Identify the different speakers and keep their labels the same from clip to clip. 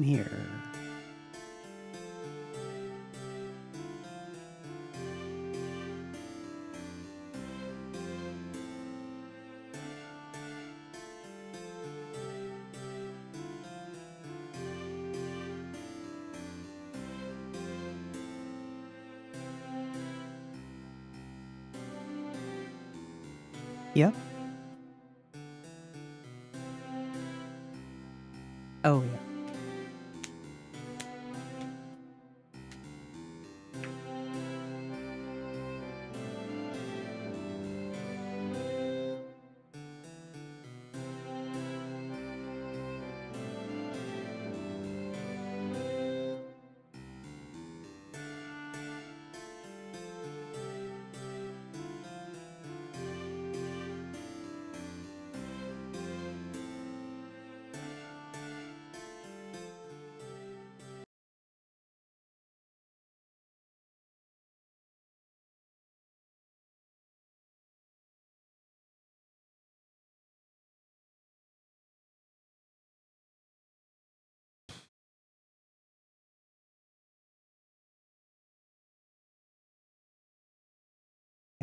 Speaker 1: Here. Yep. Oh, yeah.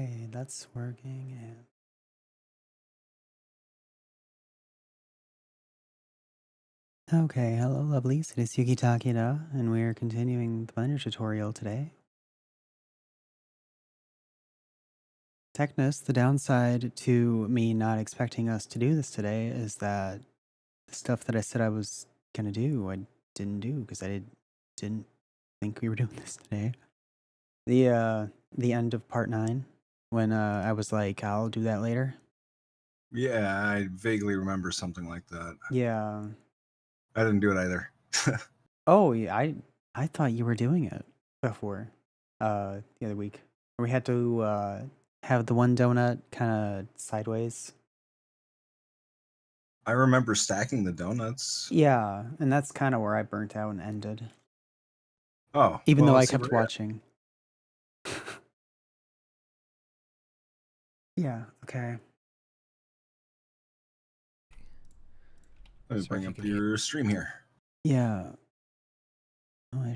Speaker 1: Okay, that's working. Okay, hello lovelies, it is Yuki Takeda, and we're continuing the Blender tutorial today. Techness, the downside to me not expecting us to do this today is that the stuff that I said I was gonna do, I didn't do because I didn't think we were doing this today. The end of part 9, when I was like, I'll do that later.
Speaker 2: Yeah, I vaguely remember something like that.
Speaker 1: Yeah.
Speaker 2: I didn't do it either.
Speaker 1: Oh, yeah, I thought you were doing it before, the other week. Where we had to have the one donut kind of sideways.
Speaker 2: I remember stacking the donuts.
Speaker 1: Yeah, and that's kind of where I burnt out and ended.
Speaker 2: Oh,
Speaker 1: Even
Speaker 2: well,
Speaker 1: though I
Speaker 2: let's see where
Speaker 1: kept
Speaker 2: we're at.
Speaker 1: watching. Yeah, okay.
Speaker 2: Let me
Speaker 3: Sorry
Speaker 2: bring
Speaker 3: if you
Speaker 2: up
Speaker 3: can hear.
Speaker 2: your stream here.
Speaker 1: Yeah. I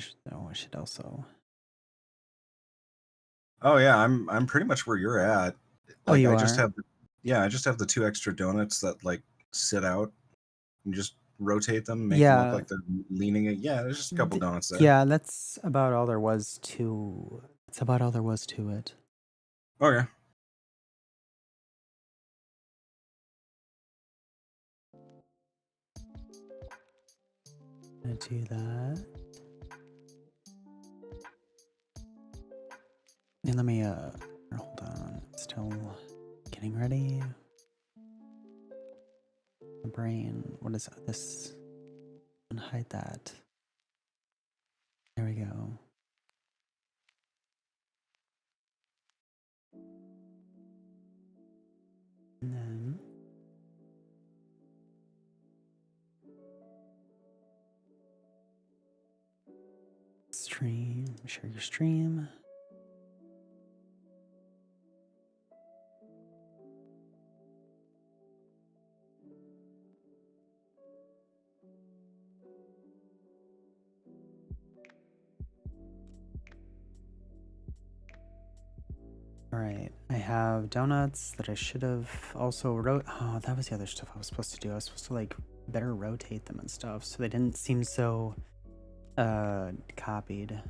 Speaker 1: should also.
Speaker 2: Oh yeah, I'm pretty much where you're at.
Speaker 1: Oh,
Speaker 2: Like
Speaker 1: you
Speaker 2: I just
Speaker 1: are?
Speaker 2: have I just have the 2 extra donuts that like sit out. You just rotate them, make them look
Speaker 1: Yeah.
Speaker 2: like they're leaning it. Yeah, there's just a couple donuts there.
Speaker 1: Yeah, that's about all there was to. That's about all there was to it.
Speaker 2: Okay.
Speaker 1: Gonna do that. And let me hold on. Still getting ready. My brain. What is this? Hide that. There we go. And then stream. Share your stream. All right, I have donuts that I should have also wrote. Oh, that was the other stuff I was supposed to do. I was supposed to like better rotate them and stuff so they didn't seem so copied.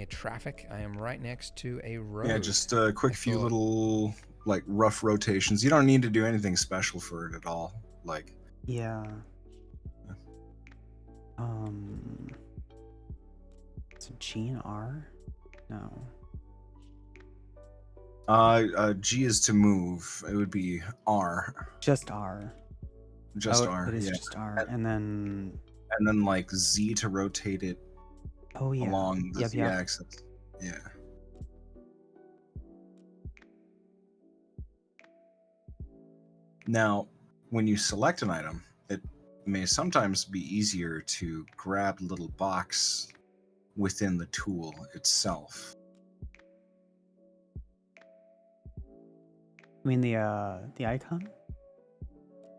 Speaker 3: Traffic. I am right next to a road.
Speaker 2: Yeah, just a quick few little like rough rotations. You don't need to do anything special for it at all. Like
Speaker 1: Yeah. Is it G and R? No.
Speaker 2: G is to move. It would be R.
Speaker 1: Just R.
Speaker 2: Just
Speaker 1: Oh,
Speaker 2: R.
Speaker 1: it is
Speaker 2: Yeah.
Speaker 1: just R. And then
Speaker 2: Like Z to rotate it
Speaker 1: oh yeah.
Speaker 2: along the
Speaker 1: Yep,
Speaker 2: Z
Speaker 1: yep.
Speaker 2: axis. Yeah. Now, when you select an item, it may sometimes be easier to grab the little box within the tool itself.
Speaker 1: I mean the icon?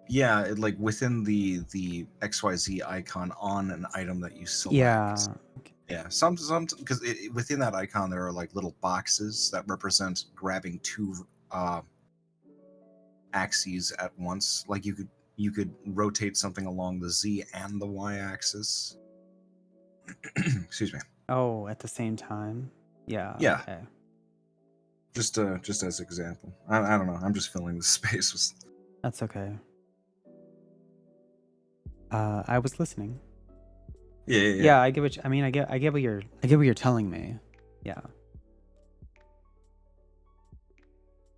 Speaker 2: Yeah, like within the XYZ icon on an item that you select.
Speaker 1: Yeah.
Speaker 2: Yeah, some because within that icon there are like little boxes that represent grabbing two axes at once. Like you could rotate something along the Z and the Y axis. Excuse me.
Speaker 1: Oh, at the same time. Yeah.
Speaker 2: Yeah,
Speaker 1: Okay.
Speaker 2: just as example. I don't know. I'm just filling the space with.
Speaker 1: That's okay. I was listening.
Speaker 2: Yeah.
Speaker 1: I get what I mean. I get what you're telling me. Yeah.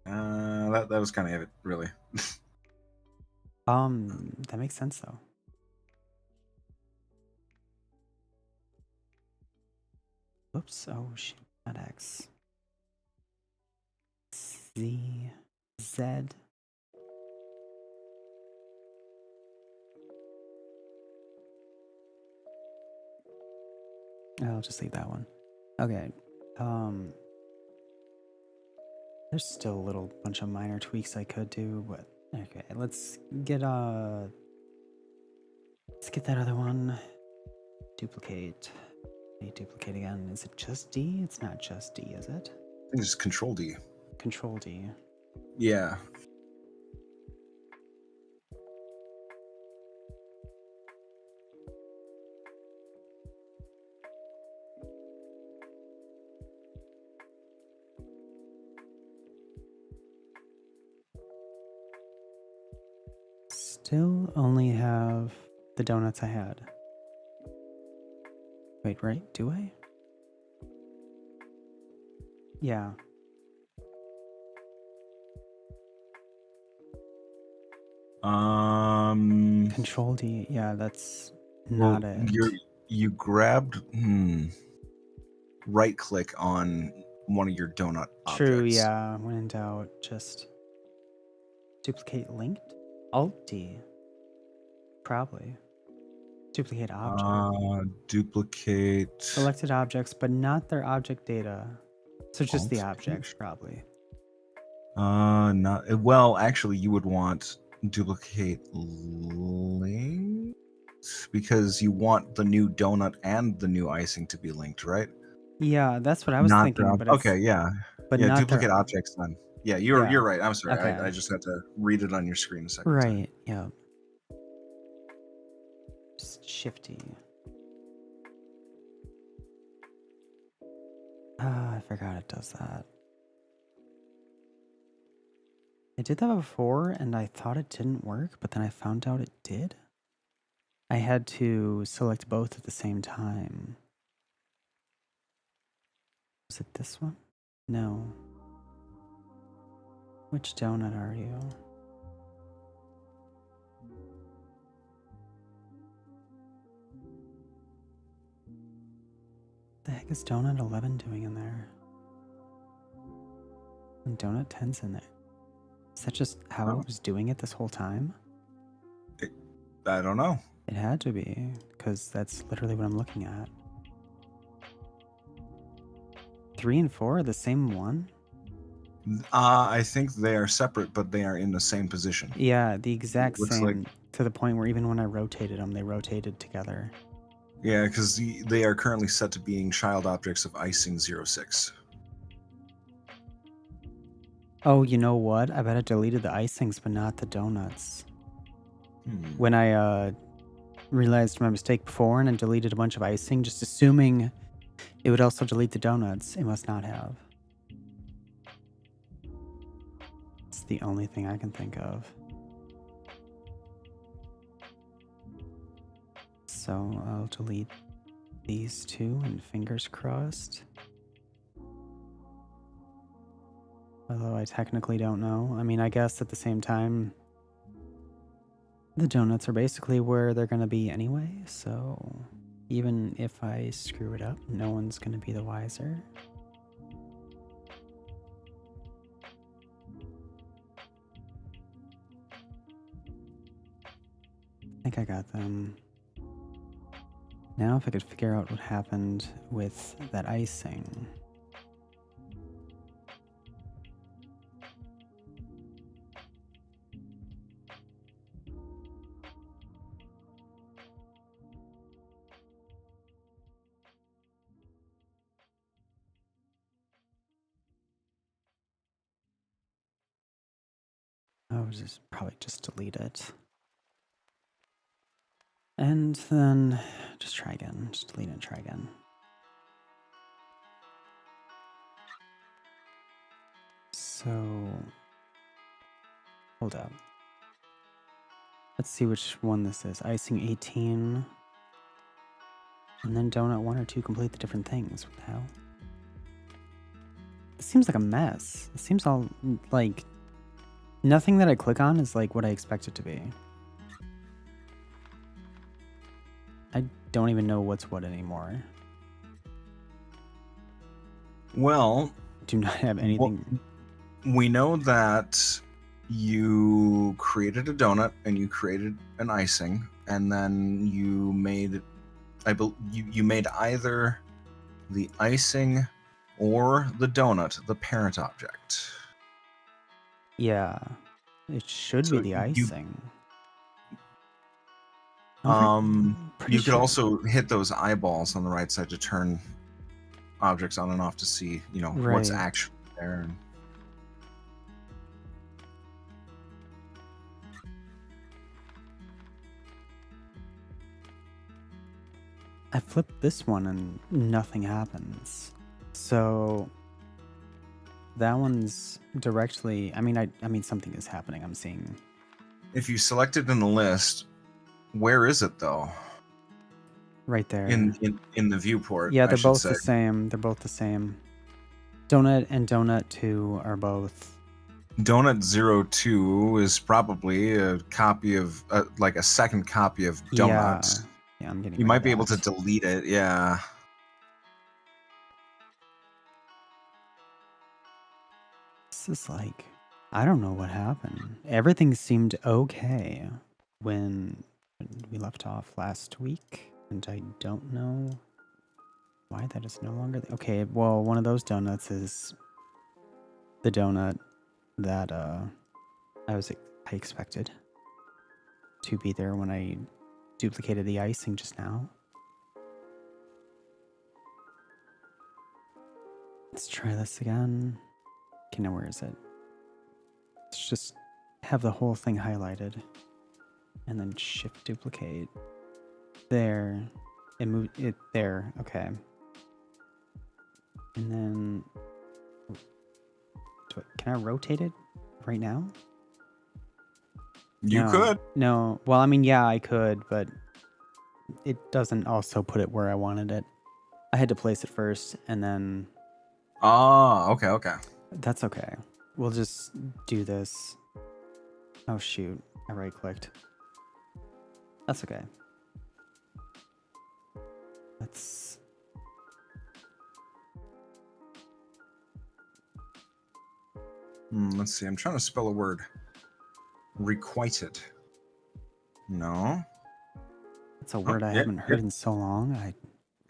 Speaker 2: That was kind of it, really.
Speaker 1: That makes sense though. Whoops. Oh shit. Not X. Z. Z. I'll just leave that one. Okay. There's still a little bunch of minor tweaks I could do, but okay, let's get that other one. Duplicate. Duplicate again. Is it just D? It's not just D, is it?
Speaker 2: I think it's Control D.
Speaker 1: Control D.
Speaker 2: Yeah.
Speaker 1: Still only have the donuts I had. Wait, right? Do I? Yeah. Control D. Yeah, that's not it.
Speaker 2: You grabbed right click on one of your donut
Speaker 1: True,
Speaker 2: objects.
Speaker 1: yeah. When in doubt, just duplicate linked. Alt D. Probably. Duplicate object.
Speaker 2: Duplicate.
Speaker 1: Selected objects, but not their object data. So just the
Speaker 2: Alt
Speaker 1: objects,
Speaker 2: H?
Speaker 1: probably.
Speaker 2: Not well. Actually, you would want duplicate linked because you want the new donut and the new icing to be linked, right?
Speaker 1: Yeah, that's what I was
Speaker 2: Not
Speaker 1: thinking.
Speaker 2: their
Speaker 1: But
Speaker 2: okay, yeah,
Speaker 1: but
Speaker 2: yeah.
Speaker 1: not
Speaker 2: Duplicate
Speaker 1: their
Speaker 2: objects then. Yeah, you're right. I'm sorry.
Speaker 1: Okay.
Speaker 2: I just had to read it on your screen a second time.
Speaker 1: Right. Yeah. Just shifty. I forgot it does that. I did that before and I thought it didn't work, but then I found out it did. I had to select both at the same time. Was it this one? No. Which donut are you? The heck is donut 11 doing in there? And donut 10's in there. Is that just how
Speaker 2: Oh.
Speaker 1: it was doing it this whole time?
Speaker 2: I don't know.
Speaker 1: It had to be, because that's literally what I'm looking at. 3 and 4 are the same one?
Speaker 2: I think they are separate, but they are in the same position.
Speaker 1: Yeah, the exact
Speaker 2: Looks
Speaker 1: same,
Speaker 2: like-
Speaker 1: to the point where even when I rotated them, they rotated together.
Speaker 2: Yeah, because they are currently set to being child objects of icing 06.
Speaker 1: Oh, you know what? I bet it deleted the icings, but not the donuts.
Speaker 2: Hmm.
Speaker 1: When I realized my mistake before and I deleted a bunch of icing, just assuming it would also delete the donuts, it must not have. It's the only thing I can think of. So I'll delete these two and fingers crossed. Although I technically don't know. I mean, I guess at the same time, the donuts are basically where they're going to be anyway. So even if I screw it up, no one's going to be the wiser. I think I got them. Now if I could figure out what happened with that icing. I would just probably just delete it. And then just try again. Just delete it and try again. So, hold up. Let's see which one this is. Icing 18. And then donut 1 or 2 complete the different things. What the hell? It seems like a mess. It seems all like nothing that I click on is like what I expect it to be. I don't even know what's what anymore.
Speaker 2: Well,
Speaker 1: Do not have anything.
Speaker 2: we know that you created a donut and you created an icing, and then you made, you made either the icing or the donut the parent object.
Speaker 1: Yeah, it should
Speaker 2: So
Speaker 1: be the icing. Pretty
Speaker 2: you could
Speaker 1: sure.
Speaker 2: also hit those eyeballs on the right side to turn objects on and off to see, what's
Speaker 1: Right.
Speaker 2: actually there.
Speaker 1: I flipped this one and nothing happens. So that one's directly. I mean, something is happening. I'm seeing
Speaker 2: If you select it in the list, where is it though?
Speaker 1: right there.
Speaker 2: In the viewport,
Speaker 1: Yeah,
Speaker 2: I
Speaker 1: they're
Speaker 2: should
Speaker 1: both
Speaker 2: say.
Speaker 1: the same. They're both the same. Donut and Donut 2 are both.
Speaker 2: Donut 02 is probably a copy of, like a second copy of Donut.
Speaker 1: Yeah, I'm getting
Speaker 2: You
Speaker 1: rid
Speaker 2: might
Speaker 1: of
Speaker 2: be able to
Speaker 1: that.
Speaker 2: delete it, yeah.
Speaker 1: This is like, I don't know what happened. Everything seemed okay when we left off last week, and I don't know why that is no longer. Okay, well, one of those donuts is the donut that I expected to be there when I duplicated the icing just now. Let's try this again. Okay, now where is it? Let's just have the whole thing highlighted and then shift duplicate. There. It moved it there. Okay. And then can I rotate it right now?
Speaker 2: You
Speaker 1: No.
Speaker 2: could.
Speaker 1: No. Well, I mean, yeah, I could, but it doesn't also put it where I wanted it. I had to place it first and then
Speaker 2: Ah, okay.
Speaker 1: that's okay. We'll just do this. Oh shoot. I right clicked. That's okay. Let's
Speaker 2: Let's see. I'm trying to spell a word. Requited. No.
Speaker 1: That's a word I
Speaker 2: Yeah,
Speaker 1: haven't heard in so long.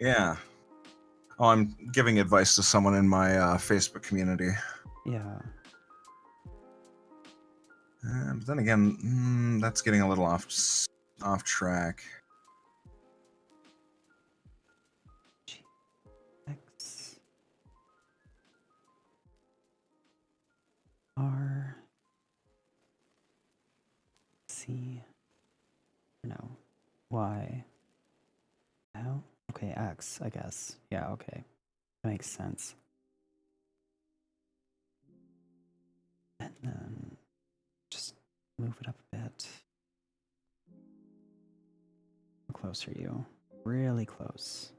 Speaker 2: yeah. Oh, I'm giving advice to someone in my Facebook community.
Speaker 1: Yeah.
Speaker 2: But then again, that's getting a little off track.
Speaker 1: X R C no Y L. Okay, X, I guess. Yeah, okay. That makes sense. And then just move it up a bit. How close are you? Really close.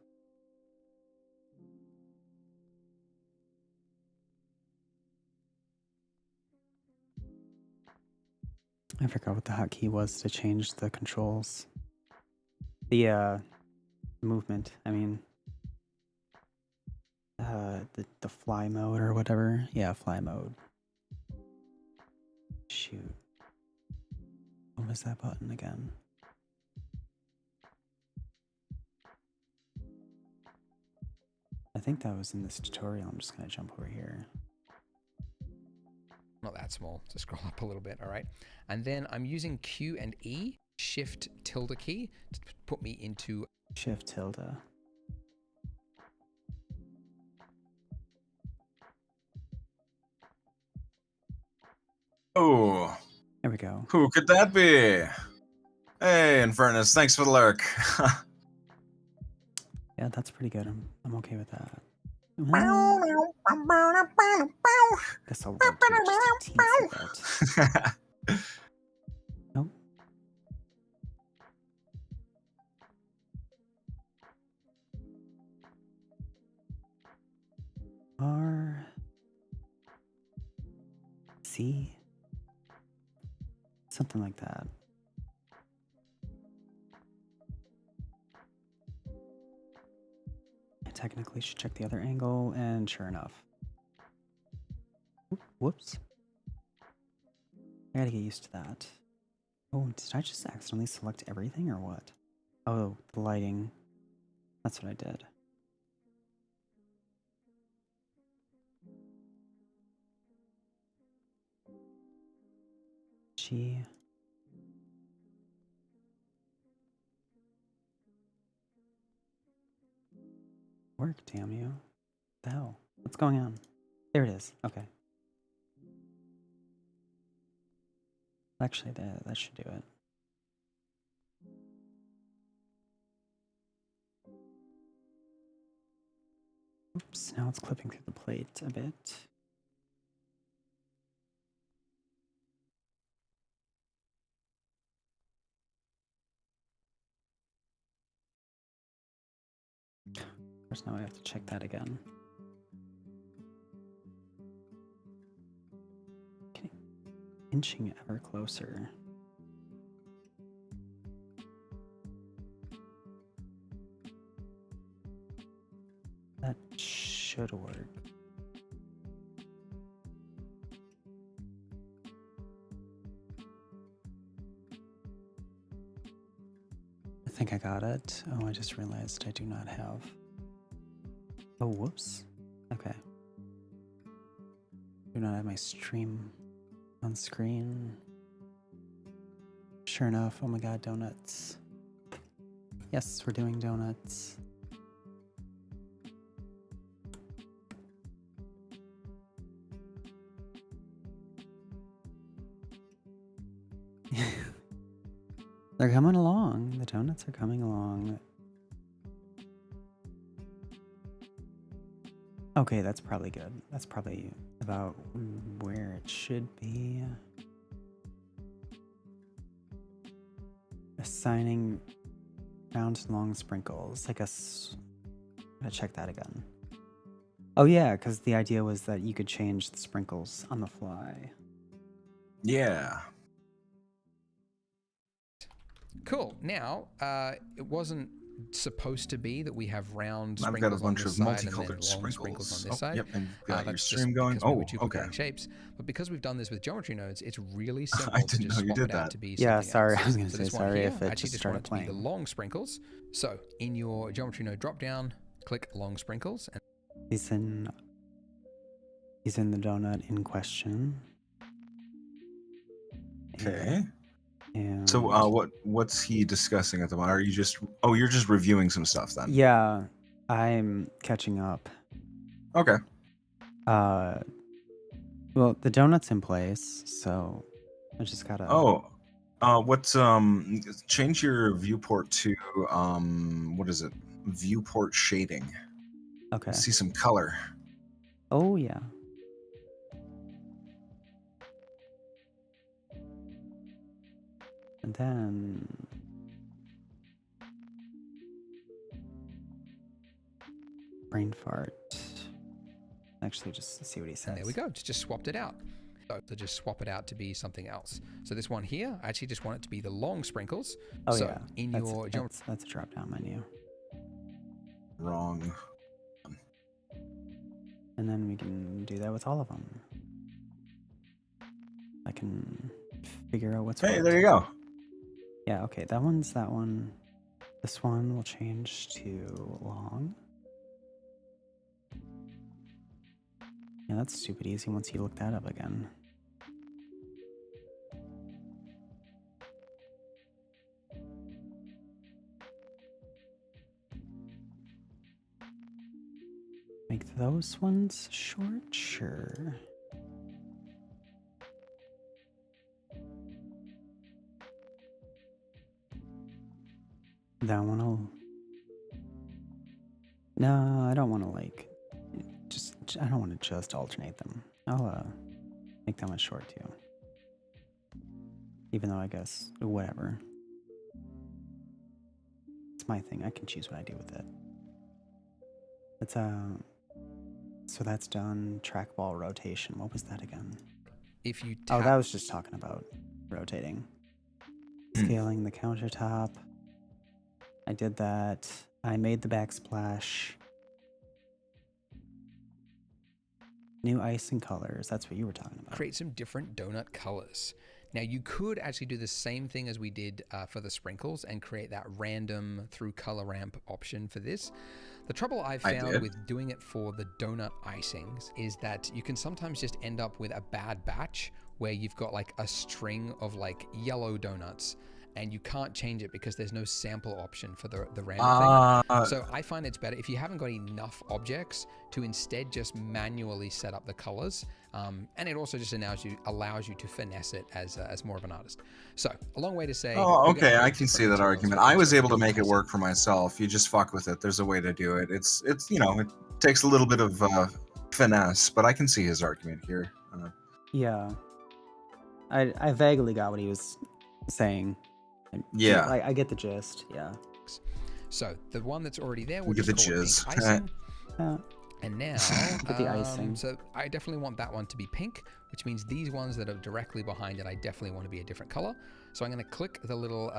Speaker 1: I forgot what the hotkey was to change the controls. The movement, I mean. The fly mode or whatever. Yeah, fly mode. Shoot. What was that button again? I think that was in this tutorial. I'm just going to jump over here.
Speaker 3: Not that small, to scroll up a little bit, all right? And then I'm using Q and E, Shift tilde key, to put me into...
Speaker 1: Shift tilde.
Speaker 2: Oh,
Speaker 1: go.
Speaker 2: Who could that be? Hey, Infernus, thanks for the lurk.
Speaker 1: Yeah, that's pretty good. I'm okay with that. Well, guess I'll rotate just a teensy bit. Nope. R C, something like that. I technically should check the other angle, and sure enough. Whoops. I gotta get used to that. Oh, did I just accidentally select everything or what? Oh, the lighting. That's what I did. G. Work, damn you. What the hell? What's going on? There it is. Okay. Actually, that should do it. Oops, now it's clipping through the plate a bit. Of course, now I have to check that again. Getting inching ever closer. That should work. I think I got it. Oh, I just realized I do not have. Oh, whoops. Okay. Do not have my stream on screen. Sure enough, oh my god, donuts. Yes, we're doing donuts. They're coming along. The donuts are coming along. Okay, that's probably good. That's probably about where it should be. Assigning round and long sprinkles. I guess I'm gonna check that again. Oh yeah, because the idea was that you could change the sprinkles on the fly.
Speaker 2: Yeah.
Speaker 3: Cool. Now, it wasn't supposed to be that we have round
Speaker 2: I've got a
Speaker 3: sprinkles on
Speaker 2: bunch
Speaker 3: this
Speaker 2: of
Speaker 3: side and then
Speaker 2: multicolored
Speaker 3: long sprinkles on
Speaker 2: sprinkles.
Speaker 3: this
Speaker 2: Oh,
Speaker 3: side.
Speaker 2: yep, and you've got your
Speaker 3: That's just
Speaker 2: stream going.
Speaker 3: because we were
Speaker 2: Oh,
Speaker 3: duplicating
Speaker 2: okay.
Speaker 3: shapes. But because we've done this with geometry nodes, it's really
Speaker 2: I
Speaker 3: simple to
Speaker 2: didn't
Speaker 3: just
Speaker 2: know you
Speaker 3: swap
Speaker 2: did
Speaker 3: it out
Speaker 2: that.
Speaker 3: to be
Speaker 1: Yeah,
Speaker 3: something
Speaker 1: sorry,
Speaker 3: else.
Speaker 1: I was gonna
Speaker 3: So
Speaker 1: say
Speaker 3: this one
Speaker 1: sorry
Speaker 3: here,
Speaker 1: if
Speaker 3: I
Speaker 1: it
Speaker 3: actually
Speaker 1: just
Speaker 3: just want
Speaker 1: started
Speaker 3: it to be the
Speaker 1: playing.
Speaker 3: long sprinkles. So in your geometry node dropdown, click long sprinkles. And
Speaker 1: He's in the donut in question.
Speaker 2: Okay.
Speaker 1: And
Speaker 2: So, what's he discussing at the moment? Are you just? Oh, you're just reviewing some stuff then.
Speaker 1: yeah, I'm catching up.
Speaker 2: Okay.
Speaker 1: Well, the donut's in place, so I just gotta.
Speaker 2: Oh, what's change your viewport to what is it? Viewport shading.
Speaker 1: Okay.
Speaker 2: See some color.
Speaker 1: Oh yeah. And then brain fart. Actually, just see what he says.
Speaker 3: there we go. Just swapped it out. So to just swap it out to be something else. So this one here, I actually just want it to be the long sprinkles.
Speaker 1: Oh
Speaker 3: so
Speaker 1: yeah.
Speaker 3: in your geometry.
Speaker 1: That's a drop down menu.
Speaker 2: Wrong.
Speaker 1: And then we can do that with all of them. I can figure out what's
Speaker 2: Hey,
Speaker 1: what.
Speaker 2: there you go.
Speaker 1: Yeah, okay, that one's that one. This one will change to long. Yeah, that's stupid easy once you look that up again. Make those ones short? Sure. That one will. No, I don't want to like. I don't want to just alternate them. I'll make that one short too. Even though I guess whatever. It's my thing. I can choose what I do with it. It's So that's done. Trackball rotation. What was that again?
Speaker 3: If you
Speaker 1: Oh,
Speaker 3: tap,
Speaker 1: that was just talking about rotating. Scaling the countertop. I did that. I made the backsplash. New icing colors. That's what you were talking about.
Speaker 3: create some different donut colors. Now you could actually do the same thing as we did for the sprinkles and create that random through color ramp option for this. The trouble I've found with doing it for the donut icings is that you can sometimes just end up with a bad batch where you've got like a string of like yellow donuts and you can't change it because there's no sample option for the random thing. So I find it's better if you haven't got enough objects to instead just manually set up the colors. And it also just allows you to finesse it as more of an artist. So a long way to say.
Speaker 2: Oh, okay, I can see that argument. I was able to make it work for myself. You just fuck with it. There's a way to do it. It's it takes a little bit of finesse, but I can see his argument here.
Speaker 1: Yeah. I vaguely got what he was saying.
Speaker 2: Yeah.
Speaker 1: I get the gist. Yeah.
Speaker 3: So the one that's already there, we'll
Speaker 2: Get
Speaker 3: just
Speaker 2: the
Speaker 3: call it
Speaker 2: jizz.
Speaker 3: pink icing.
Speaker 1: Yeah.
Speaker 3: And now,
Speaker 1: Get the icing.
Speaker 3: So I definitely want that one to be pink, which means these ones that are directly behind it, I definitely want to be a different color. So I'm going to click the little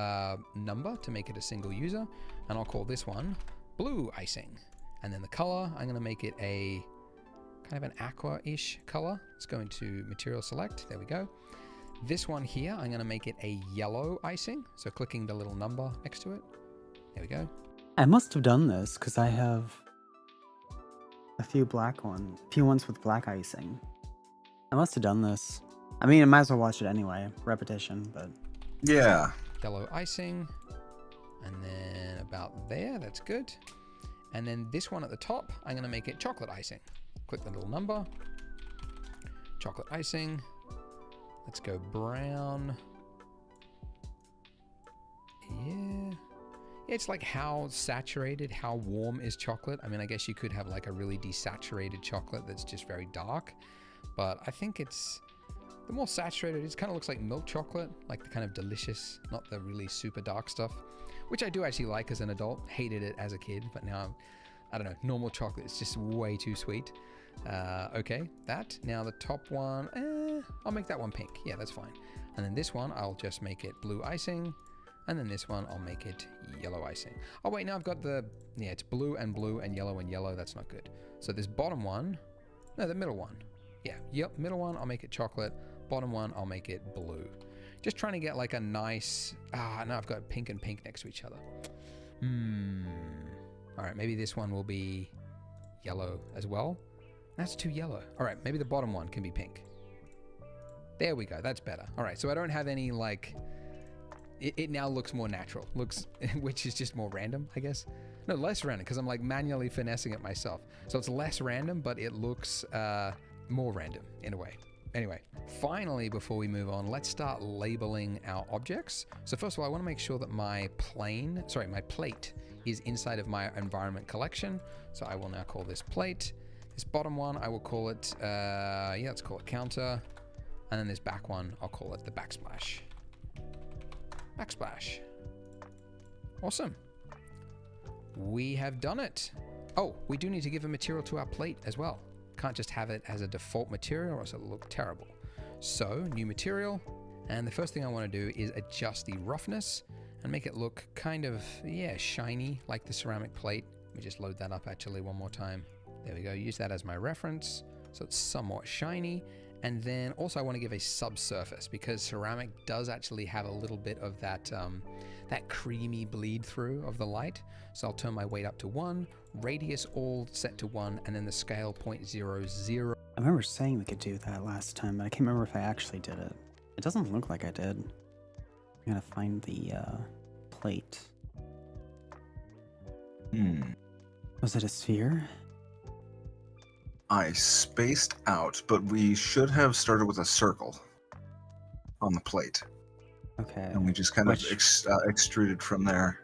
Speaker 3: number to make it a single user, and I'll call this one blue icing. And then the color, I'm going to make it a kind of an aqua-ish color. Let's go into material select. There we go. This one here, I'm going to make it a yellow icing. So clicking the little number next to it. There we go.
Speaker 1: I must have done this because I have a few ones with black icing. I must have done this. I mean, I might as well watch it anyway. Repetition, but
Speaker 2: Yeah.
Speaker 3: Yellow icing. And then about there, that's good. And then this one at the top, I'm going to make it chocolate icing. Click the little number. Chocolate icing. Let's go brown. Yeah. It's like how saturated, how warm is chocolate. I mean, I guess you could have like a really desaturated chocolate that's just very dark. But I think it's the more saturated, it kind of looks like milk chocolate, like the kind of delicious, not the really super dark stuff, which I do actually like as an adult. Hated it as a kid, but now, I don't know, normal chocolate is just way too sweet. Okay, that. Now the top one, I'll make that one pink. Yeah, that's fine. And then this one, I'll just make it blue icing. And then this one, I'll make it yellow icing. Oh wait, now I've got it's blue and yellow. That's not good. So this bottom one, no, the middle one. Yeah, yep, middle one, I'll make it chocolate. Bottom one, I'll make it blue. Just trying to get like a nice, now I've got pink and pink next to each other. All right, maybe this one will be yellow as well. That's too yellow. All right, maybe the bottom one can be pink. There we go, that's better. All right, so I don't have any like, it now looks more natural, which is just more random, I guess. No, less random, because I'm like manually finessing it myself. So it's less random, but it looks more random in a way. Anyway, finally, before we move on, let's start labeling our objects. So first of all, I want to make sure that my plate is inside of my environment collection. So I will now call this plate. This bottom one, I will call it, let's call it counter. And then this back one, I'll call it the backsplash. Backsplash. Awesome. We have done it. Oh, we do need to give a material to our plate as well. Can't just have it as a default material or else it'll look terrible. So, new material. And the first thing I want to do is adjust the roughness and make it look kind of, shiny like the ceramic plate. Let me just load that up actually one more time. There we go. Use that as my reference. So it's somewhat shiny. And then also I want to give a subsurface because ceramic does actually have a little bit of that creamy bleed through of the light. So I'll turn my weight up to 1, radius all set to 1, and then the scale 0.00.
Speaker 1: I remember saying we could do that last time, but I can't remember if I actually did it. It doesn't look like I did. I'm gonna find the plate. Was it a sphere?
Speaker 2: I spaced out, but we should have started with a circle on the plate.
Speaker 1: Okay.
Speaker 2: And we just kind of extruded from there.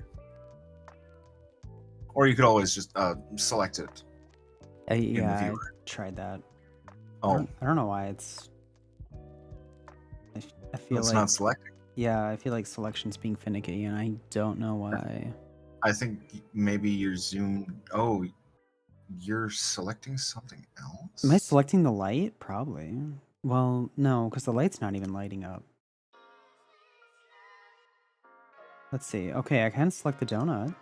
Speaker 2: Or you could always just select it in the
Speaker 1: Yeah, I
Speaker 2: viewer.
Speaker 1: tried that.
Speaker 2: Oh,
Speaker 1: I don't know why it's. I feel
Speaker 2: it's
Speaker 1: like
Speaker 2: not selecting.
Speaker 1: yeah, I feel like selection's being finicky, and I don't know why.
Speaker 2: I think maybe you're zoomed. Oh, you're selecting something else?
Speaker 1: Am I selecting the light? Probably. Well, no, because the light's not even lighting up. Let's see. Okay, I can select the donut.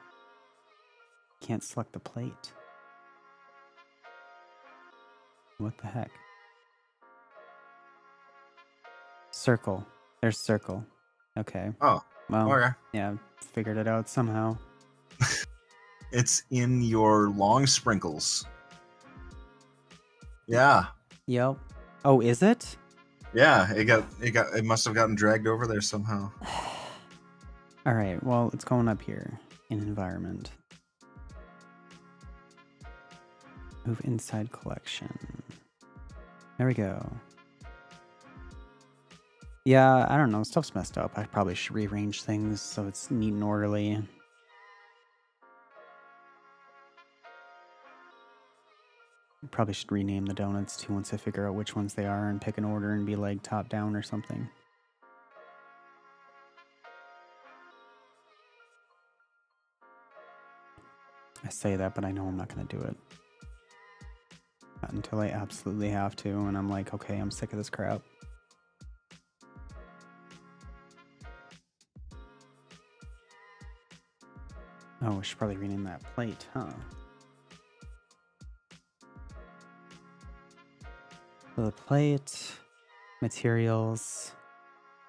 Speaker 1: Can't select the plate. What the heck? Circle. There's circle. Okay.
Speaker 2: Oh,
Speaker 1: Well,
Speaker 2: okay.
Speaker 1: yeah, figured it out somehow.
Speaker 2: It's in your long sprinkles. Yeah.
Speaker 1: Yep. Oh, is it?
Speaker 2: Yeah, it must have gotten dragged over there somehow.
Speaker 1: All right. Well, it's going up here in environment. Move inside collection. There we go. Yeah, I don't know. Stuff's messed up. I probably should rearrange things so it's neat and orderly. Probably should rename the donuts too once I figure out which ones they are and pick an order and be like top down or something. I say that, but I know I'm not going to do it. Not until I absolutely have to, and I'm like, okay, I'm sick of this crap. Oh, I should probably rename that plate, huh? So the plate, materials.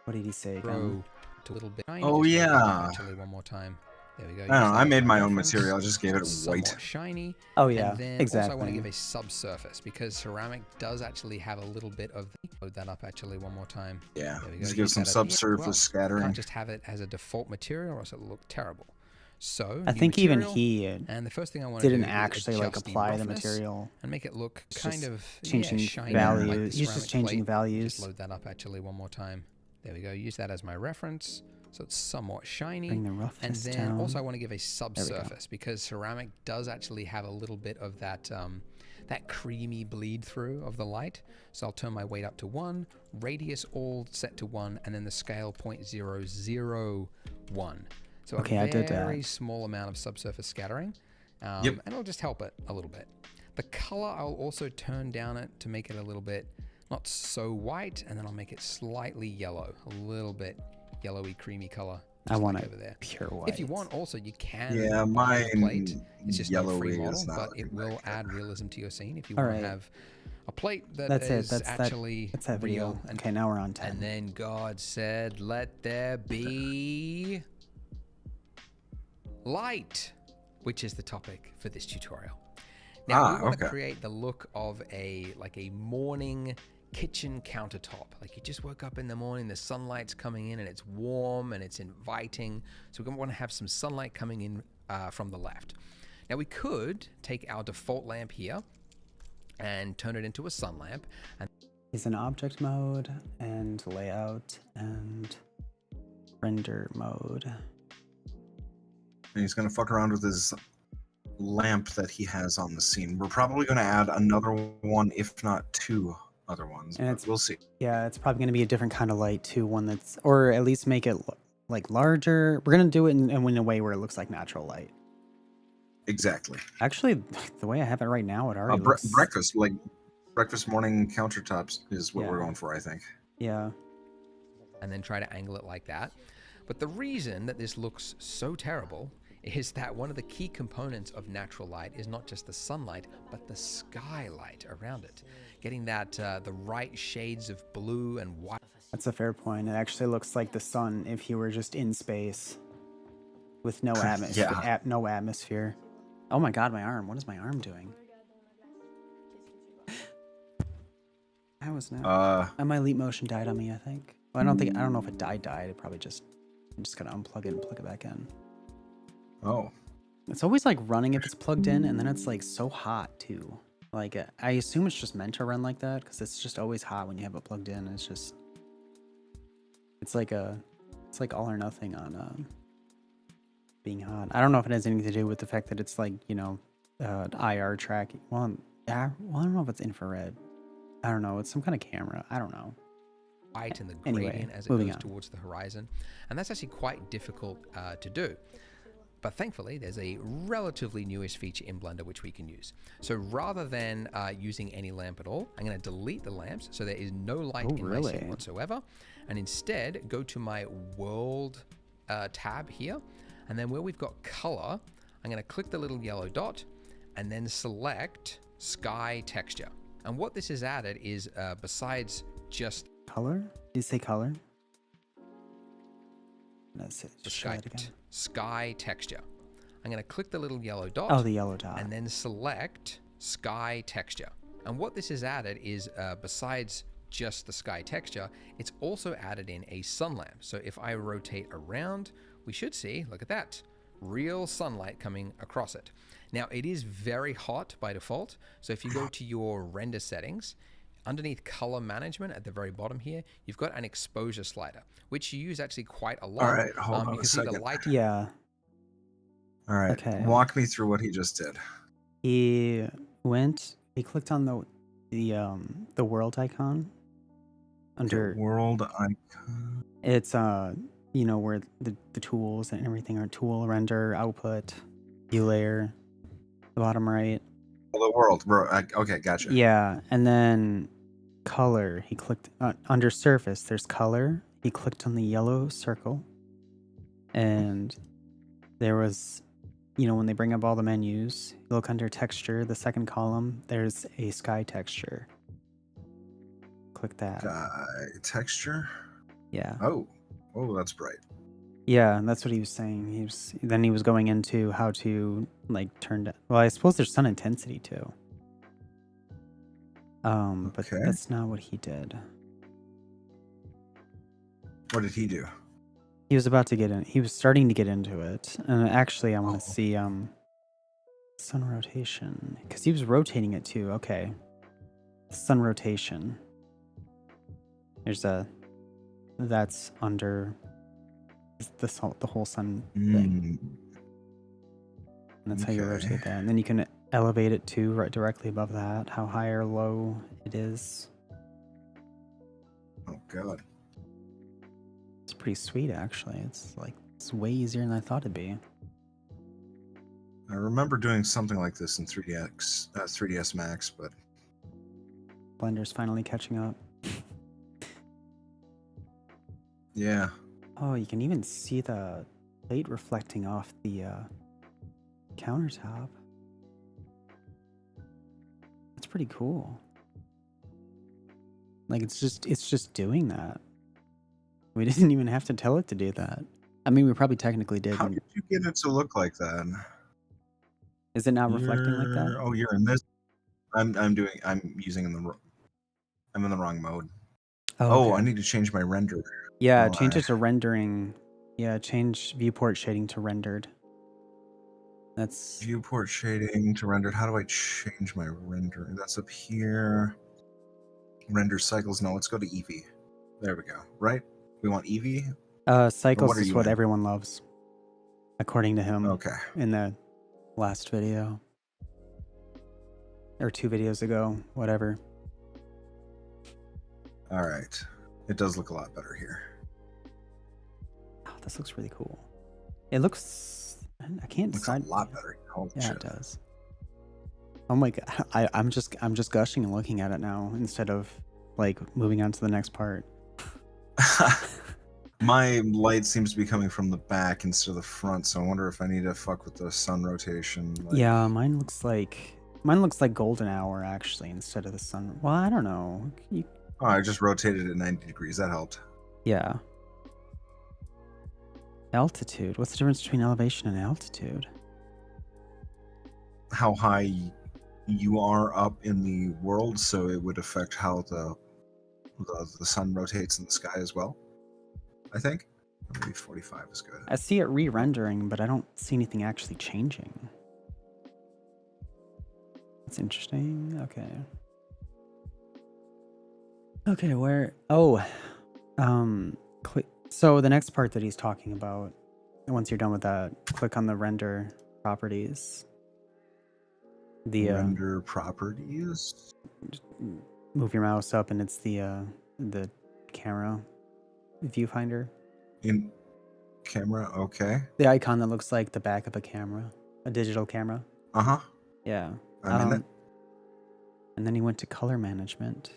Speaker 1: What did he say again?
Speaker 3: Grow to a little bit.
Speaker 2: Oh,
Speaker 3: Just roll it up
Speaker 2: yeah.
Speaker 3: actually one more time. There we go.
Speaker 2: I don't know.
Speaker 3: Use that
Speaker 2: I
Speaker 3: as
Speaker 2: made my own
Speaker 3: reference.
Speaker 2: material. I just gave it
Speaker 3: It's
Speaker 2: white.
Speaker 3: somewhat shiny.
Speaker 1: Oh yeah,
Speaker 3: And then
Speaker 1: exactly.
Speaker 3: also I want to give a subsurface because ceramic does actually have a little bit of. Load that up actually one more time.
Speaker 2: Yeah.
Speaker 3: There we go.
Speaker 2: Just give
Speaker 3: Use
Speaker 2: some
Speaker 3: that as the-
Speaker 2: subsurface
Speaker 3: well,
Speaker 2: scattering.
Speaker 3: Can't just have it as a default material or else it'll look terrible. So
Speaker 1: I
Speaker 3: new
Speaker 1: think even
Speaker 3: material,
Speaker 1: he
Speaker 3: and the first thing I want to do
Speaker 1: didn't
Speaker 3: is
Speaker 1: actually like
Speaker 3: adjust
Speaker 1: apply the
Speaker 3: roughness
Speaker 1: material.
Speaker 3: and make it look
Speaker 1: It's
Speaker 3: kind
Speaker 1: just
Speaker 3: of
Speaker 1: changing
Speaker 3: shiny,
Speaker 1: value.
Speaker 3: like the
Speaker 1: He's just
Speaker 3: ceramic
Speaker 1: changing
Speaker 3: plate.
Speaker 1: values.
Speaker 3: Just load that up actually one more time. There we go. Use that as my reference. So it's somewhat shiny.
Speaker 1: Bring the
Speaker 3: And
Speaker 1: roughness
Speaker 3: then
Speaker 1: down.
Speaker 3: also I want to give a subsurface because ceramic does actually have a little bit of that that creamy bleed through of the light. So I'll turn my weight up to 1, radius all set to 1, and then the scale 0.001. So
Speaker 1: Okay,
Speaker 3: a
Speaker 1: I did that.
Speaker 3: very small amount of subsurface scattering.
Speaker 2: Yep.
Speaker 3: And it'll just help it a little bit. The color, I'll also turn down it to make it a little bit not so white, and then I'll make it slightly yellow, a little bit yellowy, creamy color.
Speaker 1: I want
Speaker 3: like
Speaker 1: it
Speaker 3: over there.
Speaker 1: pure white.
Speaker 3: If you want, also you can.
Speaker 2: Yeah,
Speaker 3: buy the plate.
Speaker 2: mine
Speaker 3: It's just no free
Speaker 2: yellowy
Speaker 3: model,
Speaker 2: is not
Speaker 3: but it
Speaker 2: looking
Speaker 3: will
Speaker 2: very good.
Speaker 3: add realism to your scene. If you
Speaker 1: All
Speaker 3: want
Speaker 1: right.
Speaker 3: to have a plate that
Speaker 1: That's it.
Speaker 3: is
Speaker 1: That's
Speaker 3: actually
Speaker 1: That's that video.
Speaker 3: real. And,
Speaker 1: Okay, now we're on 10.
Speaker 3: and then God said, "Let there be light," which is the topic for this tutorial. Now we want to
Speaker 2: okay.
Speaker 3: create the look of a morning kitchen countertop. Like you just woke up in the morning, the sunlight's coming in and it's warm and it's inviting. So we're going to want to have some sunlight coming in from the left. Now we could take our default lamp here and turn it into a sun lamp. And
Speaker 1: He's in object mode and layout and render mode.
Speaker 2: And he's going to fuck around with his lamp that he has on the scene. We're probably going to add another one, if not 2 other ones.
Speaker 1: And
Speaker 2: But
Speaker 1: it's-
Speaker 2: we'll see.
Speaker 1: Yeah, it's probably going to be a different kind of light too, one that's, or at least make it like larger. We're going to do it in a way where it looks like natural light.
Speaker 2: Exactly.
Speaker 1: Actually, the way I have it right now, it already looks...
Speaker 2: Breakfast morning countertops is what we're
Speaker 1: Yeah.
Speaker 2: going for, I think.
Speaker 1: Yeah.
Speaker 3: and then try to angle it like that. But the reason that this looks so terrible is that one of the key components of natural light is not just the sunlight, but the skylight around it. Getting that the right shades of blue and white.
Speaker 1: That's a fair point. It actually looks like the sun if he were just in space with no atmosphere.
Speaker 2: Yeah.
Speaker 1: No atmosphere. Oh my god, my arm. What is my arm doing? I was not. My leap motion died on me, I think. Well, I don't know if it died. It probably just, I'm just gonna unplug it and plug it back in.
Speaker 2: Oh.
Speaker 1: It's always like running if it's plugged in, and then it's like so hot too. Like I assume it's just meant to run like that because it's just always hot when you have it plugged in. It's just, it's like all or nothing on being hot. I don't know if it has anything to do with the fact that it's like, you know, IR tracking. Well, I don't know if it's infrared. I don't know. It's some kind of camera. I don't know.
Speaker 3: Light and the
Speaker 1: Anyway,
Speaker 3: gradient as it
Speaker 1: moving
Speaker 3: goes
Speaker 1: on.
Speaker 3: towards the horizon. And that's actually quite difficult to do. But thankfully, there's a relatively newish feature in Blender which we can use. So rather than using any lamp at all, I'm going to delete the lamps so there is no light
Speaker 1: Oh,
Speaker 3: in my
Speaker 1: really?
Speaker 3: scene whatsoever. And instead, go to my world tab here. And then where we've got color, I'm going to click the little yellow dot and then select sky texture. And what this has added is besides just
Speaker 1: Color? Did you say color? That's it.
Speaker 3: the
Speaker 1: Just show
Speaker 3: sky,
Speaker 1: it again.
Speaker 3: sky texture. I'm going to click the little yellow dot.
Speaker 1: Oh, the yellow dot.
Speaker 3: And then select sky texture. And what this has added is besides just the sky texture, it's also added in a sun lamp. So if I rotate around, we should see, look at that, real sunlight coming across it. Now it is very hot by default. So if you go to your render settings, underneath color management at the very bottom here, you've got an exposure slider, which you use actually quite a lot.
Speaker 2: All right, hold on
Speaker 3: you
Speaker 2: a
Speaker 3: can see the
Speaker 2: second.
Speaker 3: light.
Speaker 1: Yeah.
Speaker 2: All right,
Speaker 1: Okay.
Speaker 2: walk me through what he just did.
Speaker 1: He clicked on the world icon under
Speaker 2: World icon.
Speaker 1: it's you know, where the tools and everything are tool, render, output, view layer, the bottom right.
Speaker 2: Oh, the world. Okay, gotcha.
Speaker 1: Yeah, and then color. He clicked under surface. There's color. He clicked on the yellow circle, and there was, you know, when they bring up all the menus, you look under texture, the second column. There's a sky texture. Click that.
Speaker 2: Texture.
Speaker 1: Yeah.
Speaker 2: Oh, that's bright.
Speaker 1: Yeah, that's what he was saying. He was going into how to like turn down. Well, I suppose there's sun intensity too. But
Speaker 2: Okay.
Speaker 1: that's not what he did.
Speaker 2: What did he do?
Speaker 1: He was about to get in. He was starting to get into it, and actually, I want
Speaker 2: Oh.
Speaker 1: to see sun rotation because he was rotating it too. Okay, sun rotation. That's under the whole sun thing. And that's how you
Speaker 2: Okay.
Speaker 1: rotate that. And then you can elevate it too, right directly above that, how high or low it is.
Speaker 2: Oh god.
Speaker 1: It's pretty sweet, actually. It's way easier than I thought it'd be.
Speaker 2: I remember doing something like this in 3ds Max, but
Speaker 1: Blender's finally catching up.
Speaker 2: yeah.
Speaker 1: Oh, you can even see the light reflecting off the countertop. That's pretty cool. Like it's just doing that. We didn't even have to tell it to do that. I mean, we probably technically did.
Speaker 2: How did you get it to look like that?
Speaker 1: Is it not reflecting like that?
Speaker 2: Oh, you're in this. I'm using I'm in the wrong mode. Oh,
Speaker 1: okay.
Speaker 2: I need to change my render.
Speaker 1: Yeah,
Speaker 2: Oh,
Speaker 1: change it to rendering. Yeah, change viewport shading to rendered. That's
Speaker 2: Viewport shading to rendered. How do I change my render? That's up here. Render cycles. No, let's go to Eevee. There we go. Right? We want Eevee?
Speaker 1: cycles
Speaker 2: what are
Speaker 1: is
Speaker 2: you
Speaker 1: what
Speaker 2: in?
Speaker 1: everyone loves, according to him
Speaker 2: Okay.
Speaker 1: in the last video. Or 2 videos ago, whatever.
Speaker 2: All right. It does look a lot better here.
Speaker 1: Oh, this looks really cool. It looks I can't
Speaker 2: Looks a
Speaker 1: decide.
Speaker 2: lot better. Holy
Speaker 1: Yeah,
Speaker 2: shit.
Speaker 1: it does. Oh my god, I'm just gushing and looking at it now instead of like moving on to the next part.
Speaker 2: My light seems to be coming from the back instead of the front, so I wonder if I need to fuck with the sun rotation.
Speaker 1: Yeah, mine looks like golden hour actually instead of the sun. Well, I don't know.
Speaker 2: Oh, I just rotated it 90 degrees. That helped.
Speaker 1: Yeah. Altitude. What's the difference between elevation and altitude?
Speaker 2: How high you are up in the world, so it would affect how the sun rotates in the sky as well. I think maybe 45 is good.
Speaker 1: I see it re-rendering, but I don't see anything actually changing. That's interesting. Okay. Okay, where? Oh, so the next part that he's talking about Once you're done with that, click on the render properties. The
Speaker 2: Render properties.
Speaker 1: move your mouse up, and it's the camera viewfinder.
Speaker 2: In camera, okay.
Speaker 1: The icon that looks like the back of a camera, a digital camera.
Speaker 2: Uh-huh.
Speaker 1: Yeah.
Speaker 2: I'm in it.
Speaker 1: And then he went to color management.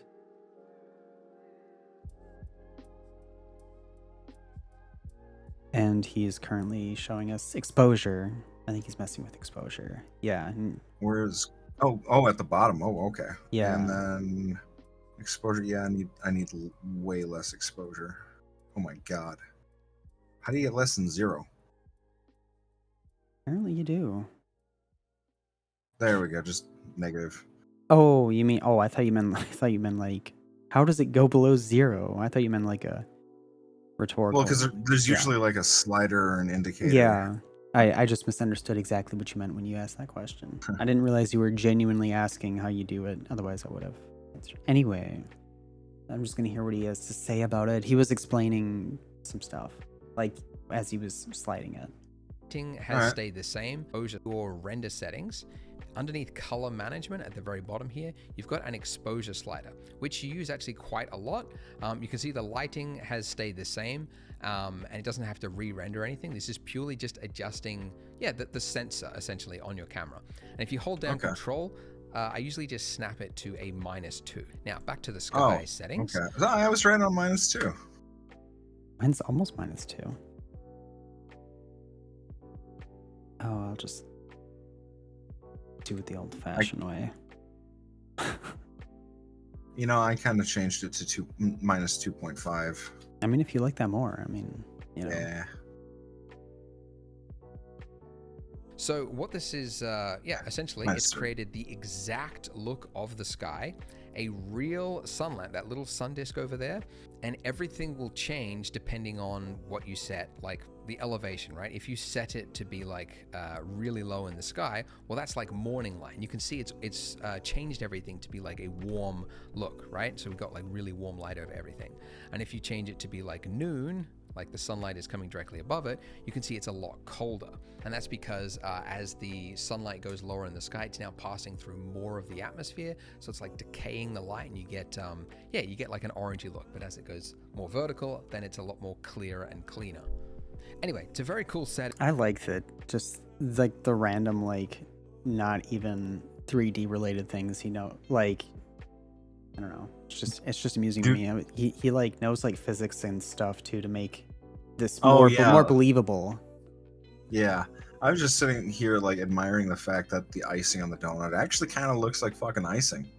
Speaker 1: And he's currently showing us exposure. I think he's messing with exposure. Yeah.
Speaker 2: Where's at the bottom. Oh, okay.
Speaker 1: Yeah.
Speaker 2: And then exposure, yeah, I need way less exposure. Oh my god. How do you get less than 0?
Speaker 1: Apparently you do.
Speaker 2: There we go, just negative.
Speaker 1: Oh, you mean? Oh, I thought you meant like, how does it go below 0? I thought you meant like a rhetorical.
Speaker 2: Well, because there's usually like a slider or an indicator.
Speaker 1: Yeah, I just misunderstood exactly what you meant when you asked that question. I didn't realize you were genuinely asking how you do it. Otherwise, I would have answered. Anyway, I'm just gonna hear what he has to say about it. He was explaining some stuff, like as he was sliding it.
Speaker 3: Lighting has stayed the same. Your render settings. Underneath color management at the very bottom here, you've got an exposure slider, which you use actually quite a lot. You can see the lighting has stayed the same, and it doesn't have to re-render anything. This is purely just adjusting, the sensor essentially on your camera. And if you hold down control, I usually just snap it to a -2. Now back to the sky settings.
Speaker 2: Okay. I was right on -2.
Speaker 1: Mine's almost -2. Oh, I'll just do it the old-fashioned way.
Speaker 2: You know, I kind of changed it to -2.5.
Speaker 1: I mean, if you like that more, I mean, you know.
Speaker 2: Yeah.
Speaker 3: So what this is, essentially it's created the exact look of the sky, a real sunlight, that little sun disk over there, and everything will change depending on what you set, like the elevation, right? If you set it to be like really low in the sky, well, that's like morning light. And you can see it's changed everything to be like a warm look, right? So we've got like really warm light over everything. And if you change it to be like noon, like the sunlight is coming directly above it, you can see it's a lot colder. And that's because as the sunlight goes lower in the sky, it's now passing through more of the atmosphere. So it's like decaying the light, and you get, you get like an orangey look. But as it goes more vertical, then it's a lot more clearer and cleaner. Anyway, it's a very cool set.
Speaker 1: I like that. Just like the random, like not even 3D related things, like, I don't know. It's just amusing to me. He like knows like physics and stuff too to make this more believable.
Speaker 2: Yeah, I was just sitting here like admiring the fact that the icing on the donut actually kind of looks like fucking icing.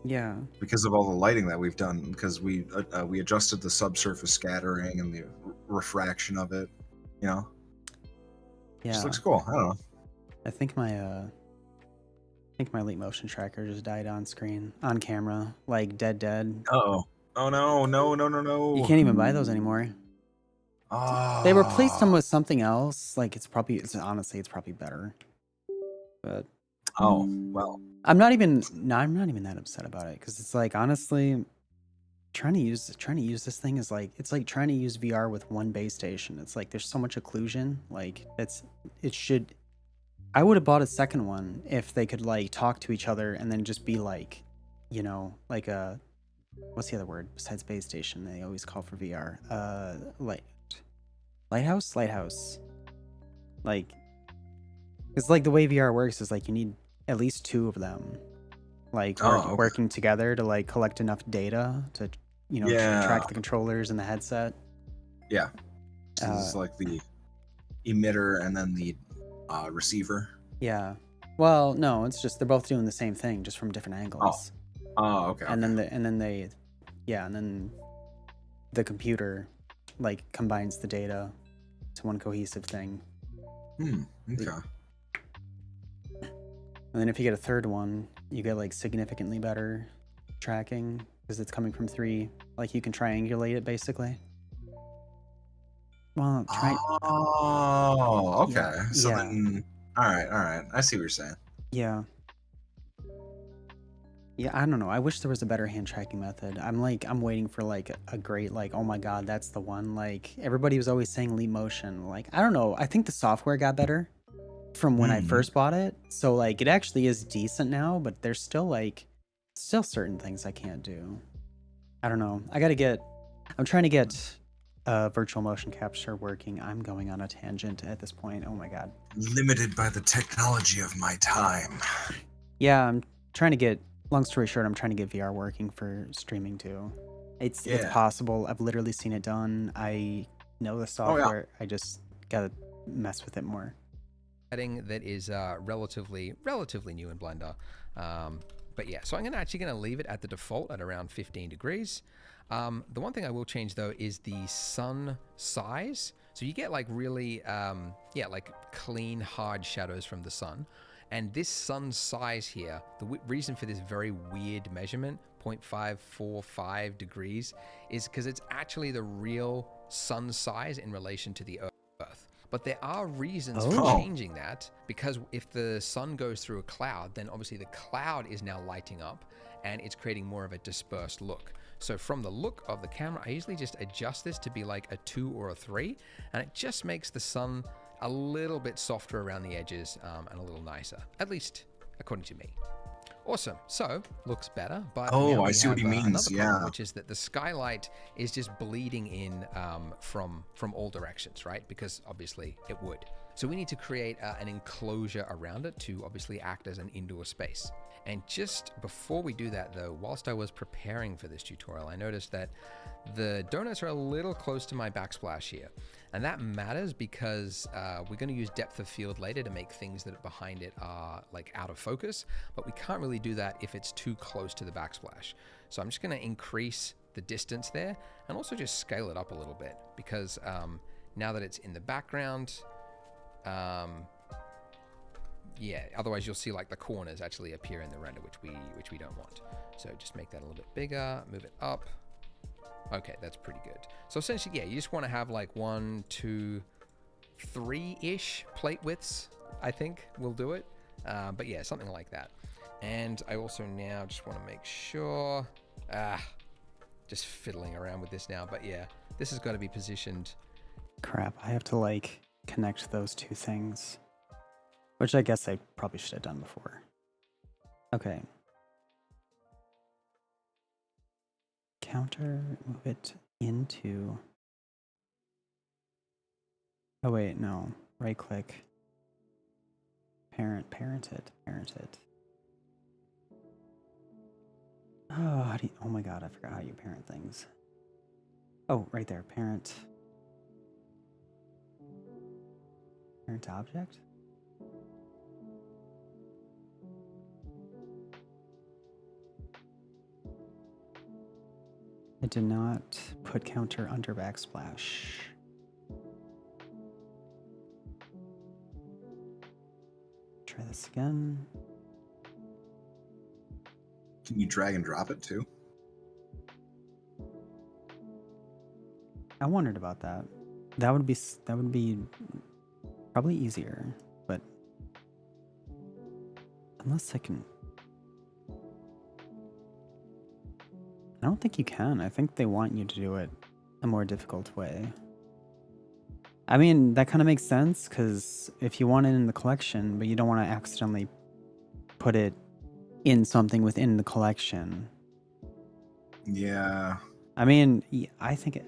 Speaker 1: Yeah.
Speaker 2: Because of all the lighting that we've done, because we adjusted the subsurface scattering and the refraction of it. You know.
Speaker 1: Yeah.
Speaker 2: Just looks cool. I don't know.
Speaker 1: I think my Leap Motion Tracker just died on camera, like dead.
Speaker 2: Oh no.
Speaker 1: You can't even buy those anymore.
Speaker 2: Oh.
Speaker 1: They replaced them with something else. Like honestly, it's probably better. But
Speaker 2: well.
Speaker 1: I'm not even that upset about it, because it's like, honestly, trying to use this thing is like, it's like trying to use VR with one base station. It's like there's so much occlusion. Like I would have bought a second one if they could like talk to each other and then just be like, you know, like a, what's the other word besides base station they always call for VR? Lighthouse. Like, it's like the way VR works is like you need at least 2 of them, like working together to like collect enough data to, you know, track the controllers and the headset.
Speaker 2: Yeah. So this is like the emitter and then the receiver.
Speaker 1: Yeah. Well, no, it's just they're both doing the same thing, just from different angles.
Speaker 2: Okay.
Speaker 1: And then the computer like combines the data to one cohesive thing.
Speaker 2: Okay.
Speaker 1: And then if you get a third one, you get like significantly better tracking because it's coming from 3. Like you can triangulate it basically. Well,
Speaker 2: okay.
Speaker 1: Yeah.
Speaker 2: So then, all right. I see what you're saying.
Speaker 1: Yeah. Yeah, I don't know. I wish there was a better hand tracking method. I'm waiting for like a great like, oh my god, that's the one. Like everybody was always saying Leap Motion. Like I don't know. I think the software got better from when I
Speaker 2: Hmm.
Speaker 1: first bought it. So like it actually is decent now, but there's still certain things I can't do. I don't know. I'm trying to get virtual motion capture working. I'm going on a tangent at this point. Oh my god.
Speaker 2: Limited by the technology of my time.
Speaker 1: Yeah, I'm trying to get. Long story short, I'm trying to get VR working for streaming too. It's
Speaker 2: Yeah.
Speaker 1: possible. I've literally seen it done. I know the
Speaker 2: Oh, yeah.
Speaker 1: software. I just gotta mess with it more.
Speaker 3: Setting that is relatively new in Blender. But yeah, so I'm actually gonna leave it at the default at around 15 degrees. The one thing I will change though is the sun size. So you get like really, like clean, hard shadows from the sun. And this sun size here, the reason for this very weird measurement, 0.545 degrees, is because it's actually the real sun size in relation to the Earth. But there are reasons for
Speaker 1: Oh.
Speaker 3: changing that, because if the sun goes through a cloud, then obviously the cloud is now lighting up and it's creating more of a dispersed look. So from the look of the camera, I usually just adjust this to be like a 2 or a 3, and it just makes the sun a little bit softer around the edges and a little nicer, at least according to me. Awesome. So looks better, but
Speaker 2: Oh,
Speaker 3: now
Speaker 2: I
Speaker 3: we
Speaker 2: see what
Speaker 3: have
Speaker 2: he means,
Speaker 3: another problem,
Speaker 2: yeah.
Speaker 3: which is that the skylight is just bleeding in from all directions, right? Because obviously it would. So we need to create an enclosure around it to obviously act as an indoor space. And just before we do that though, whilst I was preparing for this tutorial, I noticed that the donuts are a little close to my backsplash here. And that matters because we're going to use depth of field later to make things that are behind it are like out of focus, but we can't really do that if it's too close to the backsplash. So I'm just going to increase the distance there and also just scale it up a little bit because now that it's in the background, otherwise you'll see like the corners actually appear in the render, which we don't want. So just make that a little bit bigger, move it up. Okay, that's pretty good. So essentially, yeah, you just want to have like 1, 2, 3-ish plate widths, I think will do it. But yeah, something like that. And I also now just want to make sure, just fiddling around with this now. But yeah, this has got to be positioned.
Speaker 1: Crap, I have to like connect those two things, which I guess I probably should have done before. Okay. Counter, move it into. Oh wait, no. Right click. Parent it. Oh, oh my god, I forgot how you parent things. Oh, right there, parent object? I did not put counter under backsplash. Try this again.
Speaker 2: Can you drag and drop it too?
Speaker 1: I wondered about that. That would be probably easier, but unless I can. I don't think you can. I think they want you to do it a more difficult way. I mean, that kind of makes sense because if you want it in the collection, but you don't want to accidentally put it in something within the collection.
Speaker 2: Yeah.
Speaker 1: I mean, I think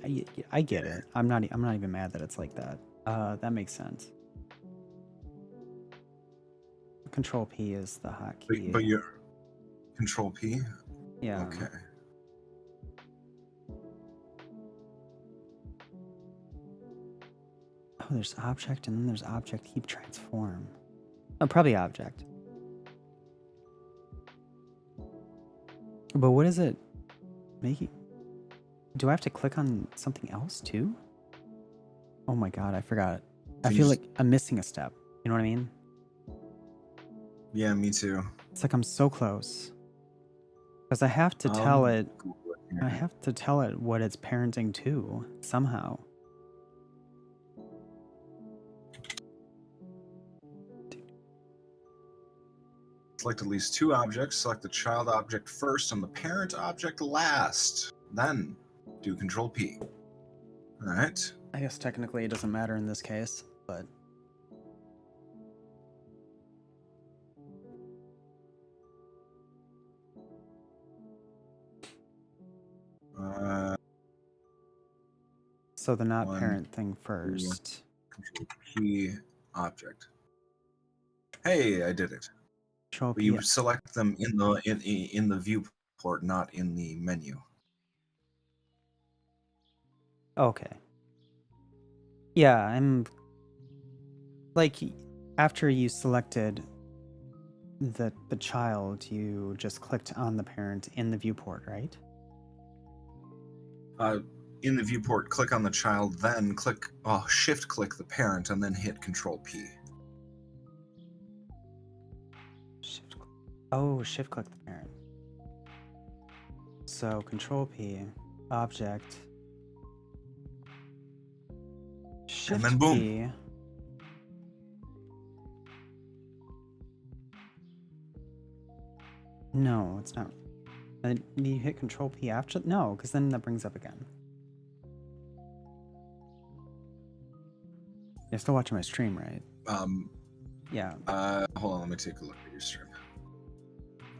Speaker 1: I get it. I'm not even mad that it's like that. That makes sense. Control P is the hotkey.
Speaker 2: But your Control P?
Speaker 1: Yeah.
Speaker 2: Okay.
Speaker 1: Oh, there's object and then there's object heap transform. Oh, probably object. But what is it making? Do I have to click on something else too? Oh my god, I forgot. I feel like I'm missing a step. You know what I mean?
Speaker 2: Yeah, me too.
Speaker 1: It's like I'm so close. Because I have to tell it. I have to tell it what it's parenting to somehow.
Speaker 2: Select at least 2 objects. Select the child object first and the parent object last. Then do Control P. All right.
Speaker 1: I guess technically it doesn't matter in this case, but so the not
Speaker 2: One,
Speaker 1: parent thing first.
Speaker 2: Control P object. Hey, I did it.
Speaker 1: Control
Speaker 2: But
Speaker 1: P.
Speaker 2: you select them in the viewport, not in the menu.
Speaker 1: Okay. Yeah, I'm like after you selected the child, you just clicked on the parent in the viewport, right?
Speaker 2: In the viewport, click on the child, then shift click the parent, and then hit Control P.
Speaker 1: Shift click the parent. So Control P, object, Shift
Speaker 2: then boom.
Speaker 1: P. No, it's not. And you hit Control P after? No, because then that brings up again. You're still watching my stream, right? Yeah.
Speaker 2: Hold on, let me take a look at your stream.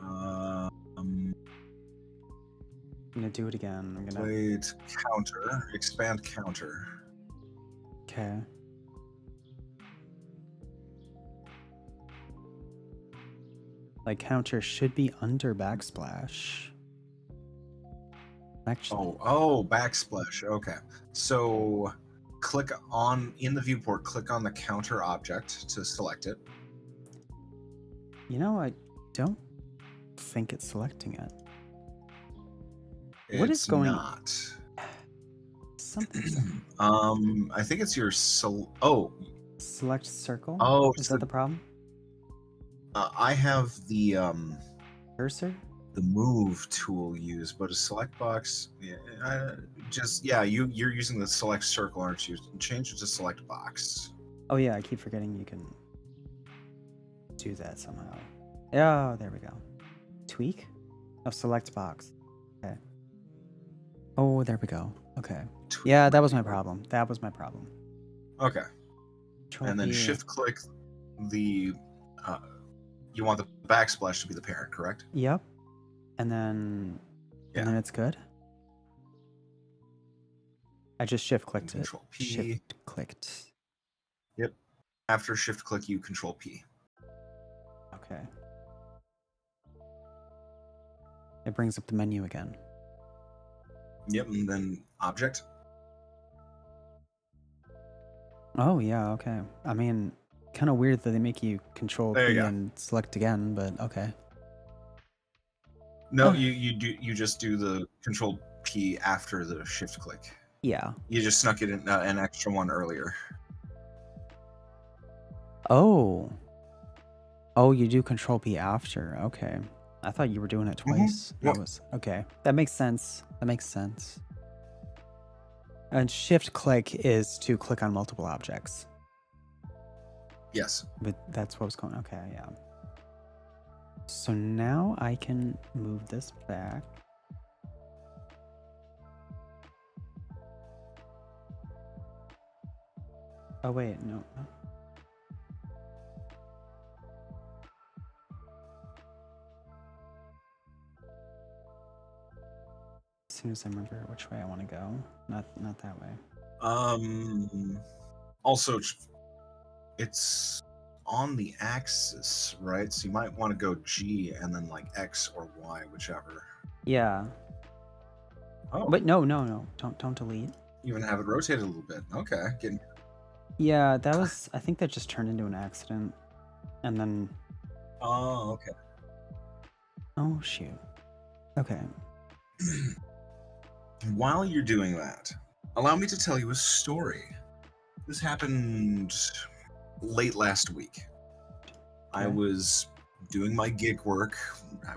Speaker 1: I'm gonna do it again. I'm gonna.
Speaker 2: Wait, counter, expand counter.
Speaker 1: Okay. Like counter should be under backsplash. Actually.
Speaker 2: Oh, backsplash. Okay. So click on, in the viewport, click on the counter object to select it.
Speaker 1: You know, I don't think it's selecting it. What is
Speaker 2: It's
Speaker 1: going-
Speaker 2: not.
Speaker 1: Something's
Speaker 2: I think it's your
Speaker 1: select circle.
Speaker 2: Oh,
Speaker 1: Is
Speaker 2: so-
Speaker 1: that the problem?
Speaker 2: I have the
Speaker 1: Cursor?
Speaker 2: move tool used, but a select box. Yeah, you're using the select circle, aren't you? Change it to select box.
Speaker 1: Oh yeah, I keep forgetting you can do that somehow. Yeah, there we go. Tweak? Oh, select box. Okay. Oh, there we go. Okay. Yeah, that was my problem. That was my problem.
Speaker 2: Okay.
Speaker 1: Control
Speaker 2: And then
Speaker 1: P.
Speaker 2: shift click the. You want the backsplash to be the parent, correct?
Speaker 1: Yep. And then it's good. I just shift clicked it.
Speaker 2: Control P.
Speaker 1: Shift clicked.
Speaker 2: Yep. After shift click, you Control P.
Speaker 1: Okay. It brings up the menu again.
Speaker 2: Yep, and then object.
Speaker 1: Oh yeah, okay. I mean, kind of weird that they make you Control
Speaker 2: There you
Speaker 1: P
Speaker 2: go.
Speaker 1: and select again, but okay.
Speaker 2: No,
Speaker 1: Oh.
Speaker 2: you just do the Control P after the shift click.
Speaker 1: Yeah.
Speaker 2: You just snuck it in an extra one earlier.
Speaker 1: Oh. Oh, you do Control P after. Okay. I thought you were doing it twice.
Speaker 2: Yep.
Speaker 1: That was okay. That makes sense. That makes sense. And shift click is to click on multiple objects.
Speaker 2: Yes.
Speaker 1: But that's what was going. Okay, yeah. So now I can move this back. Oh wait, no. As soon as I remember which way I want to go, not that way.
Speaker 2: Also, it's on the axis, right? So you might want to go G and then like X or Y, whichever.
Speaker 1: Yeah.
Speaker 2: Oh,
Speaker 1: But no. Don't delete.
Speaker 2: even have it rotate a little bit. Okay.
Speaker 1: Yeah, that was. I think that just turned into an accident, and then.
Speaker 2: Oh, okay.
Speaker 1: Oh shoot. Okay.
Speaker 2: While you're doing that, allow me to tell you a story. This happened late last week. I
Speaker 1: Okay.
Speaker 2: was doing my gig work. I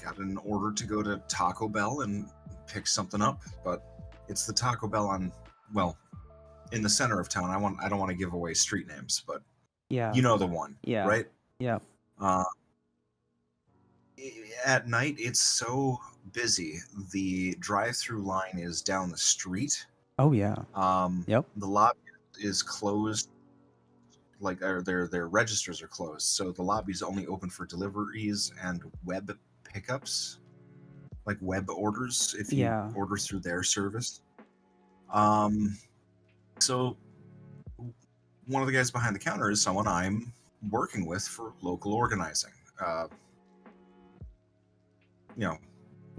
Speaker 2: got an order to go to Taco Bell and pick something up, but it's the Taco Bell in the center of town. I don't want to give away street names, but
Speaker 1: Yeah.
Speaker 2: you know the one,
Speaker 1: Yeah.
Speaker 2: right?
Speaker 1: Yeah.
Speaker 2: at night it's so busy. The drive-through line is down the street.
Speaker 1: Oh yeah. Yep.
Speaker 2: The lobby is closed, like their registers are closed, so the lobby's only open for deliveries and web pickups, like web orders if you
Speaker 1: Yeah.
Speaker 2: order through their service. So one of the guys behind the counter is someone I'm working with for local organizing. You know,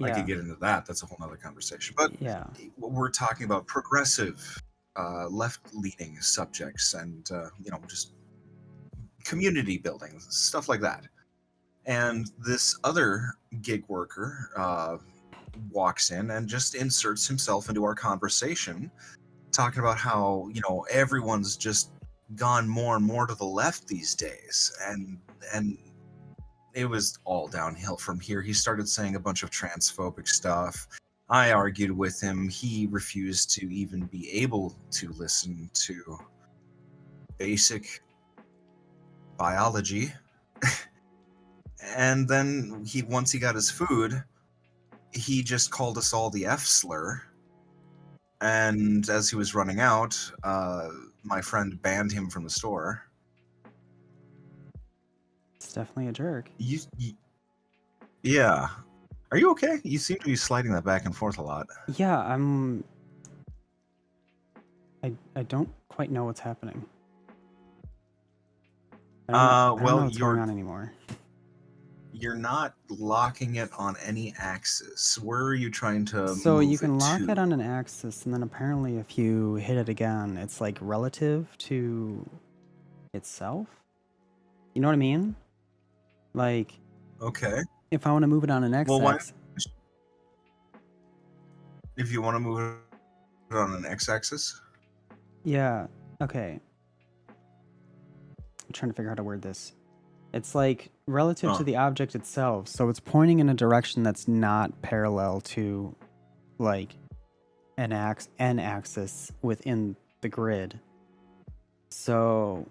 Speaker 2: I
Speaker 1: Yeah.
Speaker 2: could get into that. That's a whole nother conversation. But
Speaker 1: Yeah.
Speaker 2: we're talking about progressive, left-leaning subjects, and just community building, stuff like that. And this other gig worker walks in and just inserts himself into our conversation, talking about how everyone's just gone more and more to the left these days, and it was all downhill from here. He started saying a bunch of transphobic stuff. I argued with him. He refused to even be able to listen to basic biology. And then once he got his food, he just called us all the F slur. And as he was running out, my friend banned him from the store.
Speaker 1: It's definitely a jerk.
Speaker 2: Yeah. Are you okay? You seem to be sliding that back and forth a lot.
Speaker 1: Yeah, I don't quite know what's happening. I don't know what's going on anymore.
Speaker 2: You're not locking it on any axis. Where are you trying to
Speaker 1: So
Speaker 2: move
Speaker 1: you can lock
Speaker 2: to?
Speaker 1: it on an axis, and then apparently if you hit it again, it's like relative to itself. You know what I mean? Like,
Speaker 2: Okay.
Speaker 1: if I want to move it on an x-axis.
Speaker 2: If you want to move it on an x-axis?
Speaker 1: Yeah, okay. I'm trying to figure out how to word this. It's like relative to the object itself, so it's pointing in a direction that's not parallel to like an axis within the grid. So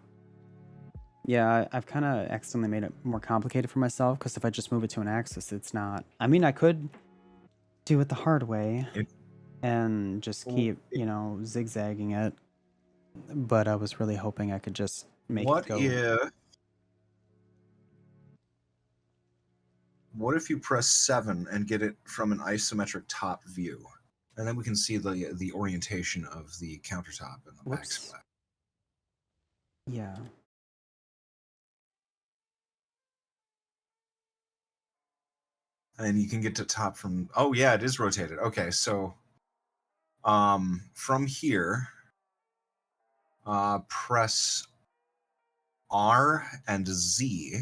Speaker 1: yeah, I've kind of accidentally made it more complicated for myself, because if I just move it to an axis, it's not. I mean, I could do it the hard way and just keep, zigzagging it, but I was really hoping I could just make it go.
Speaker 2: What if you press 7 and get it from an isometric top view? And then we can see the orientation of the countertop and the backsplash.
Speaker 1: Yeah.
Speaker 2: And you can get to top from... Oh, yeah, it is rotated. Okay, so from here, press R and Z.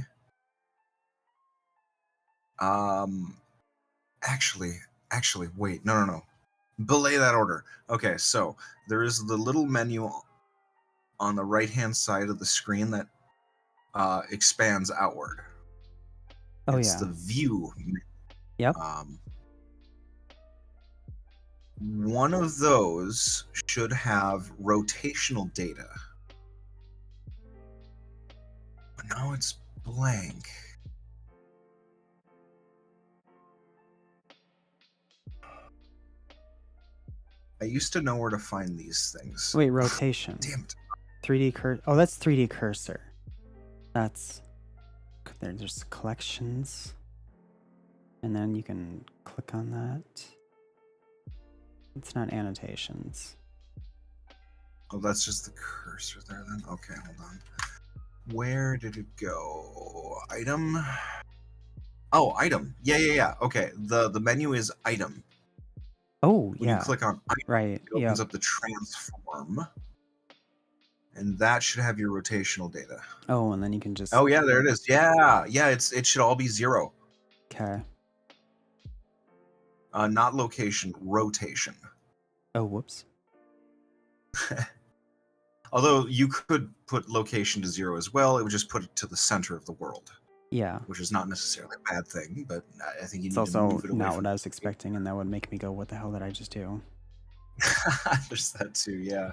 Speaker 2: Actually, wait. No. Belay that order. Okay, so there is the little menu on the right-hand side of the screen that expands outward. It's the view.
Speaker 1: Yep.
Speaker 2: One of those should have rotational data. But now it's blank. I used to know where to find these things.
Speaker 1: Wait, rotation.
Speaker 2: Damn it.
Speaker 1: 3D cursor. Oh, that's 3D cursor. That's... There's collections. And then you can click on that. It's not annotations.
Speaker 2: Oh, that's just the cursor there then? Okay, hold on. Where did it go? Item? Oh, item. Yeah. Okay, the menu is item.
Speaker 1: Oh,
Speaker 2: when you click on item,
Speaker 1: right.
Speaker 2: It opens up the transform. And that should have your rotational data.
Speaker 1: Oh, and then you can just...
Speaker 2: Oh, yeah, there it is. Yeah, it should all be 0.
Speaker 1: Okay.
Speaker 2: Not location, rotation.
Speaker 1: Oh, whoops.
Speaker 2: Although you could put location to 0 as well, it would just put it to the center of the world.
Speaker 1: Yeah.
Speaker 2: Which is not necessarily a bad thing, but I think you need
Speaker 1: to
Speaker 2: move it away.
Speaker 1: It's also not what I was expecting, and that would make me go, what the hell did I just do?
Speaker 2: There's that too, yeah.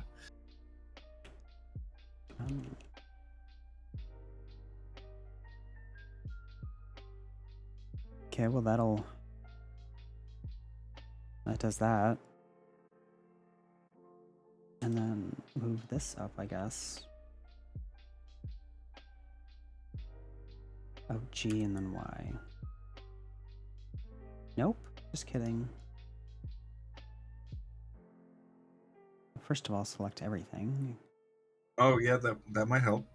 Speaker 1: Okay, well that does that. And then move this up, I guess. Oh, G and then Y. Nope, just kidding. First of all, select everything.
Speaker 2: Oh yeah, that might help.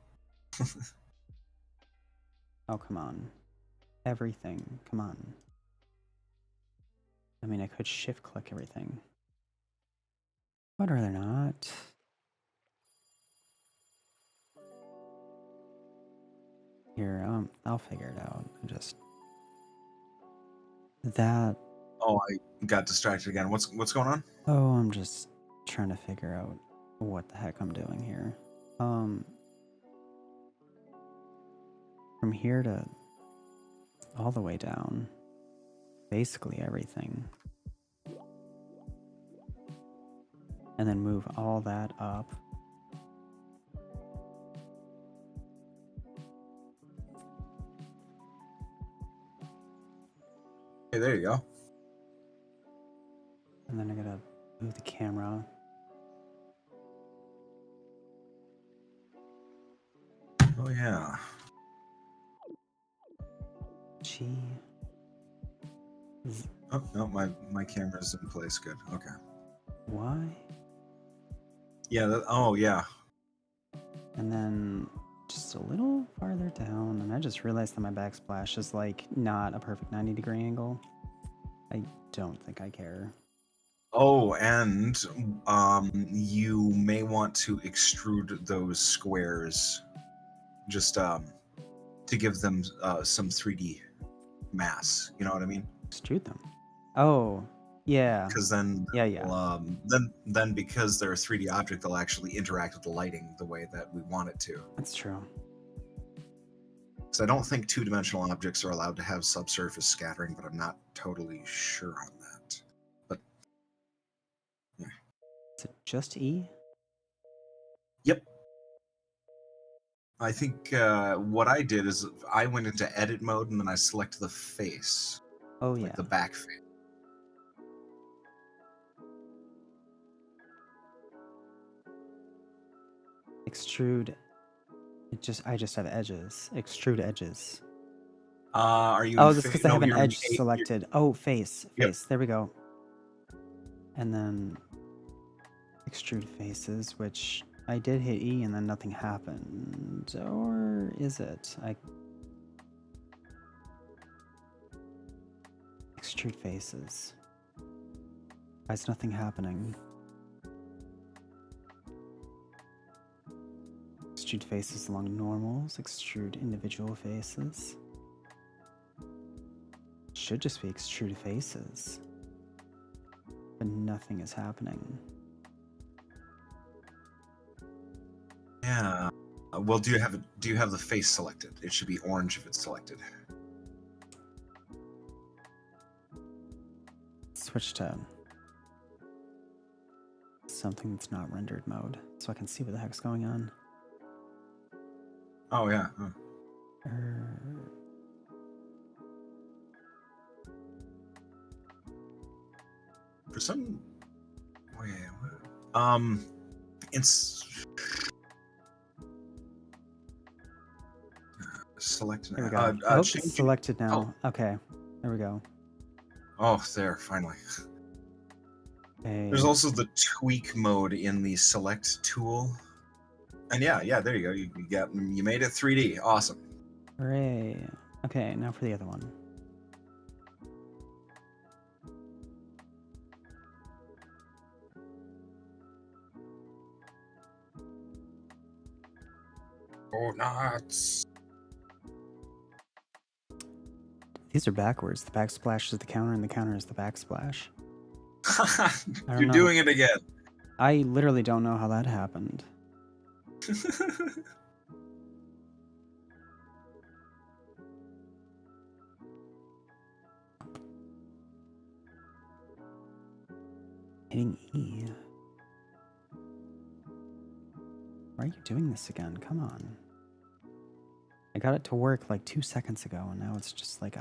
Speaker 1: Oh, come on. Everything, come on. I mean, I could shift click everything. I'd rather not. Here, I'll figure it out. That.
Speaker 2: Oh, I got distracted again. What's going on?
Speaker 1: Oh, I'm just trying to figure out what the heck I'm doing here. From here to all the way down, basically everything. And then move all that up.
Speaker 2: Hey, there you go.
Speaker 1: And then I gotta move the camera.
Speaker 2: Oh yeah.
Speaker 1: G.
Speaker 2: Oh no, my camera's in place. Good. Okay.
Speaker 1: Y.
Speaker 2: Yeah. Oh yeah.
Speaker 1: And then just a little farther down, and I just realized that my backsplash is like not a perfect 90-degree angle. I don't think I care.
Speaker 2: Oh, and you may want to extrude those squares, just to give them some 3D mass. You know what I mean?
Speaker 1: Extrude them. Oh, yeah.
Speaker 2: Because then,
Speaker 1: Yeah.
Speaker 2: then because they're a 3D object, they'll actually interact with the lighting the way that we want it to.
Speaker 1: That's true.
Speaker 2: So I don't think two-dimensional objects are allowed to have subsurface scattering, but I'm not totally sure on that. But yeah.
Speaker 1: Is it just E?
Speaker 2: Yep. I think what I did is I went into edit mode and then I selected the face,
Speaker 1: Oh, yeah.
Speaker 2: like the back face.
Speaker 1: Extrude. I just have edges. Extrude edges.
Speaker 2: Are you?
Speaker 1: Oh, that's because I
Speaker 2: no,
Speaker 1: have an
Speaker 2: you're in
Speaker 1: edge
Speaker 2: A-
Speaker 1: selected. Oh, face.
Speaker 2: Yep.
Speaker 1: There we go. And then extrude faces, which I did hit E and then nothing happened. Or is it? Extrude faces. Why is nothing happening? Extrude faces along normals. Extrude individual faces. Should just be extrude faces. But nothing is happening.
Speaker 2: Yeah. Well, do you have the face selected? It should be orange if it's selected.
Speaker 1: Switch to something that's not rendered mode so I can see what the heck's going on.
Speaker 2: Oh yeah. Huh. For some way, it's select.
Speaker 1: There we go. Oh, it's
Speaker 2: Change.
Speaker 1: selected now. Okay, there we go.
Speaker 2: Oh, there finally.
Speaker 1: Okay.
Speaker 2: There's also the tweak mode in the select tool. And yeah, there you go. You made it 3D. Awesome.
Speaker 1: Hooray. Okay, now for the other one.
Speaker 2: Oh, nuts.
Speaker 1: These are backwards. The backsplash is the counter and the counter is the backsplash.
Speaker 2: You're
Speaker 1: know.
Speaker 2: doing it again.
Speaker 1: I literally don't know how that happened. Hitting E. Why are you doing this again? Come on. I got it to work like 2 seconds ago, and now it's just like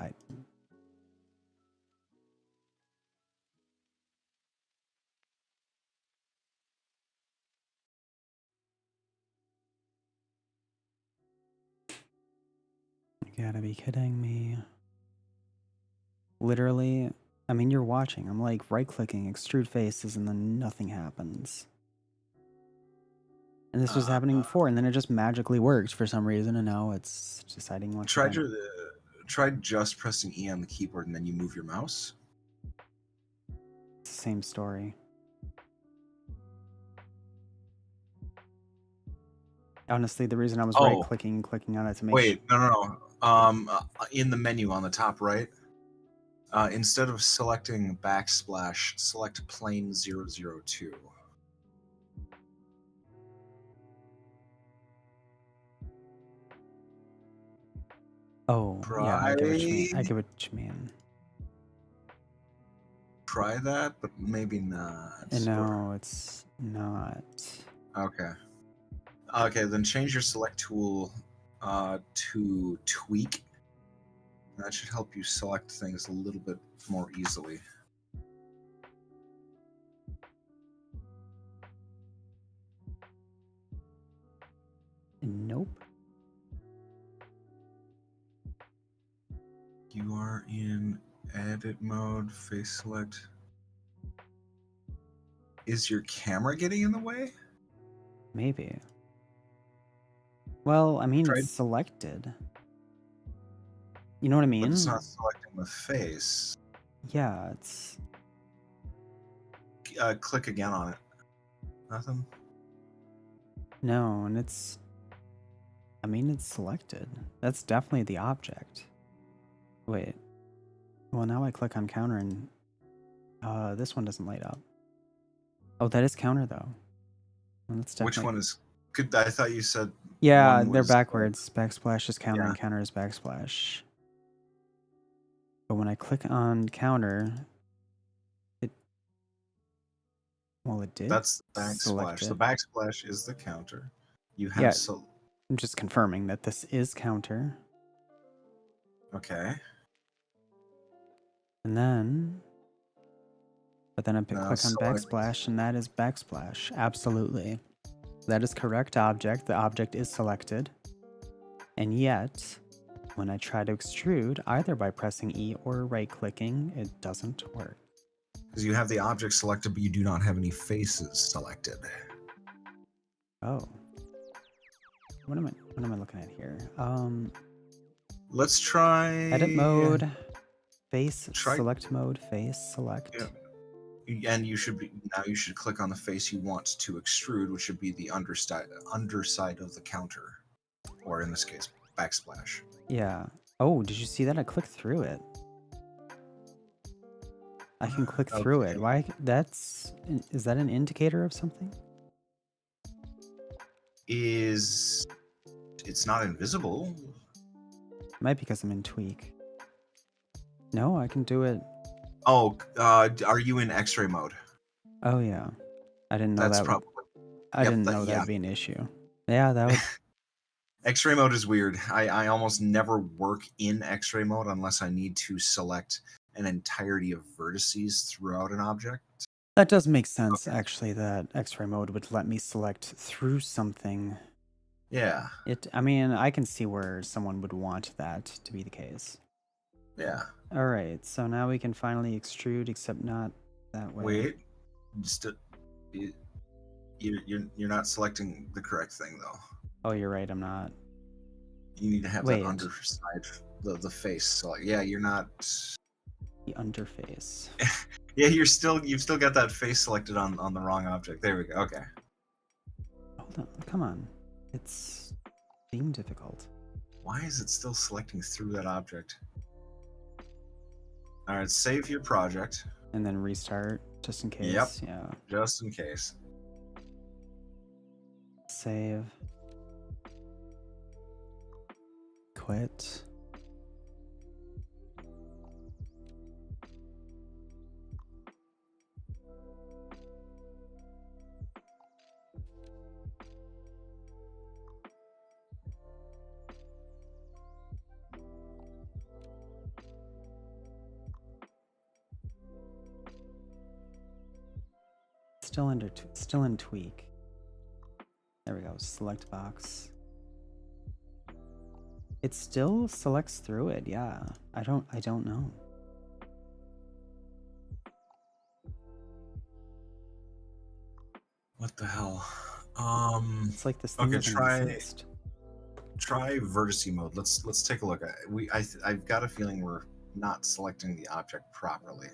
Speaker 1: gotta be kidding me. Literally, I mean, you're watching. I'm like right-clicking, extrude faces, and then nothing happens. And this was happening before, and then it just magically worked for some reason, and now it's deciding what
Speaker 2: Try
Speaker 1: to.
Speaker 2: try just pressing E on the keyboard and then you move your mouse.
Speaker 1: It's the same story. Honestly, the reason I was
Speaker 2: Oh.
Speaker 1: right-clicking and clicking on it to make
Speaker 2: Wait, no. In the menu on the top right, instead of selecting backsplash, select plane 002.
Speaker 1: Oh, yeah, I get what you mean. I get what you mean.
Speaker 2: Try that, but maybe not.
Speaker 1: And no, it's not.
Speaker 2: Okay. Okay, then change your select tool to tweak. That should help you select things a little bit more easily.
Speaker 1: Nope.
Speaker 2: You are in edit mode, face select. Is your camera getting in the way?
Speaker 1: Maybe. Well, I mean,
Speaker 2: Try-
Speaker 1: it's selected. You know what I mean?
Speaker 2: But it's not selecting the face.
Speaker 1: Yeah, it's...
Speaker 2: Click again on it. Nothing?
Speaker 1: No, and it's... I mean, it's selected. That's definitely the object. Wait. Well, now I click on counter and... this one doesn't light up. Oh, that is counter, though. Well, that's
Speaker 2: Which
Speaker 1: definitely...
Speaker 2: one is... Good. I thought you said...
Speaker 1: Yeah,
Speaker 2: one
Speaker 1: they're
Speaker 2: was,
Speaker 1: backwards. Backsplash is counter
Speaker 2: yeah.
Speaker 1: and counter is backsplash. But when I click on counter, it... Well, it did.
Speaker 2: That's the backsplash.
Speaker 1: select
Speaker 2: The
Speaker 1: it.
Speaker 2: backsplash is the counter. You have
Speaker 1: Yeah. I'm just confirming that this is counter.
Speaker 2: Okay.
Speaker 1: And then... But then I
Speaker 2: Now
Speaker 1: click on
Speaker 2: select-
Speaker 1: backsplash, and that is backsplash. Absolutely. That is correct object. The object is selected. And yet, when I try to extrude, either by pressing E or right-clicking, it doesn't work.
Speaker 2: Because you have the object selected, but you do not have any faces selected.
Speaker 1: Oh. What am I looking at here?
Speaker 2: Let's try...
Speaker 1: Edit mode, face,
Speaker 2: Try-
Speaker 1: select mode, face, select.
Speaker 2: Yeah. And you should click on the face you want to extrude, which should be the underside of the counter, or in this case, backsplash.
Speaker 1: Yeah. Oh, did you see that? I clicked through it. I can click through it.
Speaker 2: Okay.
Speaker 1: Why? Is that an indicator of something?
Speaker 2: It's not invisible.
Speaker 1: Might be because I'm in tweak. No, I can do it.
Speaker 2: Oh, are you in X-ray mode?
Speaker 1: Oh yeah, I didn't know
Speaker 2: That's
Speaker 1: that.
Speaker 2: probably.
Speaker 1: I
Speaker 2: yep,
Speaker 1: didn't
Speaker 2: that-
Speaker 1: know
Speaker 2: yeah.
Speaker 1: that'd be an issue. Yeah, that would.
Speaker 2: X-ray mode is weird. I almost never work in X-ray mode unless I need to select an entirety of vertices throughout an object.
Speaker 1: That does make sense, actually. That X-ray mode would let me select through something.
Speaker 2: Yeah.
Speaker 1: I mean, I can see where someone would want that to be the case.
Speaker 2: Yeah.
Speaker 1: All right, so now we can finally extrude, except not that way.
Speaker 2: Wait. You're not selecting the correct thing though.
Speaker 1: Oh, you're right. I'm not.
Speaker 2: You need to have
Speaker 1: Wait.
Speaker 2: that underside, the face. So yeah, you're not.
Speaker 1: The underface.
Speaker 2: Yeah, you've still got that face selected on the wrong object. There we go. Okay.
Speaker 1: Hold on. Come on. It's being difficult.
Speaker 2: Why is it still selecting through that object? All right, save your project
Speaker 1: And then restart, just in case.
Speaker 2: Yep.
Speaker 1: Yeah.
Speaker 2: just in case.
Speaker 1: Save. Quit. Still in tweak. There we go. Select box. It still selects through it, yeah. I don't know.
Speaker 2: What the hell?
Speaker 1: It's like this thing
Speaker 2: Okay,
Speaker 1: doesn't
Speaker 2: try
Speaker 1: exist.
Speaker 2: vertice mode. Let's take a look at it. I've got a feeling we're not selecting the object properly.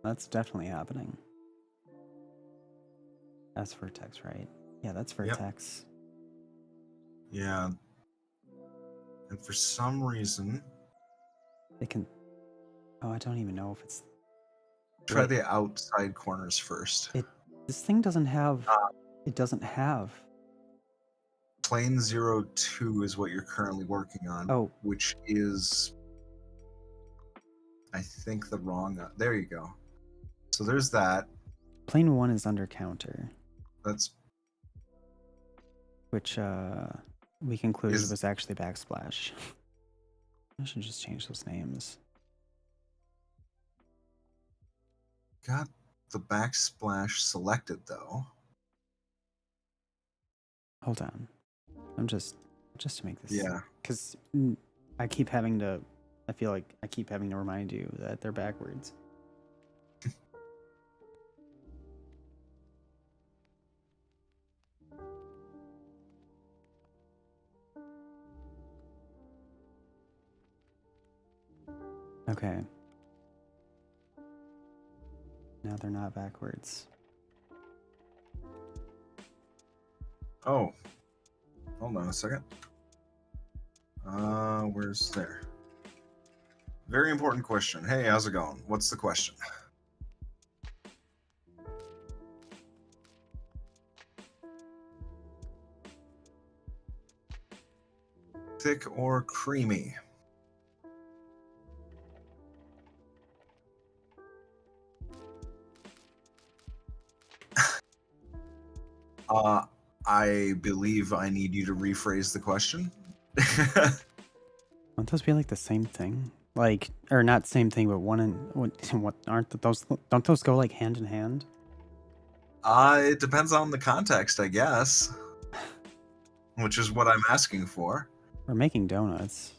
Speaker 1: That's definitely happening. That's vertex, right? Yeah, that's vertex.
Speaker 2: Yeah. And for some reason,
Speaker 1: It can. Oh, I don't even know if it's.
Speaker 2: try
Speaker 1: Wait.
Speaker 2: the outside corners first.
Speaker 1: This thing doesn't have. It doesn't have.
Speaker 2: Plane 02 is what you're currently working on.
Speaker 1: Oh.
Speaker 2: Which is, I think, the wrong. There you go. So there's that.
Speaker 1: Plane 1 is under counter,
Speaker 2: That's
Speaker 1: which we concluded
Speaker 2: Is-
Speaker 1: was actually backsplash. I should just change those names.
Speaker 2: got the backsplash selected though.
Speaker 1: Hold on. I'm just to make this.
Speaker 2: Yeah.
Speaker 1: Because I keep having to. I feel like I keep having to remind you that they're backwards. Okay. Now they're not backwards.
Speaker 2: Oh. Hold on a second. Where's there? Very important question. Hey, how's it going? What's the question? Thick or creamy? I believe I need you to rephrase the question.
Speaker 1: Won't those be like the same thing? Like, or not same thing, but one and what aren't those? Don't those go like hand in hand?
Speaker 2: It depends on the context, I guess. Which is what I'm asking for.
Speaker 1: We're making donuts.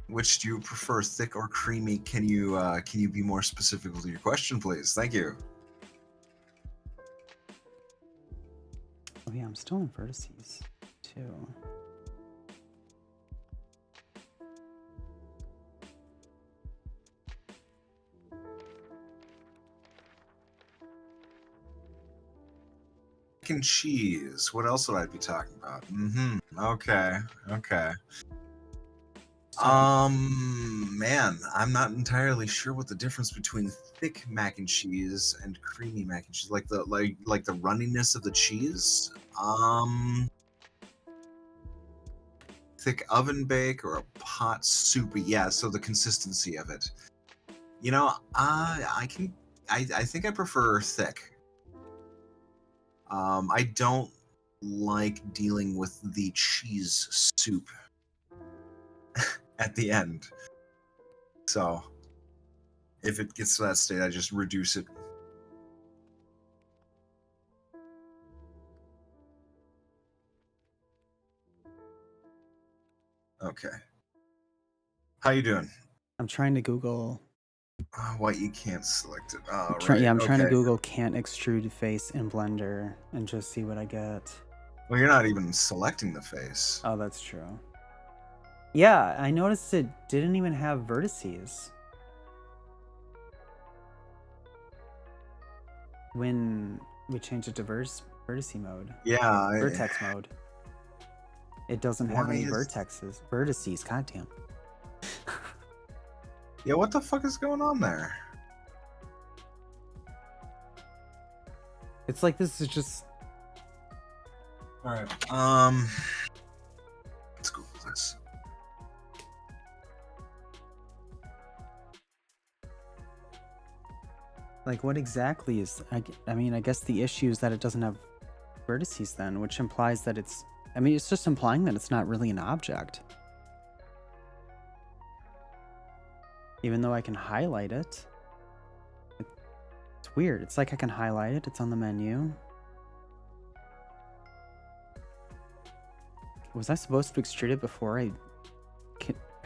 Speaker 2: Which do you prefer, thick or creamy? Can you be more specific with your question, please? Thank you.
Speaker 1: Oh yeah, I'm still in vertices too.
Speaker 2: Mac and cheese. What else would I be talking about? Okay. Man, I'm not entirely sure what the difference between thick mac and cheese and creamy mac and cheese, like the runniness of the cheese. Thick oven bake or a pot soupy. Yeah, so the consistency of it. You know, I think I prefer thick. I don't like dealing with the cheese soup at the end. So if it gets to that state, I just reduce it. Okay. How you doing?
Speaker 1: I'm trying to Google.
Speaker 2: Why you can't select it? Oh,
Speaker 1: Yeah, I'm trying to
Speaker 2: okay.
Speaker 1: Google can't extrude face in Blender and just see what I get.
Speaker 2: Well, you're not even selecting the face.
Speaker 1: Oh, that's true. Yeah, I noticed it didn't even have vertices when we changed it to vertice mode.
Speaker 2: Yeah.
Speaker 1: Vertex mode. It doesn't have
Speaker 2: Why
Speaker 1: any
Speaker 2: is-
Speaker 1: vertices. Goddamn.
Speaker 2: Yeah, what the fuck is going on there?
Speaker 1: It's like this is just.
Speaker 2: All right. Let's Google this.
Speaker 1: Like, what exactly is... I mean, I guess the issue is that it doesn't have vertices then, which implies that it's... I mean, it's just implying that it's not really an object. Even though I can highlight it. It's weird. It's like I can highlight it. It's on the menu. Was I supposed to extrude it before I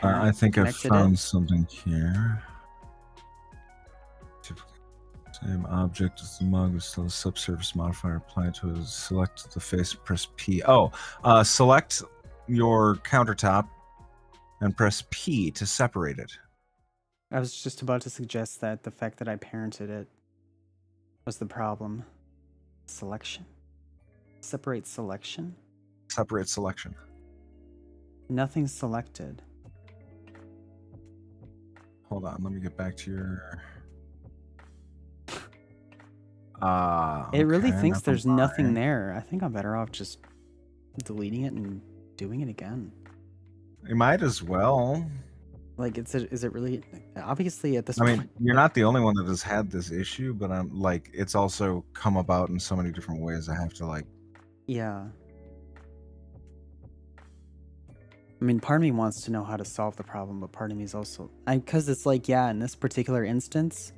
Speaker 2: I think I
Speaker 1: connected
Speaker 2: found
Speaker 1: it?
Speaker 2: something here. Same object as the mug is still a subsurface modifier applied to it. Select the face, press P. Oh, select your countertop and press P to separate it.
Speaker 1: I was just about to suggest that the fact that I parented it was the problem. Selection? Separate selection?
Speaker 2: Separate selection.
Speaker 1: Nothing's selected.
Speaker 2: Hold on, let me get back to your.
Speaker 1: It really
Speaker 2: okay,
Speaker 1: thinks
Speaker 2: never
Speaker 1: there's nothing
Speaker 2: mind.
Speaker 1: there. I think I'm better off just deleting it and doing it again.
Speaker 2: You might as well.
Speaker 1: Like, is it really? Obviously, at this
Speaker 2: I
Speaker 1: point,
Speaker 2: mean, you're not the only one that has had this issue, but I'm like, it's also come about in so many different ways. I have to like.
Speaker 1: yeah. I mean, part of me wants to know how to solve the problem, but part of me is also, because it's like, yeah, in this particular instance,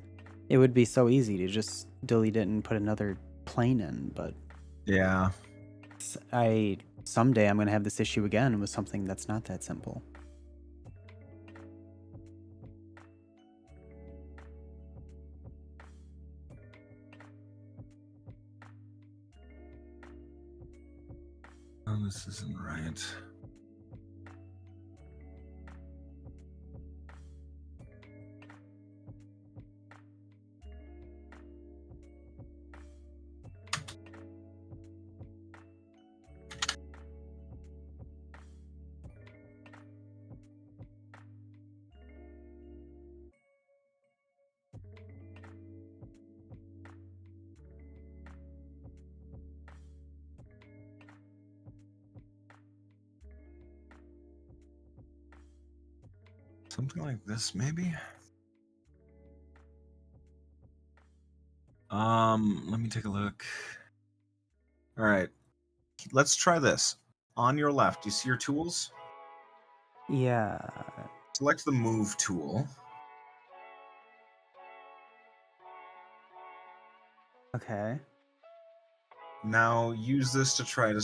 Speaker 1: it would be so easy to just delete it and put another plane in, but
Speaker 2: Yeah.
Speaker 1: someday I'm gonna have this issue again with something that's not that simple.
Speaker 2: Oh, this isn't right. Something like this, maybe. Let me take a look. All right, let's try this. On your left, do you see your tools?
Speaker 1: Yeah.
Speaker 2: Select the move tool.
Speaker 1: Okay.
Speaker 2: Now use this to try to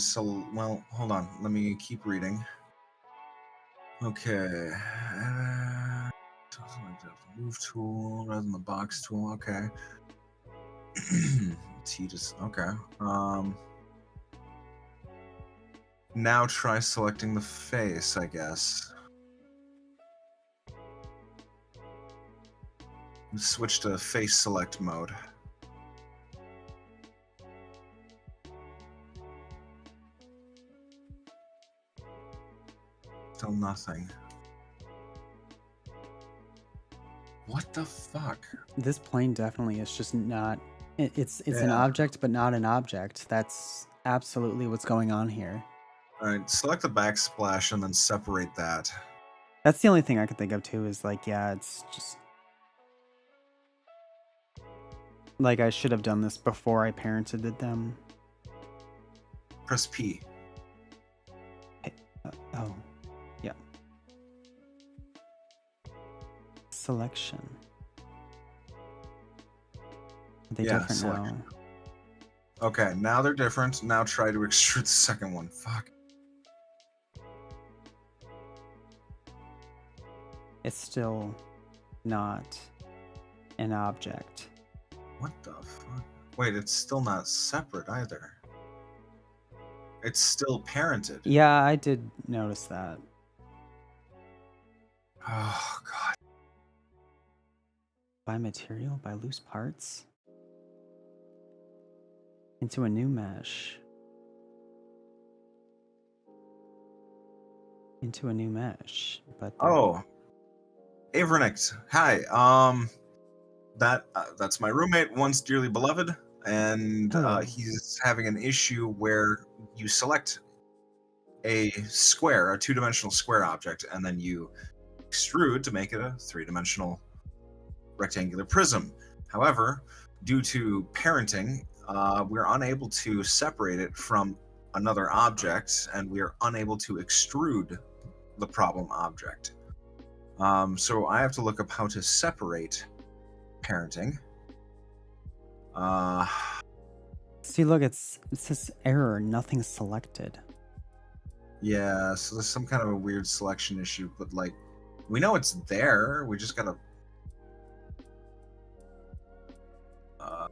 Speaker 2: well, hold on. Let me keep reading. Okay. Something like that. Move tool rather than the box tool. Okay. T just okay. Now try selecting the face, I guess. Switch to face select mode. Still nothing. What the fuck?
Speaker 1: This plane definitely is just not. It's an
Speaker 2: Yeah.
Speaker 1: object, but not an object. That's absolutely what's going on here.
Speaker 2: All right, select the backsplash and then separate that.
Speaker 1: That's the only thing I could think of too. Is like, yeah, it's just like I should have done this before I parented them.
Speaker 2: Press P.
Speaker 1: Oh, yeah. Selection. Are they
Speaker 2: Yeah,
Speaker 1: different
Speaker 2: selection.
Speaker 1: now?
Speaker 2: Okay, now they're different. Now try to extrude the second one. Fuck.
Speaker 1: It's still not an object.
Speaker 2: What the fuck? Wait, it's still not separate either. It's still parented.
Speaker 1: Yeah, I did notice that.
Speaker 2: Oh, God.
Speaker 1: Buy material, buy loose parts. Into a new mesh. Into a new mesh. But
Speaker 2: Oh. Avernix. Hi. That's my roommate, once dearly beloved, and
Speaker 1: Hello.
Speaker 2: he's having an issue where you select a square, a two-dimensional square object, and then you extrude to make it a three-dimensional rectangular prism. However, due to parenting, we're unable to separate it from another object, and we are unable to extrude the problem object. So I have to look up how to separate parenting.
Speaker 1: See, look, it says error, nothing selected.
Speaker 2: Yeah, so there's some kind of a weird selection issue, but like, we know it's there. We just gotta. Uh,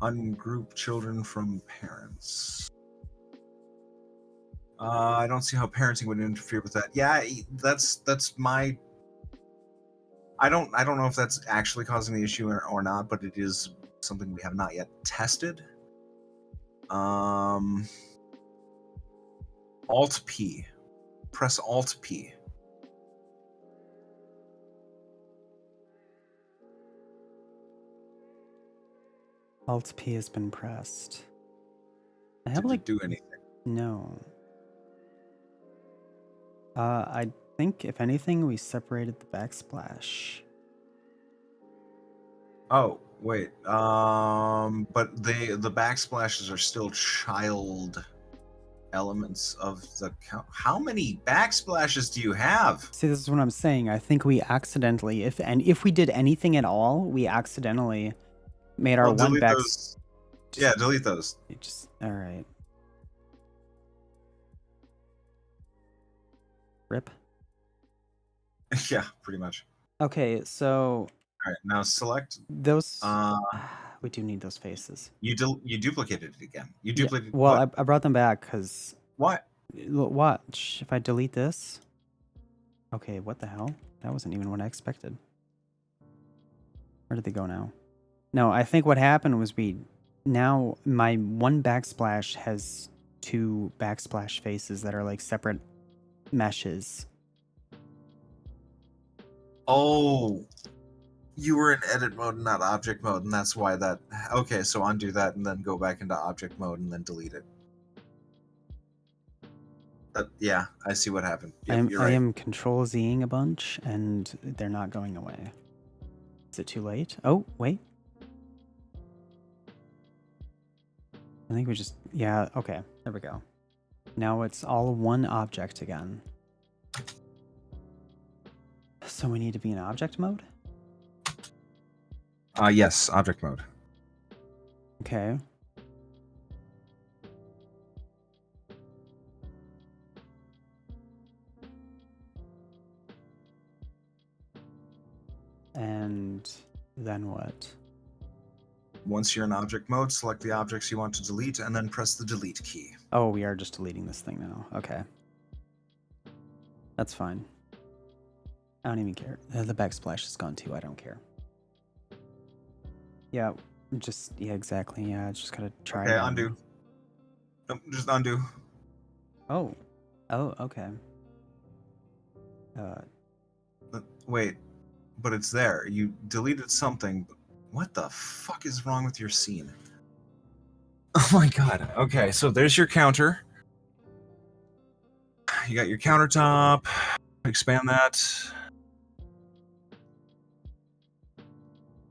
Speaker 2: ungroup children from parents. I don't see how parenting would interfere with that. Yeah, that's my. I don't know if that's actually causing the issue or not, but it is something we have not yet tested. Alt P. Press Alt P.
Speaker 1: Alt P has been pressed. I have
Speaker 2: Did
Speaker 1: like
Speaker 2: it do anything?
Speaker 1: no. I think if anything, we separated the backsplash.
Speaker 2: Oh wait. But the backsplashes are still child elements of the count. How many backsplashes do you have?
Speaker 1: See, this is what I'm saying. I think we accidentally, if we did anything at all, we accidentally made our
Speaker 2: Well,
Speaker 1: one
Speaker 2: delete
Speaker 1: back.
Speaker 2: those. Yeah, delete those.
Speaker 1: Just all right. Rip.
Speaker 2: Yeah, pretty much.
Speaker 1: Okay, so
Speaker 2: All right, now select.
Speaker 1: those
Speaker 2: Uh,
Speaker 1: we do need those faces.
Speaker 2: you duplicated it again. You
Speaker 1: Yeah,
Speaker 2: duplicated.
Speaker 1: well,
Speaker 2: what?
Speaker 1: I brought them back because
Speaker 2: What?
Speaker 1: watch if I delete this. Okay, what the hell? That wasn't even what I expected. Where did they go now? No, I think what happened was now my one backsplash has two backsplash faces that are like separate meshes.
Speaker 2: Oh, you were in edit mode, not object mode, and that's why that. Okay, so undo that and then go back into object mode and then delete it. Yeah, I see what happened. Yep, you're
Speaker 1: I
Speaker 2: right.
Speaker 1: am control Zing a bunch and they're not going away. Is it too late? Oh, wait. I think we just, yeah, okay, there we go. Now it's all one object again. So we need to be in object mode?
Speaker 2: Yes, object mode.
Speaker 1: Okay. And then what?
Speaker 2: Once you're in object mode, select the objects you want to delete and then press the delete key.
Speaker 1: Oh, we are just deleting this thing now. Okay. That's fine. I don't even care. The backsplash is gone too. I don't care. Yeah, yeah, exactly. Yeah, just gotta try
Speaker 2: Okay,
Speaker 1: again.
Speaker 2: undo. Nope, just undo.
Speaker 1: Oh. Oh, okay.
Speaker 2: Wait, but it's there. You deleted something. What the fuck is wrong with your scene? Oh my god. Okay, so there's your counter. You got your countertop. Expand that.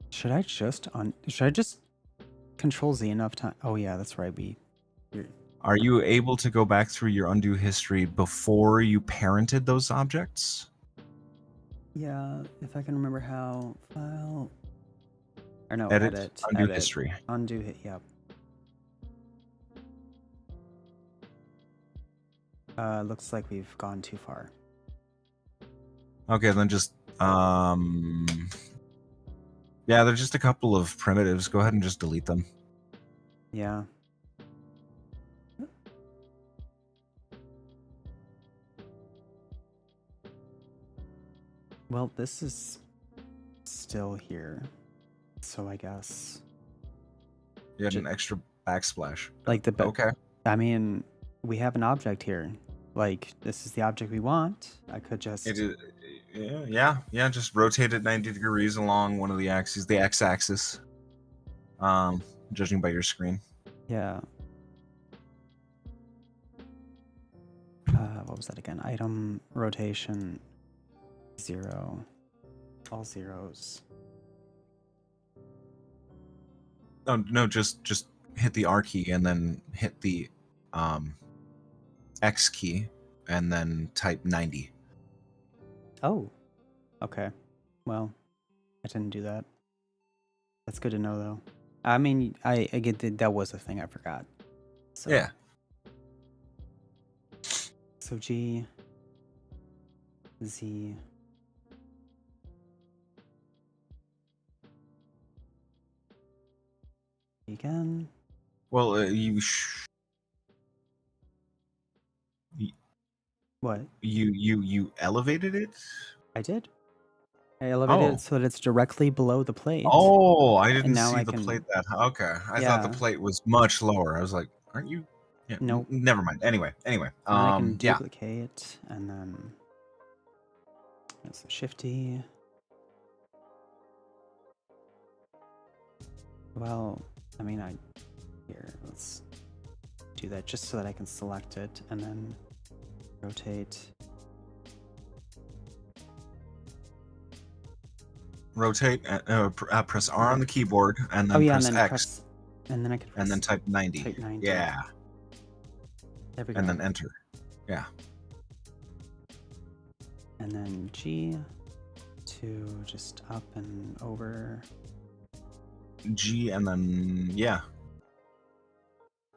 Speaker 1: Should I just control Z enough time? Oh yeah, that's right.
Speaker 2: Are you able to go back through your undo history before you parented those objects?
Speaker 1: Yeah, if I can remember how. File. Or no,
Speaker 2: Edit, undo
Speaker 1: edit.
Speaker 2: history.
Speaker 1: Undo hit. Yep. Looks like we've gone too far.
Speaker 2: Okay, then just yeah, there's just a couple of primitives. Go ahead and just delete them.
Speaker 1: Yeah. Well, this is still here, so I guess
Speaker 2: You had an extra backsplash.
Speaker 1: like the
Speaker 2: Okay.
Speaker 1: I mean, we have an object here. Like, this is the object we want. I could just
Speaker 2: It is, yeah. Just rotate it 90 degrees along one of the axes, the x-axis. Judging by your screen.
Speaker 1: yeah. What was that again? Item rotation 0. All zeros.
Speaker 2: Oh no, just hit the R key and then hit the X key and then type 90.
Speaker 1: Oh. Okay. Well, I didn't do that. That's good to know, though. I mean, I get that was a thing I forgot. So,
Speaker 2: Yeah.
Speaker 1: So G, Z. Again.
Speaker 2: Well,
Speaker 1: What?
Speaker 2: you elevated it.
Speaker 1: I did. I elevated
Speaker 2: Oh.
Speaker 1: it so that it's directly below the plate.
Speaker 2: Oh, I didn't
Speaker 1: now
Speaker 2: see
Speaker 1: I
Speaker 2: the
Speaker 1: can-
Speaker 2: plate that high. Okay, I thought the
Speaker 1: Yeah.
Speaker 2: plate was much lower. I was like, aren't you? Yeah,
Speaker 1: Nope.
Speaker 2: never mind. Anyway.
Speaker 1: And then I can
Speaker 2: Yeah.
Speaker 1: duplicate, and then that's a shifty. Well, I mean, here, let's do that just so that I can select it, and then rotate.
Speaker 2: Rotate. Press R on the keyboard, and then
Speaker 1: Oh yeah,
Speaker 2: press
Speaker 1: and then
Speaker 2: X,
Speaker 1: and then I can press
Speaker 2: and then type 90.
Speaker 1: type 90.
Speaker 2: Yeah,
Speaker 1: There we go.
Speaker 2: and then enter. Yeah.
Speaker 1: And then G to just up and over.
Speaker 2: G and then yeah.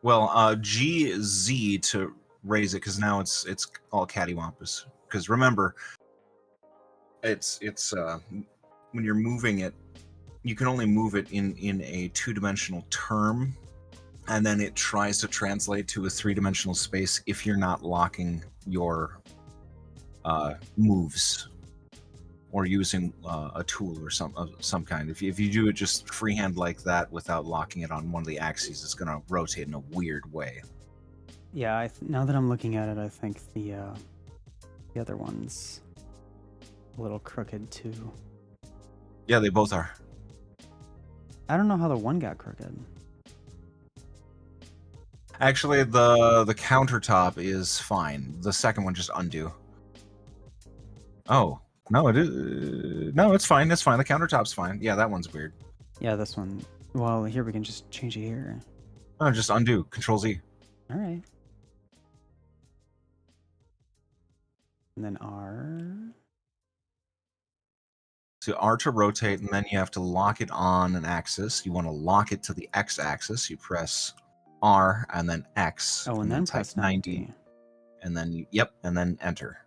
Speaker 2: Well, G Z to raise it because now it's all cattywampus. Because remember, it's when you're moving it, you can only move it in a 2-dimensional term, and then it tries to translate to a 3-dimensional space if you're not locking your moves or using a tool or some kind. If you do it just freehand like that without locking it on one of the axes, it's going to rotate in a weird way.
Speaker 1: Yeah, now that I'm looking at it, I think the other one's a little crooked too.
Speaker 2: Yeah, they both are.
Speaker 1: I don't know how the one got crooked.
Speaker 2: Actually, the countertop is fine. The second one, just undo. Oh, no, it is. No, it's fine. It's fine. The countertop's fine. Yeah, that one's weird.
Speaker 1: Yeah, this one. Well, here we can just change it here.
Speaker 2: Oh, just undo. Control Z.
Speaker 1: All right. And then R.
Speaker 2: So R to rotate, and then you have to lock it on an axis. You want to lock it to the X axis. You press R and then X.
Speaker 1: Oh, and then press 90.
Speaker 2: And then and then enter.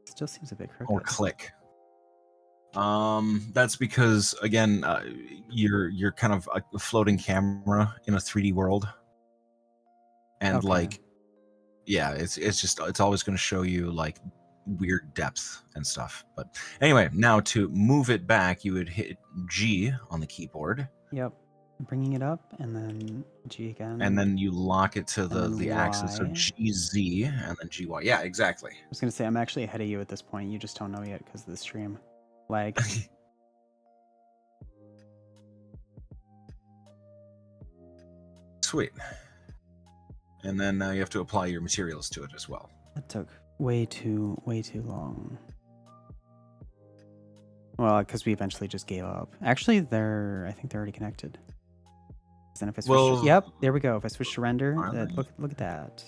Speaker 1: Still seems a bit crooked.
Speaker 2: Or click. That's because again, you're kind of a floating camera in a 3D world, and
Speaker 1: Okay.
Speaker 2: like, yeah, it's always going to show you like weird depth and stuff. But anyway, now to move it back, you would hit G on the keyboard.
Speaker 1: Yep. Bringing it up, and then G again.
Speaker 2: And then you lock it to
Speaker 1: then
Speaker 2: the axis, so
Speaker 1: Y.
Speaker 2: GZ and then GY. Yeah, exactly.
Speaker 1: I was gonna say I'm actually ahead of you at this point. You just don't know yet because of the stream lag.
Speaker 2: Sweet. And then you have to apply your materials to it as well.
Speaker 1: That took way too long. Well, because we eventually just gave up. Actually, I think they're already connected. Then if I switch, yep, there we go. If I switch to render, look at that.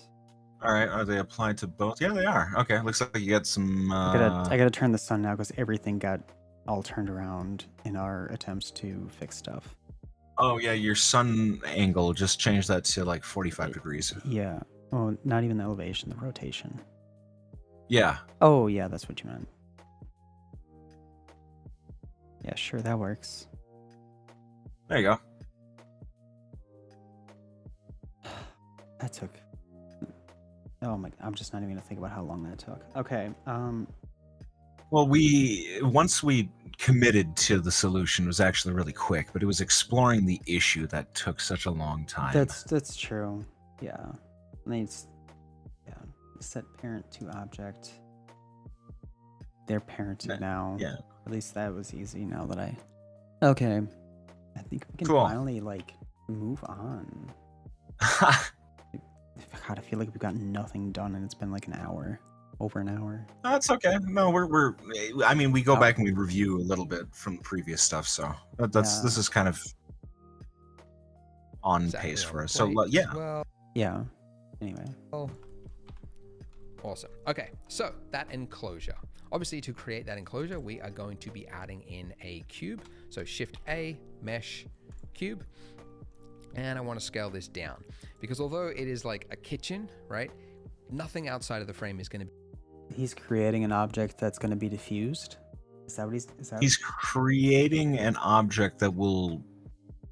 Speaker 2: All right, are they applied to both? Yeah, they are. Okay, looks like you got some.
Speaker 1: I gotta turn the sun now because everything got all turned around in our attempts to fix stuff.
Speaker 2: Oh yeah, your sun angle, just change that to like 45 degrees.
Speaker 1: Yeah. Oh, not even the elevation, the rotation.
Speaker 2: Yeah.
Speaker 1: Oh yeah, that's what you meant. Yeah, sure, that works.
Speaker 2: There you go.
Speaker 1: That took. Oh my! I'm just not even gonna think about how long that took. Okay.
Speaker 2: Well, once we committed to the solution, it was actually really quick, but it was exploring the issue that took such a long time.
Speaker 1: That's true. Yeah. Set parent to object. They're parented now.
Speaker 2: Yeah.
Speaker 1: At least that was easy. Now that I. Okay. I think we can
Speaker 2: Cool.
Speaker 1: finally move on. God, I feel like we've got nothing done, and it's been like an hour, over an hour.
Speaker 2: That's okay. No, I mean, we go back and we review a little bit from the previous stuff, so this is kind of on pace for us. So yeah.
Speaker 3: Well,
Speaker 1: yeah. Anyway.
Speaker 3: Awesome. Okay, so that enclosure. Obviously, to create that enclosure, we are going to be adding in a cube. So Shift A, Mesh, Cube. And I want to scale this down because although it is like a kitchen, right? Nothing outside of the frame is going to be.
Speaker 1: He's creating an object that's going to be diffused. Is that what he's? Is that?
Speaker 2: He's creating an object that will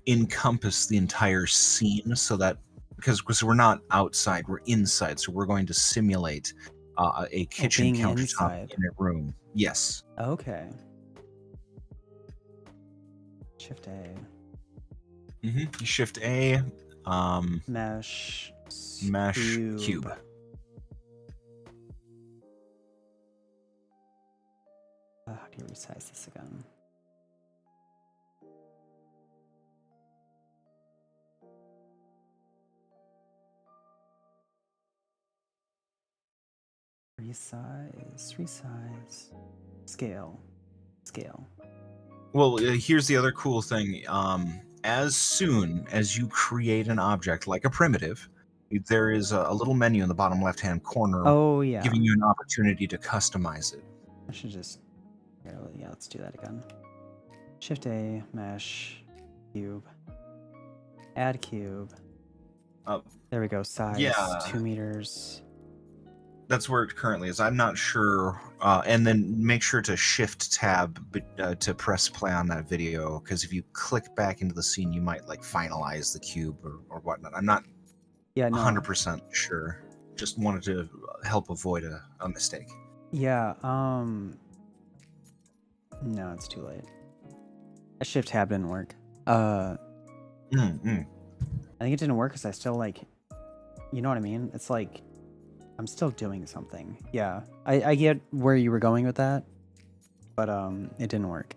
Speaker 2: encompass the entire scene, so that because we're not outside, we're inside, so we're going to simulate a kitchen
Speaker 1: being
Speaker 2: countertop
Speaker 1: inside.
Speaker 2: in a room. Yes.
Speaker 1: Okay. Shift A.
Speaker 2: You Shift A,
Speaker 1: Mesh.
Speaker 2: Mesh, Cube.
Speaker 1: How do you resize this again? Resize, scale.
Speaker 2: Well, here's the other cool thing. As soon as you create an object like a primitive, there is a little menu in the bottom left-hand corner
Speaker 1: Oh yeah.
Speaker 2: giving you an opportunity to customize it.
Speaker 1: I should just. Yeah, let's do that again. Shift A, Mesh, Cube. Add cube. There we go. Size.
Speaker 2: Yeah.
Speaker 1: 2 meters.
Speaker 2: That's where it currently is. I'm not sure. And then make sure to Shift Tab to press play on that video, because if you click back into the scene, you might like finalize the cube or whatnot. I'm not 100% sure. Just wanted to help avoid a mistake.
Speaker 1: Yeah. No, it's too late. A Shift Tab didn't work. I think it didn't work because I still like. You know what I mean? It's like. I'm still doing something. Yeah, I get where you were going with that, but it didn't work.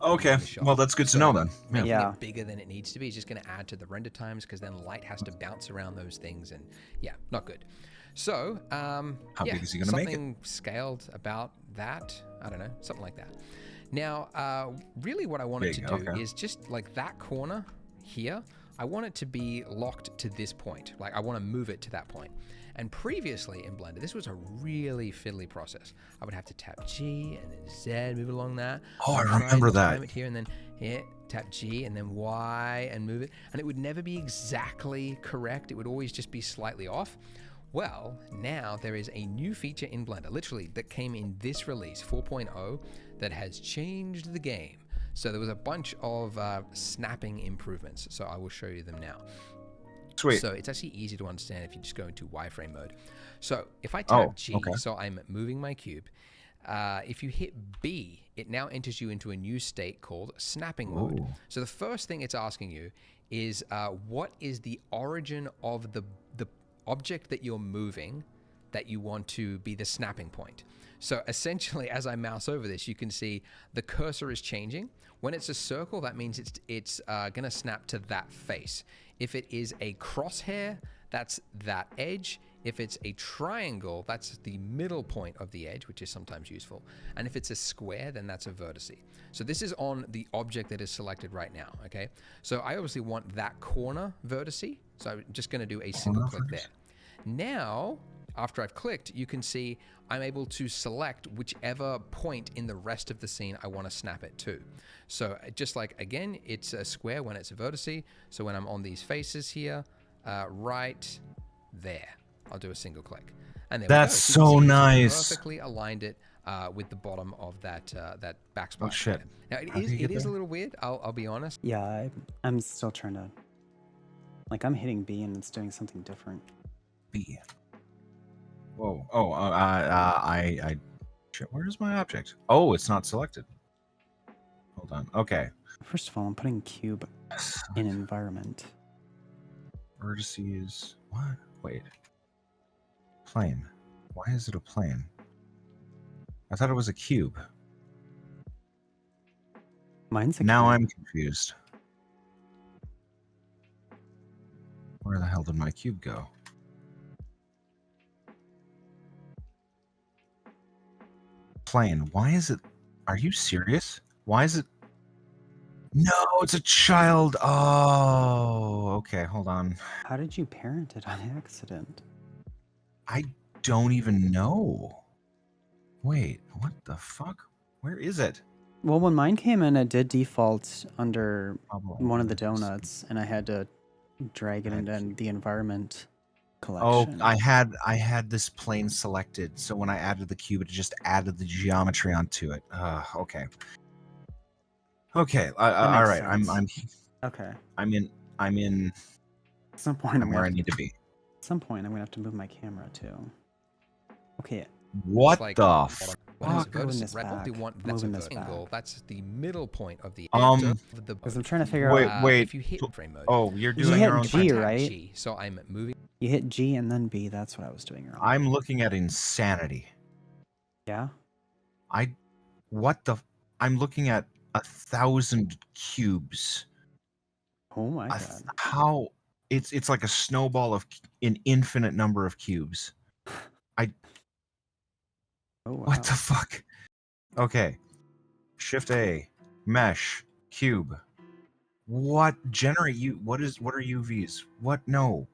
Speaker 2: Okay, well that's good to know then.
Speaker 3: Making
Speaker 1: Yeah.
Speaker 3: it bigger than it needs to be is just going to add to the render times because then light has to bounce around those things, and yeah, not good. So,
Speaker 2: How big is he going to make it?
Speaker 3: Something scaled about that. I don't know, something like that. Now, really, what I wanted to do is just like that corner here. I want it to be locked to this point. Like I want to move it to that point. And previously in Blender, this was a really fiddly process. I would have to tap G and then Z, move along that.
Speaker 2: Oh, I remember that.
Speaker 3: Time it here and then here, tap G and then Y and move it. And it would never be exactly correct. It would always just be slightly off. Well, now there is a new feature in Blender, literally that came in this release, 4.0, that has changed the game. So there was a bunch of snapping improvements. So I will show you them now.
Speaker 2: Sweet.
Speaker 3: So it's actually easy to understand if you just go into wireframe mode. So if I tap G, so I'm moving my cube. If you hit B, it now enters you into a new state called snapping mode. So the first thing it's asking you is what is the origin of the object that you're moving that you want to be the snapping point. So essentially, as I mouse over this, you can see the cursor is changing. When it's a circle, that means it's going to snap to that face. If it is a crosshair, that's that edge. If it's a triangle, that's the middle point of the edge, which is sometimes useful. And if it's a square, then that's a vertex. So this is on the object that is selected right now, okay? So I obviously want that corner vertex. So I'm just going to do a single click there. Now, after I've clicked, you can see I'm able to select whichever point in the rest of the scene I want to snap it to. So just like, again, it's a square when it's a vertex. So when I'm on these faces here, right there, I'll do a single click. And there
Speaker 2: That's
Speaker 3: we go.
Speaker 2: so nice.
Speaker 3: Perfectly aligned it with the bottom of that backsplash.
Speaker 2: Oh shit!
Speaker 3: Now it is a little weird. I'll be honest.
Speaker 1: Yeah, I'm still trying to. Like I'm hitting B and it's doing something different.
Speaker 2: B. Whoa! Oh, shit. Where's my object? Oh, it's not selected. Hold on. Okay.
Speaker 1: First of all, I'm putting cube in environment.
Speaker 2: Vertices. What? Wait. Plane. Why is it a plane? I thought it was a cube.
Speaker 1: Mine's a
Speaker 2: Now
Speaker 1: cube.
Speaker 2: I'm confused. Where the hell did my cube go? Plane. Why is it? Are you serious? Why is it? No, it's a child. Oh, okay. Hold on.
Speaker 1: How did you parent it on accident?
Speaker 2: I don't even know. Wait, what the fuck? Where is it?
Speaker 1: Well, when mine came in, it did default under
Speaker 2: Probably
Speaker 1: one of the
Speaker 2: this.
Speaker 1: donuts, and I had to drag it into the environment
Speaker 2: Oh,
Speaker 1: collection.
Speaker 2: I had this plane selected, so when I added the cube, it just added the geometry onto it. Okay. Okay.
Speaker 1: That
Speaker 2: All
Speaker 1: makes
Speaker 2: right.
Speaker 1: sense. Okay.
Speaker 2: I'm in
Speaker 1: At some point,
Speaker 2: I'm where I need to be.
Speaker 1: At some point, I'm gonna have to move my camera too. Okay.
Speaker 2: What
Speaker 3: like
Speaker 2: the
Speaker 3: bottom.
Speaker 2: fuck?
Speaker 3: When it's a
Speaker 1: Moving
Speaker 3: vertex
Speaker 1: this
Speaker 3: red,
Speaker 1: back.
Speaker 3: we want
Speaker 1: I'm
Speaker 3: that's a
Speaker 1: moving this
Speaker 3: vertical.
Speaker 1: back.
Speaker 3: That's the middle point of the
Speaker 2: Um,
Speaker 3: of the
Speaker 1: 'Cause I'm trying to figure out-
Speaker 2: Wait.
Speaker 3: if you hit frame mode.
Speaker 2: Oh, you're
Speaker 1: You
Speaker 2: doing
Speaker 1: hit
Speaker 2: your own
Speaker 1: G,
Speaker 2: thing.
Speaker 3: tap
Speaker 1: right?
Speaker 3: G, so I'm moving.
Speaker 1: You hit G and then B. That's what I was doing wrong.
Speaker 2: I'm looking at insanity.
Speaker 1: Yeah.
Speaker 2: I'm looking at 1,000 cubes.
Speaker 1: Oh my god.
Speaker 2: How it's like a snowball of an infinite number of cubes.
Speaker 1: Oh wow.
Speaker 2: What the fuck? Okay. Shift A, mesh, cube. What generate you? What are UVs? What? No.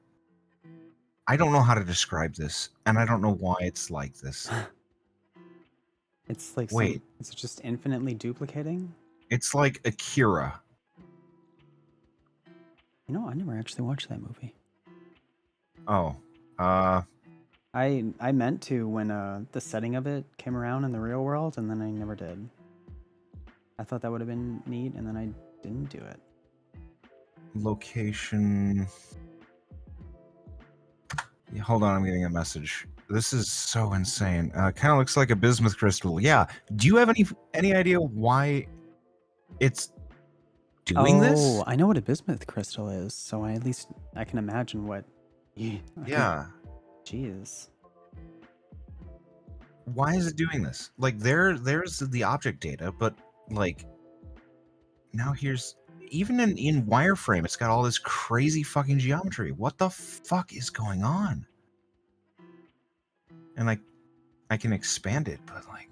Speaker 2: I don't know how to describe this, and I don't know why it's like this.
Speaker 1: It's like
Speaker 2: Wait.
Speaker 1: It's just infinitely duplicating.
Speaker 2: It's like Akira.
Speaker 1: You know, I never actually watched that movie.
Speaker 2: Oh.
Speaker 1: I meant to when the setting of it came around in the real world, and then I never did. I thought that would have been neat, and then I didn't do it.
Speaker 2: Location. Yeah, hold on, I'm getting a message. This is so insane. Kind of looks like a bismuth crystal. Yeah. Do you have any idea why it's doing this?
Speaker 1: Oh, I know what a bismuth crystal is, so I can imagine what.
Speaker 2: Yeah.
Speaker 1: Jeez.
Speaker 2: Why is it doing this? Like there's the object data, but like now here's even in wireframe, it's got all this crazy fucking geometry. What the fuck is going on? And I can expand it, but like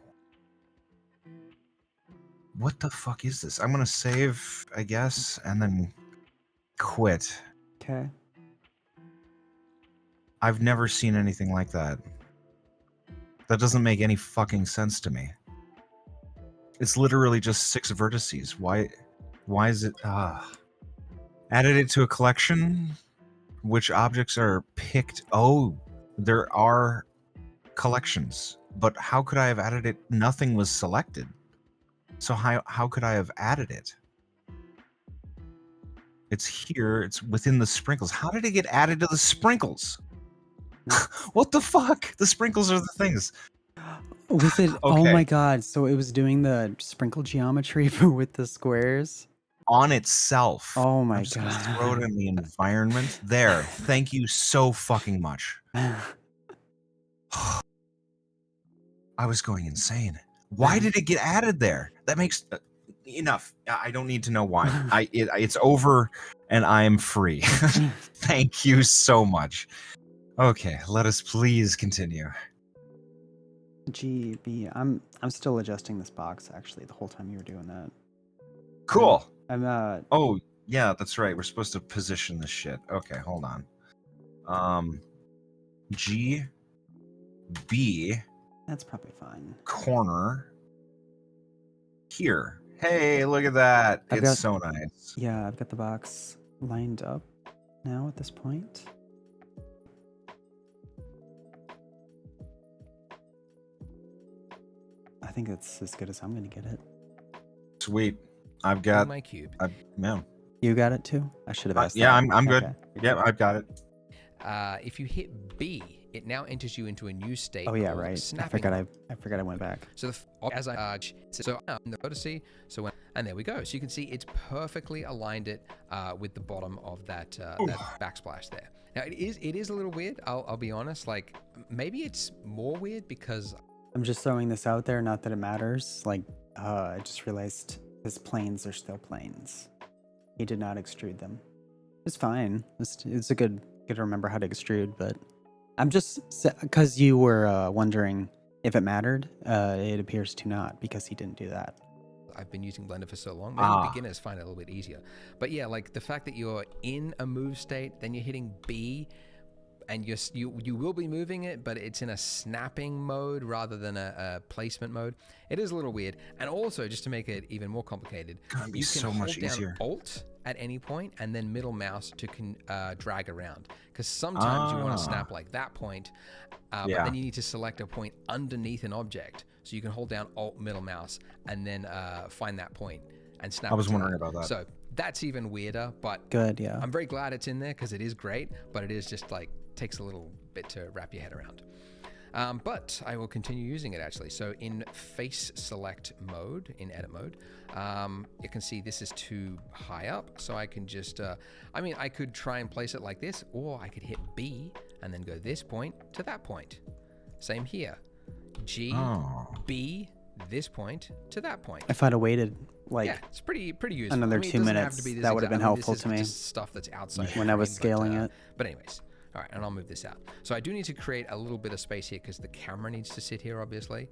Speaker 2: what the fuck is this? I'm gonna save, I guess, and then quit.
Speaker 1: Okay.
Speaker 2: I've never seen anything like that. That doesn't make any fucking sense to me. It's literally just 6 vertices. Why is it added it to a collection? Which objects are picked? Oh, there are collections. But how could I have added it? Nothing was selected. So how could I have added it? It's here, it's within the sprinkles. How did it get added to the sprinkles? What the fuck? The sprinkles are the things.
Speaker 1: Was it? Oh
Speaker 2: Okay.
Speaker 1: my god! So it was doing the sprinkle geometry with the squares.
Speaker 2: On itself.
Speaker 1: Oh my
Speaker 2: I'm just gonna
Speaker 1: god!
Speaker 2: throw it in the environment. There. Thank you so fucking much. I was going insane. Why did it get added there? That makes enough. I don't need to know why. It's over, and I am free. Thank you so much. Okay, let us please continue.
Speaker 1: GB. I'm still adjusting this box actually the whole time you were doing that.
Speaker 2: Cool.
Speaker 1: I'm
Speaker 2: Oh, yeah, that's right. We're supposed to position this shit. Okay, hold on. G B
Speaker 1: That's probably fine.
Speaker 2: corner here. Hey, look at that. It's so nice.
Speaker 1: Yeah, I've got the box lined up now at this point. I think it's as good as I'm gonna get it.
Speaker 2: Sweet. I've
Speaker 3: On
Speaker 2: got
Speaker 3: my cube.
Speaker 2: yeah.
Speaker 1: You got it too? I should have asked.
Speaker 2: Yeah,
Speaker 1: that.
Speaker 2: I'm good.
Speaker 1: Okay.
Speaker 2: Yeah, I've got it.
Speaker 3: If you hit B, it now enters you into a new state.
Speaker 1: Oh yeah,
Speaker 3: called
Speaker 1: right. I
Speaker 3: snapping.
Speaker 1: forgot I went back.
Speaker 3: So as I so I'm in the vertice, so and there we go. So you can see it's perfectly aligned it with the bottom of that that backsplash there. Now it is a little weird. I'll be honest. Like maybe it's more weird because
Speaker 1: I'm just throwing this out there, not that it matters. Like, I just realized his planes are still planes. He did not extrude them. It's fine. It's a good to remember how to extrude, but I'm just because you were wondering if it mattered. It appears to not because he didn't do that.
Speaker 3: I've been using Blender for so long. Maybe beginners find it a little bit easier. But yeah, like the fact that you're in a move state, then you're hitting B. and you will be moving it, but it's in a snapping mode rather than a placement mode. It is a little weird. And also, just to make it even more complicated,
Speaker 2: Gotta be
Speaker 3: you can
Speaker 2: so
Speaker 3: hold
Speaker 2: much
Speaker 3: down
Speaker 2: easier.
Speaker 3: Alt at any point and then middle mouse to drag around. Because sometimes you want to snap like that point, but
Speaker 2: Yeah.
Speaker 3: then you need to select a point underneath an object. So you can hold down Alt middle mouse and then find that point and snap.
Speaker 2: I was
Speaker 3: it to
Speaker 2: wondering
Speaker 3: that.
Speaker 2: about that.
Speaker 3: So that's even weirder, but
Speaker 1: Good, yeah.
Speaker 3: I'm very glad it's in there because it is great, but it is just like takes a little bit to wrap your head around. But I will continue using it actually. So in face select mode, in edit mode, you can see this is too high up. So I can just, I could try and place it like this, or I could hit B and then go this point to that point. Same here. G, B, this point to that point.
Speaker 1: If I'd have waited like
Speaker 3: Yeah, it's pretty useful.
Speaker 1: another
Speaker 3: I mean, it
Speaker 1: 2
Speaker 3: doesn't have
Speaker 1: minutes,
Speaker 3: to be this
Speaker 1: that would have been
Speaker 3: exact- I mean,
Speaker 1: helpful
Speaker 3: this
Speaker 1: to
Speaker 3: is
Speaker 1: me
Speaker 3: just stuff that's outside
Speaker 1: when I was
Speaker 3: frame,
Speaker 1: scaling it.
Speaker 3: But anyways, all right, and I'll move this out. So I do need to create a little bit of space here because the camera needs to sit here, obviously.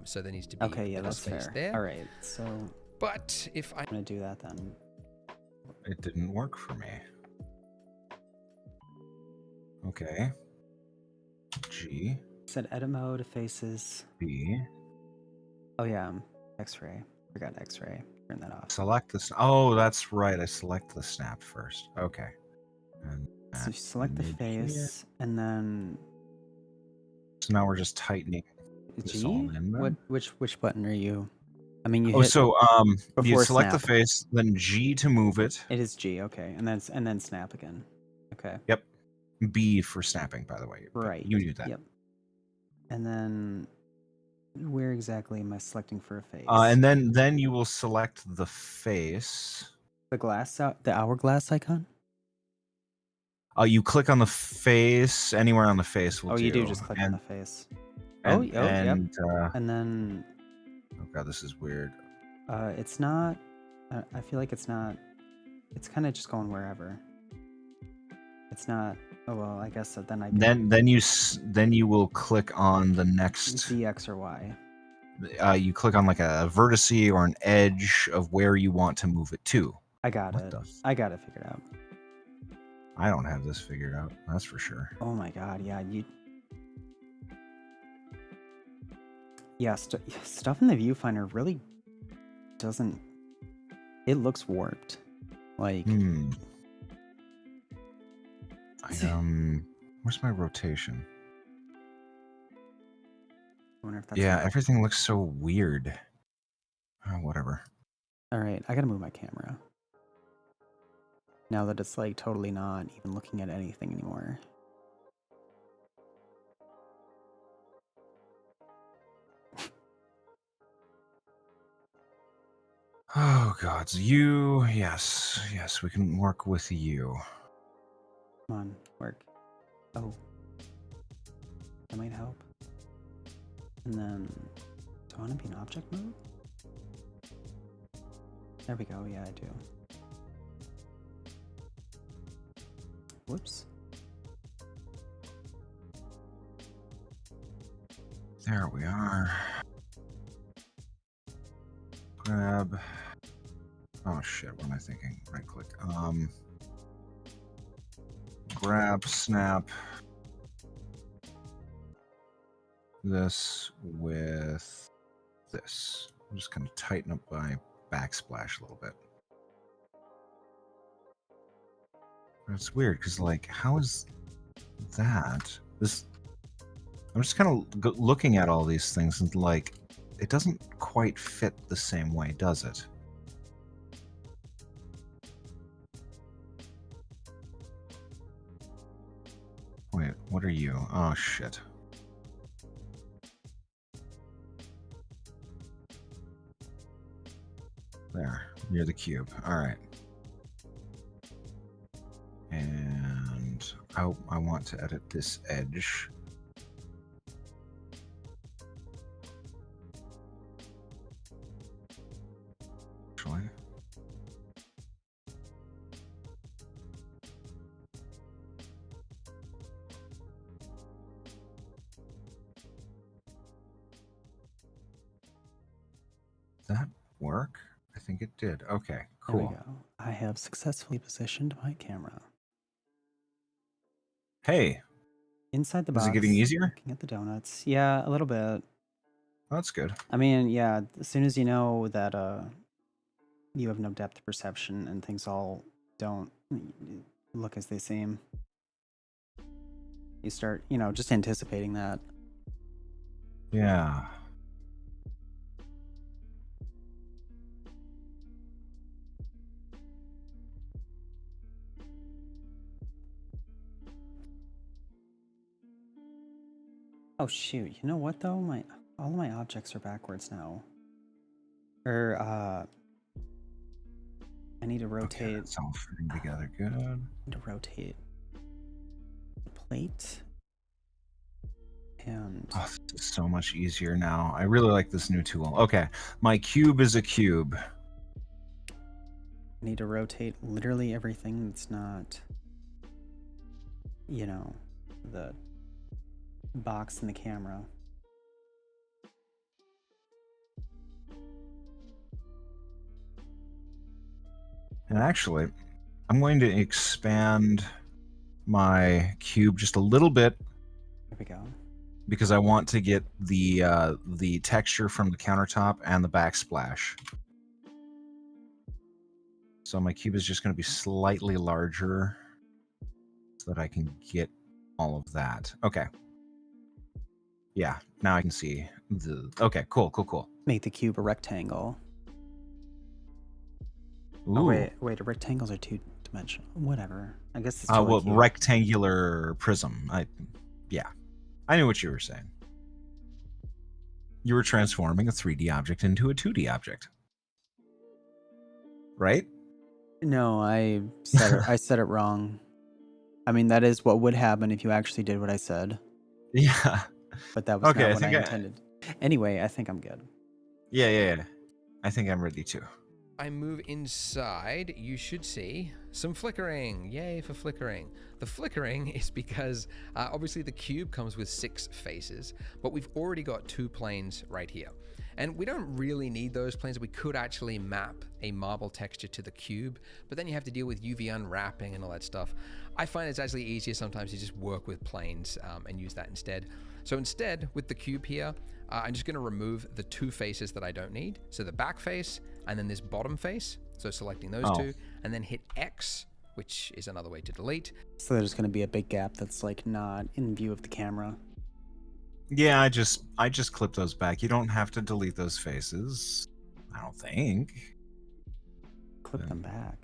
Speaker 3: So there needs to be
Speaker 1: Okay,
Speaker 3: a
Speaker 1: yeah,
Speaker 3: bit of
Speaker 1: that's
Speaker 3: space
Speaker 1: fair.
Speaker 3: there.
Speaker 1: All right, so I'm
Speaker 3: But if I
Speaker 1: gonna do that then.
Speaker 2: It didn't work for me. Okay. G,
Speaker 1: Said edit mode faces.
Speaker 2: B.
Speaker 1: Oh yeah, X-ray. Forgot X-ray. Turn that off.
Speaker 2: Select this. Oh, that's right. I select the snap first. Okay. And
Speaker 1: So you select the
Speaker 2: mid here.
Speaker 1: face and then
Speaker 2: So now we're just tightening this all
Speaker 1: G.
Speaker 2: in.
Speaker 1: What?
Speaker 2: Then.
Speaker 1: Which button are you? I mean, you
Speaker 2: Oh,
Speaker 1: hit.
Speaker 2: so you
Speaker 1: before
Speaker 2: select the
Speaker 1: snap.
Speaker 2: face, then G to move it.
Speaker 1: It is G. Okay, and then snap again. Okay.
Speaker 2: Yep. B for snapping, by the way. but
Speaker 1: Right.
Speaker 2: You knew that.
Speaker 1: Yep. And then where exactly am I selecting for a face?
Speaker 2: And then you will select the face.
Speaker 1: the glass out the hourglass icon.
Speaker 2: You click on the face. Anywhere on the face will
Speaker 1: Oh,
Speaker 2: do.
Speaker 1: you do just click on
Speaker 2: and,
Speaker 1: the face.
Speaker 2: And,
Speaker 1: yep.
Speaker 2: and
Speaker 1: And then
Speaker 2: oh god, this is weird.
Speaker 1: it's not. I feel like it's not. It's kind of just going wherever. It's not. Oh well, I guess then I.
Speaker 2: Then you will click on the next.
Speaker 1: Z, X, or Y.
Speaker 2: You click on like a vertice or an edge of where you want to move it to.
Speaker 1: I got
Speaker 2: What
Speaker 1: it.
Speaker 2: the
Speaker 1: I got it figured out.
Speaker 2: I don't have this figured out. That's for sure.
Speaker 1: Oh my god, yeah, you. Yeah, stuff in the viewfinder really doesn't. It looks warped. Like,
Speaker 2: Where's my rotation?
Speaker 1: I wonder if that's.
Speaker 2: Yeah, everything looks so weird. Oh, whatever.
Speaker 1: All right, I gotta move my camera. Now that it's like totally not even looking at anything anymore.
Speaker 2: Oh gods, you. Yes, we can work with you.
Speaker 1: Come on, work. Oh. That might help. And then, do I want to be in object mode? There we go, yeah, I do. Whoops.
Speaker 2: There we are. Grab. Oh shit, what am I thinking? Right click. Grab, snap. This with this. I'm just gonna tighten up my backsplash a little bit. It's weird because, like, how is that? This. I'm just kind of looking at all these things and, like, it doesn't quite fit the same way, does it? Wait, what are you? Oh, shit. There, near the cube. All right. And I want to edit this edge. Actually. Did that work? I think it did. Okay, cool.
Speaker 1: There we go. I have successfully positioned my camera.
Speaker 2: Hey,
Speaker 1: Inside the
Speaker 2: is
Speaker 1: box.
Speaker 2: it getting easier?
Speaker 1: Looking at the donuts. Yeah, a little bit.
Speaker 2: That's good.
Speaker 1: I mean, yeah, as soon as you know that you have no depth perception and things all don't look as they seem, you start, just anticipating that.
Speaker 2: Yeah.
Speaker 1: Oh shoot, you know what though? All of my objects are backwards now. Or I need to
Speaker 2: Okay,
Speaker 1: rotate.
Speaker 2: it's all fitting together good.
Speaker 1: I need to rotate the plate. And
Speaker 2: Oh, this is so much easier now. I really like this new tool. Okay, my cube is a cube.
Speaker 1: I need to rotate literally everything that's not, the box and the camera.
Speaker 2: And actually, I'm going to expand my cube just a little bit
Speaker 1: Here we go.
Speaker 2: because I want to get the texture from the countertop and the backsplash. So my cube is just going to be slightly larger so that I can get all of that. Okay. Yeah, now I can see the... Okay, cool.
Speaker 1: Make the cube a rectangle.
Speaker 2: Ooh.
Speaker 1: Oh, wait, rectangles are two-dimensional. Whatever. I guess it's
Speaker 2: Well,
Speaker 1: cube.
Speaker 2: rectangular prism. Yeah. I knew what you were saying. You were transforming a 3D object into a 2D object. Right?
Speaker 1: No, I said it wrong. I mean, that is what would happen if you actually did what I said.
Speaker 2: Yeah.
Speaker 1: But that was
Speaker 2: Okay,
Speaker 1: not
Speaker 2: I
Speaker 1: what I
Speaker 2: think
Speaker 1: intended. Anyway, I think I'm good.
Speaker 2: Yeah. I think I'm ready too.
Speaker 3: I move inside, you should see some flickering. Yay for flickering. The flickering is because obviously the cube comes with 6 faces, but we've already got 2 planes right here. And we don't really need those planes. We could actually map a marble texture to the cube, but then you have to deal with UV unwrapping and all that stuff. I find it's actually easier sometimes to just work with planes and use that instead. So instead, with the cube here, I'm just going to remove the 2 faces that I don't need. So the back face and then this bottom face. So selecting those 2 and then hit X, which is another way to delete.
Speaker 1: So there's going to be a big gap that's like not in view of the camera.
Speaker 2: Yeah, I just clip those back. You don't have to delete those faces. I don't think.
Speaker 1: Clip them back.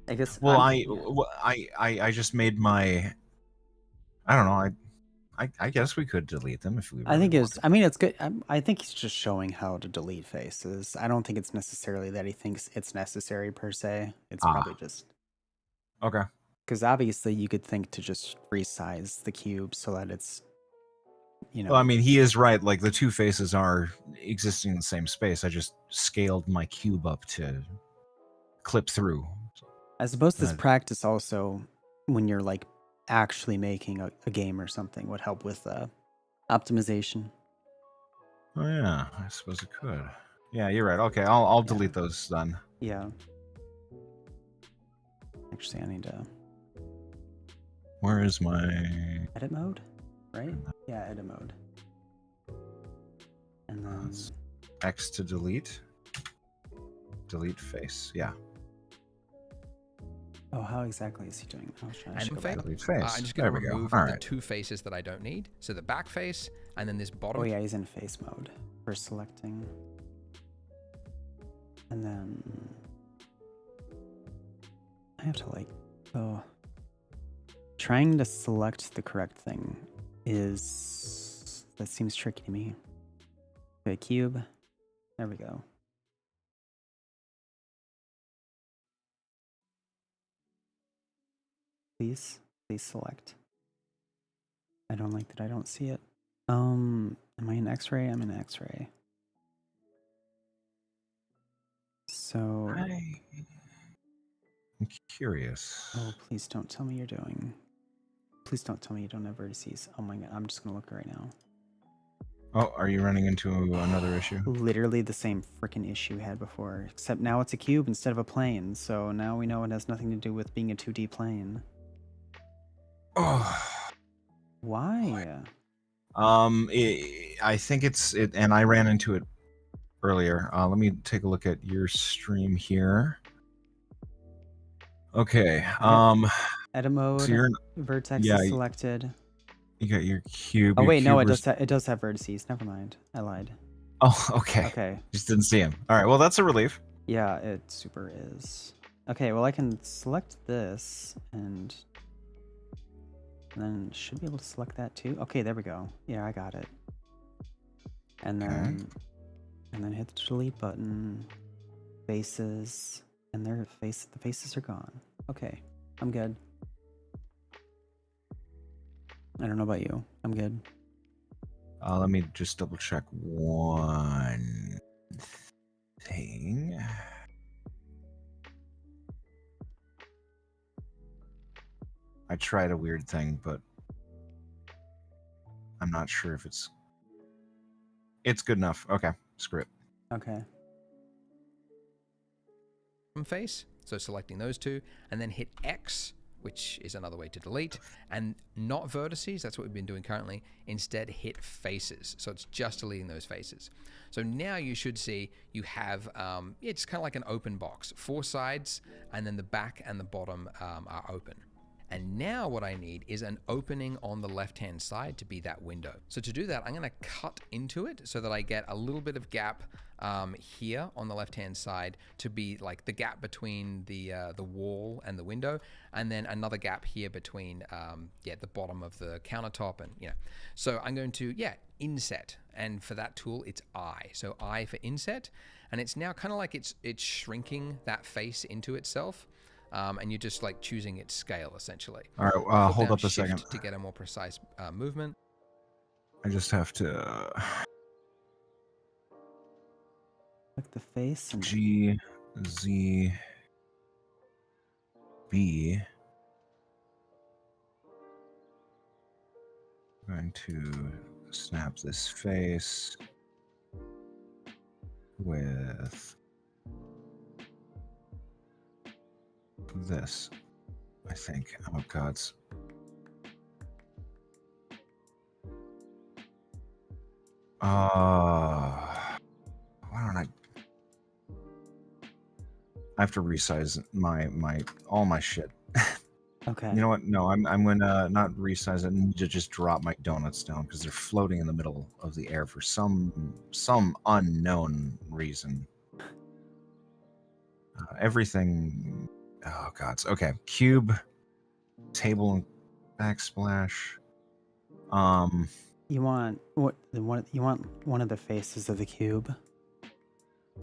Speaker 1: I guess.
Speaker 2: Well, I just made my... I don't know. I guess we could delete them if we really
Speaker 1: I think it's.
Speaker 2: wanted.
Speaker 1: I mean, it's good. I think he's just showing how to delete faces. I don't think it's necessarily that he thinks it's necessary per se. It's probably just
Speaker 2: Okay.
Speaker 1: because obviously you could think to just resize the cube so that it's,
Speaker 2: Well, I mean, he is right. Like, the 2 faces are existing in the same space. I just scaled my cube up to clip through.
Speaker 1: I suppose this practice also, when you're like actually making a game or something, would help with optimization.
Speaker 2: Oh yeah, I suppose it could. Yeah, you're right. Okay, I'll delete those then.
Speaker 1: Yeah. Actually, I need to
Speaker 2: Where is my...
Speaker 1: edit mode, right? Yeah, edit mode. And then
Speaker 2: X to delete? Delete face. Yeah.
Speaker 1: oh, how exactly is he doing? I was trying to go back.
Speaker 2: Delete face.
Speaker 3: I'm just going to
Speaker 2: There we go.
Speaker 3: remove
Speaker 2: All
Speaker 3: the
Speaker 2: right.
Speaker 3: 2 faces that I don't need. So the back face and then this bottom.
Speaker 1: Oh yeah, he's in face mode for selecting. And then I have to trying to select the correct thing that seems tricky to me. Okay, cube. There we go. Please select. I don't like that I don't see it. Am I in X-ray? I'm in X-ray. So
Speaker 2: I'm curious.
Speaker 1: oh, please don't tell me you're doing. Please don't tell me you don't have vertices. Oh my god, I'm just gonna look right now.
Speaker 2: Oh, are you running into another issue?
Speaker 1: Literally the same freaking issue we had before, except now it's a cube instead of a plane. So now we know it has nothing to do with being a 2D plane.
Speaker 2: Oh.
Speaker 1: Why?
Speaker 2: I think and I ran into it earlier. Let me take a look at your stream here. Okay.
Speaker 1: Edit
Speaker 2: So
Speaker 1: mode.
Speaker 2: you're
Speaker 1: Vertex
Speaker 2: yeah,
Speaker 1: is selected.
Speaker 2: you got your cube.
Speaker 1: Oh
Speaker 2: your
Speaker 1: wait, no,
Speaker 2: cube
Speaker 1: it does have vertices. Never mind, I lied.
Speaker 2: Oh, okay.
Speaker 1: Okay.
Speaker 2: Just didn't see him. All right. Well, that's a relief.
Speaker 1: Yeah, it super is. Okay, well I can select this and then should be able to select that too. Okay, there we go. Yeah, I got it. And then hit the delete button. Faces, and the faces are gone. Okay, I'm good. I don't know about you. I'm good.
Speaker 2: Let me just double check one thing. I tried a weird thing, but I'm not sure if it's good enough. Okay, screw it.
Speaker 1: Okay.
Speaker 3: Face. So selecting those two, and then hit X, which is another way to delete, and not vertices. That's what we've been doing currently. Instead, hit faces. So it's just deleting those faces. So now you should see you have, it's kind of like an open box, 4 sides, and then the back and the bottom are open. And now what I need is an opening on the left-hand side to be that window. So to do that, I'm gonna cut into it so that I get a little bit of gap here on the left-hand side to be like the gap between the wall and the window, and then another gap here between the bottom of the countertop, and So I'm going to inset, and for that tool it's I. So I for inset, and it's now kind of like it's shrinking that face into itself. And you're just like choosing its scale essentially.
Speaker 2: All right, hold up a
Speaker 3: Shift
Speaker 2: second
Speaker 3: to get a more precise movement.
Speaker 2: I just have to
Speaker 1: Click the face and
Speaker 2: G Z B. I'm going to snap this face with this, I think. Oh, gods. Why don't I have to resize all my shit.
Speaker 1: okay.
Speaker 2: You know what? No, I'm gonna not resize it. I need to just drop my donuts down because they're floating in the middle of the air for some unknown reason. Everything. Oh gods. Okay. Cube, table, and backsplash.
Speaker 1: You want you want one of the faces of the cube.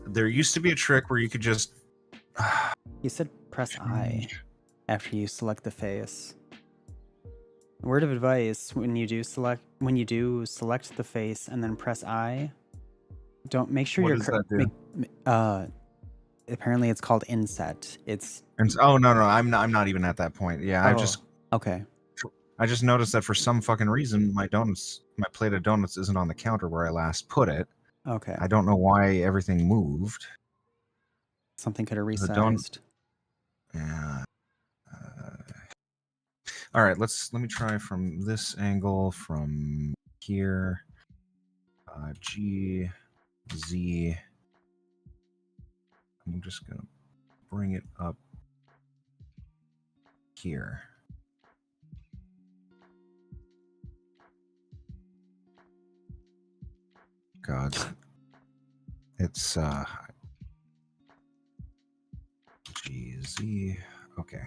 Speaker 2: There used to be a trick where you could just.
Speaker 1: You said press I after you select the face. Word of advice: when you do select the face and then press I, don't make sure
Speaker 2: What
Speaker 1: you're
Speaker 2: does that do?
Speaker 1: Apparently it's called inset. It's
Speaker 2: Oh no, I'm not even at that point. Yeah,
Speaker 1: okay.
Speaker 2: I just noticed that for some fucking reason my plate of donuts isn't on the counter where I last put it.
Speaker 1: Okay.
Speaker 2: I don't know why everything moved.
Speaker 1: Something could have
Speaker 2: The
Speaker 1: resized.
Speaker 2: Yeah. All right, let me try from this angle, from here. G, Z. I'm just gonna bring it up here. God, it's G, Z. Okay.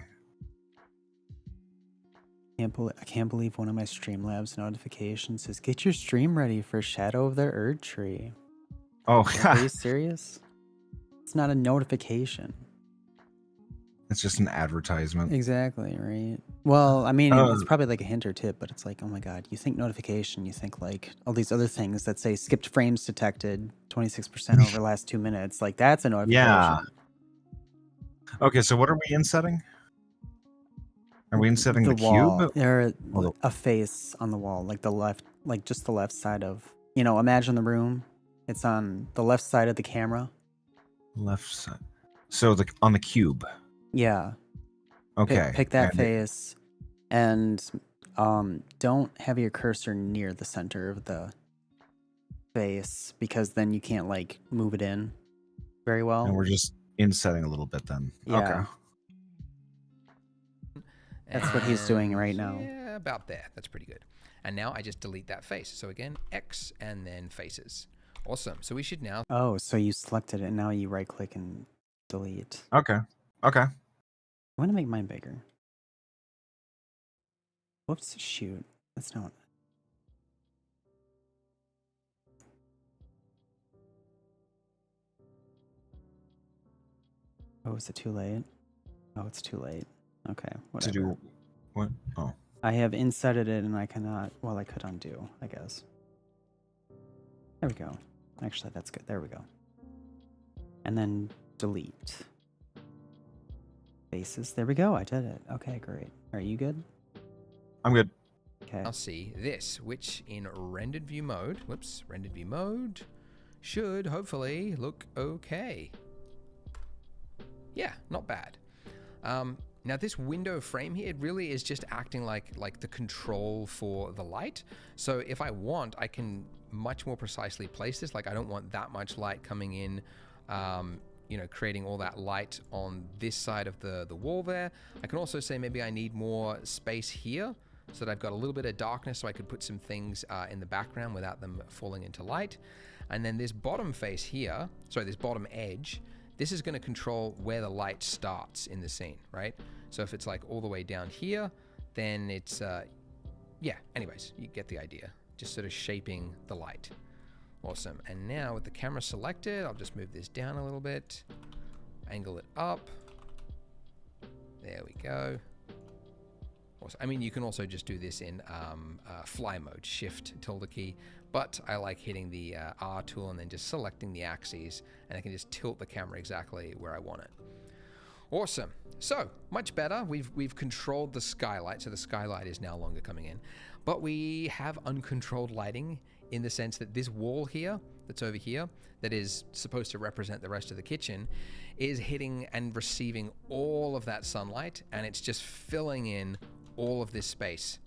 Speaker 1: I can't believe one of my Streamlabs notifications says, "Get your stream ready for Shadow of the Erd Tree."
Speaker 2: Oh,
Speaker 1: Are you serious? It's not a notification.
Speaker 2: It's just an advertisement.
Speaker 1: Exactly, right? Well, I mean, it's probably like a hint or tip, but it's like, oh my god, you think notification, you think like all these other things that say skipped frames detected, 26% over the last 2 minutes. Like that's a notification.
Speaker 2: Yeah. Okay, so what are we insetting? Are we insetting the
Speaker 1: wall?
Speaker 2: cube?
Speaker 1: Or a face on the wall, like the left, like just the left side of imagine the room. It's on the left side of the camera.
Speaker 2: Left side. So on the cube.
Speaker 1: Yeah.
Speaker 2: Okay.
Speaker 1: Pick that
Speaker 2: and
Speaker 1: face, and don't have your cursor near the center of the face, because then you can't like move it in very well.
Speaker 2: And we're just insetting a little bit then.
Speaker 1: Yeah.
Speaker 2: Okay.
Speaker 1: That's what he's doing right now.
Speaker 3: Yeah, about there. That's pretty good. And now I just delete that face. So again, X and then faces. Awesome. So we should now
Speaker 1: Oh, so you selected it and now you right click and delete.
Speaker 2: Okay. Okay.
Speaker 1: I want to make mine bigger. Whoops, shoot. That's not. Oh, is it too late? Oh, it's too late. Okay, whatever.
Speaker 2: To do what? Oh.
Speaker 1: I have insetted it and I cannot, well, I could undo, I guess. There we go. Actually, that's good. There we go. And then delete. Faces. There we go. I did it. Okay, great. Are you good?
Speaker 2: I'm good.
Speaker 1: Okay.
Speaker 3: I'll see this, which in rendered view mode, should hopefully look okay. Yeah, not bad. Now this window frame here, it really is just acting like the control for the light. So if I want, I can much more precisely place this. Like I don't want that much light coming in, creating all that light on this side of the wall there. I can also say maybe I need more space here, so that I've got a little bit of darkness so I could put some things in the background without them falling into light. And then this bottom face here, this bottom edge, this is going to control where the light starts in the scene, right? So if it's like all the way down here, then it's, anyways, you get the idea. Just sort of shaping the light. Awesome. And now with the camera selected, I'll just move this down a little bit, angle it up. There we go. Awesome. I mean, you can also just do this in fly mode, shift tilde key, but I like hitting the R tool and then just selecting the axes, and I can just tilt the camera exactly where I want it. Awesome. So much better. We've controlled the skylight, so the skylight is now longer coming in, but we have uncontrolled lighting in the sense that this wall here, that's over here, that is supposed to represent the rest of the kitchen, is hitting and receiving all of that sunlight, and it's just filling in all of this space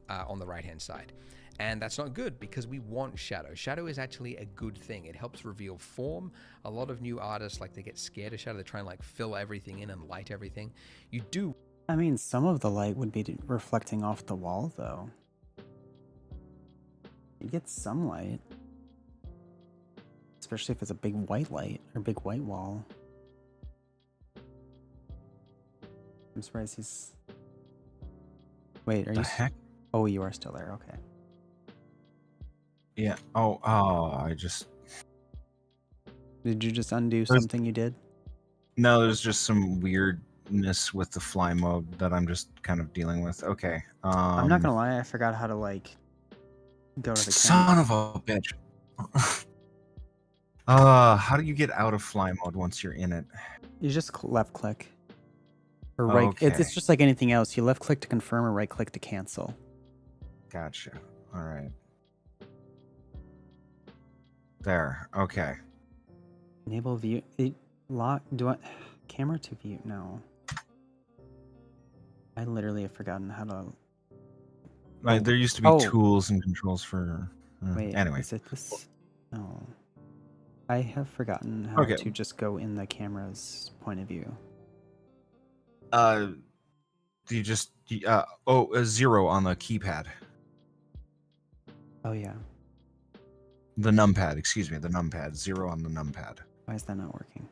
Speaker 3: on the right hand side. And that's not good because we want shadow. Shadow is actually a good thing. It helps reveal form. A lot of new artists, they get scared of shadow. They try and fill everything in and light everything. You do.
Speaker 1: I mean, some of the light would be reflecting off the wall, though. You get some light. Especially if it's a big white light or big white wall. I'm surprised he's... Wait, are
Speaker 2: The
Speaker 1: you...
Speaker 2: heck?
Speaker 1: Oh, you are still there. Okay.
Speaker 2: Yeah. Oh, I just...
Speaker 1: Did you just undo something you did?
Speaker 2: No, there's just some weirdness with the fly mode that I'm just kind of dealing with. Okay.
Speaker 1: I'm not gonna lie, I forgot how to go to the
Speaker 2: Son
Speaker 1: camera.
Speaker 2: of a bitch. How do you get out of fly mode once you're in it?
Speaker 1: You just left click. Or right. It's
Speaker 2: Okay.
Speaker 1: just like anything else. You left click to confirm or right click to cancel.
Speaker 2: Gotcha. All right. There. Okay.
Speaker 1: Enable view. Camera to view? No. I literally have forgotten how to.
Speaker 2: Like, there used to be
Speaker 1: Oh.
Speaker 2: tools and controls for.
Speaker 1: Wait.
Speaker 2: Anyway.
Speaker 1: Is it this? No. I have forgotten how
Speaker 2: Okay.
Speaker 1: to just go in the camera's point of view.
Speaker 2: You just a 0 on the keypad.
Speaker 1: Oh yeah.
Speaker 2: The numpad, excuse me, the numpad. 0 on the numpad.
Speaker 1: Why is that not working?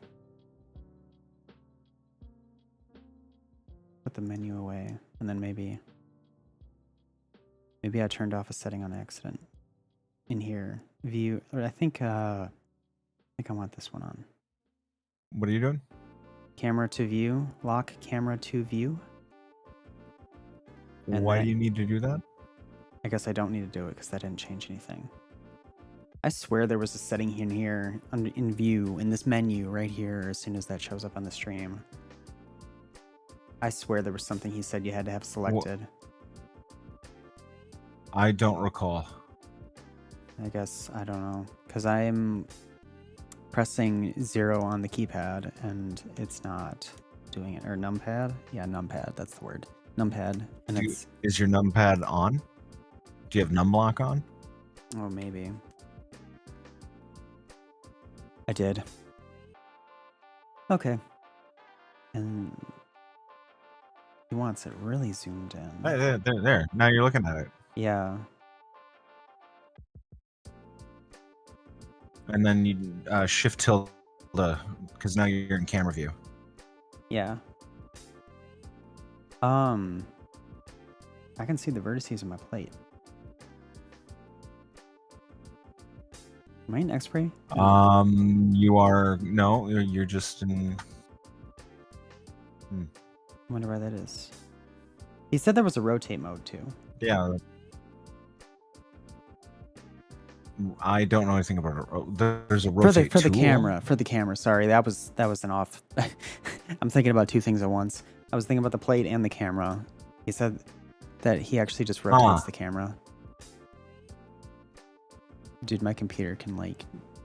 Speaker 1: Put the menu away, and then maybe I turned off a setting on accident. In here, view. Or I think I want this one on.
Speaker 2: What are you doing?
Speaker 1: Camera to view. Lock camera to view. And
Speaker 2: Why
Speaker 1: then-
Speaker 2: do you need to do that?
Speaker 1: I guess I don't need to do it because that didn't change anything. I swear there was a setting in here in view in this menu right here as soon as that shows up on the stream. I swear there was something he said you had to have selected.
Speaker 2: I don't recall.
Speaker 1: I guess, I don't know. Because I'm pressing 0 on the keypad and it's not doing it. Or numpad? Yeah, numpad, that's the word. Numpad. And it's,
Speaker 2: Is your numpad on? Do you have numblock on?
Speaker 1: oh, maybe. I did. Okay. And he wants it really zoomed in.
Speaker 2: There. Now you're looking at it.
Speaker 1: Yeah.
Speaker 2: And then you shift tilde, because now you're in camera view.
Speaker 1: Yeah. I can see the vertices of my plate. Am I in X-ray?
Speaker 2: You are no, you're just in.
Speaker 1: I wonder why that is. He said there was a rotate mode too.
Speaker 2: Yeah. I don't know anything about it. There's a rotate
Speaker 1: For the
Speaker 2: tool.
Speaker 1: camera. Sorry, that was an off. I'm thinking about two things at once. I was thinking about the plate and the camera. He said that he actually just rotates the camera. Dude, my computer can like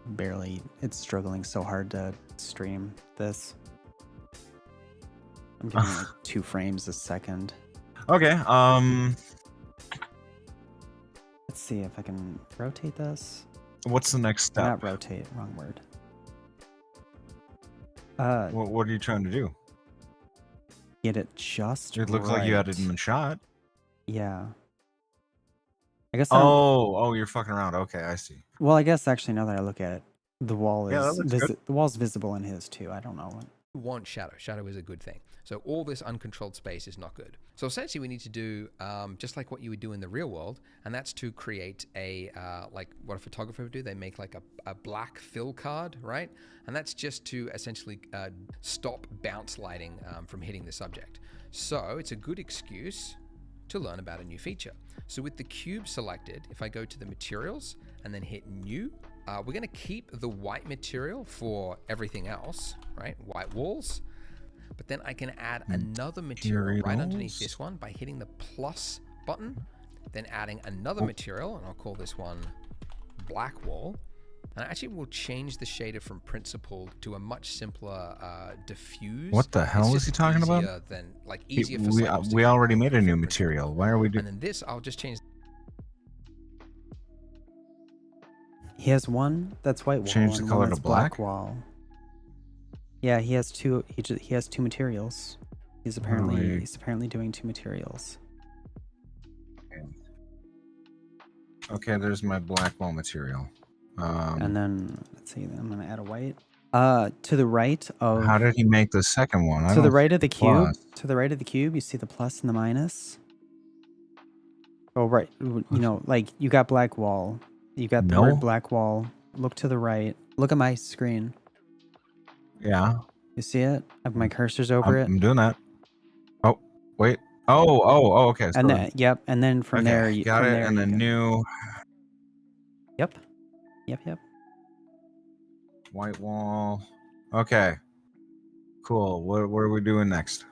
Speaker 1: barely. It's struggling so hard to stream this. I'm getting like 2 frames a second.
Speaker 2: Okay.
Speaker 1: Let's see if I can rotate this.
Speaker 2: What's the next step?
Speaker 1: Not rotate, wrong word.
Speaker 2: What are you trying to do?
Speaker 1: Get it just
Speaker 2: It looks like you had it in the shot.
Speaker 1: Yeah. I guess.
Speaker 2: Oh, you're fucking around. Okay, I see.
Speaker 1: Well, I guess actually now that I look at it, the wall
Speaker 2: Yeah,
Speaker 1: is
Speaker 2: that looks good.
Speaker 1: the wall's visible in his too. I don't know.
Speaker 3: Want shadow. Shadow is a good thing. So all this uncontrolled space is not good. So essentially we need to do just like what you would do in the real world, and that's to create a, like what a photographer would do. They make like a black fill card, right? And that's just to essentially stop bounce lighting from hitting the subject. So it's a good excuse to learn about a new feature. So with the cube selected, if I go to the materials and then hit new, we're gonna keep the white material for everything else, right? White walls. But then I can add another material right underneath this one by hitting the plus button, then adding another material, and I'll call this one black wall. And I actually will change the shader from principled to a much simpler diffuse.
Speaker 2: What the hell is he talking about?
Speaker 3: Easier for
Speaker 2: We already made a new material. Why are we doing?
Speaker 3: And then this, I'll just change.
Speaker 1: He has one that's white wall.
Speaker 2: Change the
Speaker 1: and
Speaker 2: color
Speaker 1: one
Speaker 2: to
Speaker 1: that's
Speaker 2: black?
Speaker 1: wall. Yeah, he has two. He has 2 materials. He's apparently doing 2 materials.
Speaker 2: Okay, there's my black wall material.
Speaker 1: And then let's see. I'm gonna add a white. To the right of.
Speaker 2: How did he make the second one?
Speaker 1: To the right of the cube.
Speaker 2: plus.
Speaker 1: To the right of the cube, you see the plus and the minus. Oh right, you know, like you got black wall. You got the word black wall. Look to the right. Look at my screen.
Speaker 2: Yeah.
Speaker 1: You see it? My cursor's over it.
Speaker 2: I'm doing that. Oh, wait. Oh, okay.
Speaker 1: And then, yep. And then from there, you
Speaker 2: got
Speaker 1: from
Speaker 2: it.
Speaker 1: there,
Speaker 2: And
Speaker 1: you
Speaker 2: then
Speaker 1: can-
Speaker 2: new
Speaker 1: Yep.
Speaker 2: white wall. Okay. Cool. What are we doing next?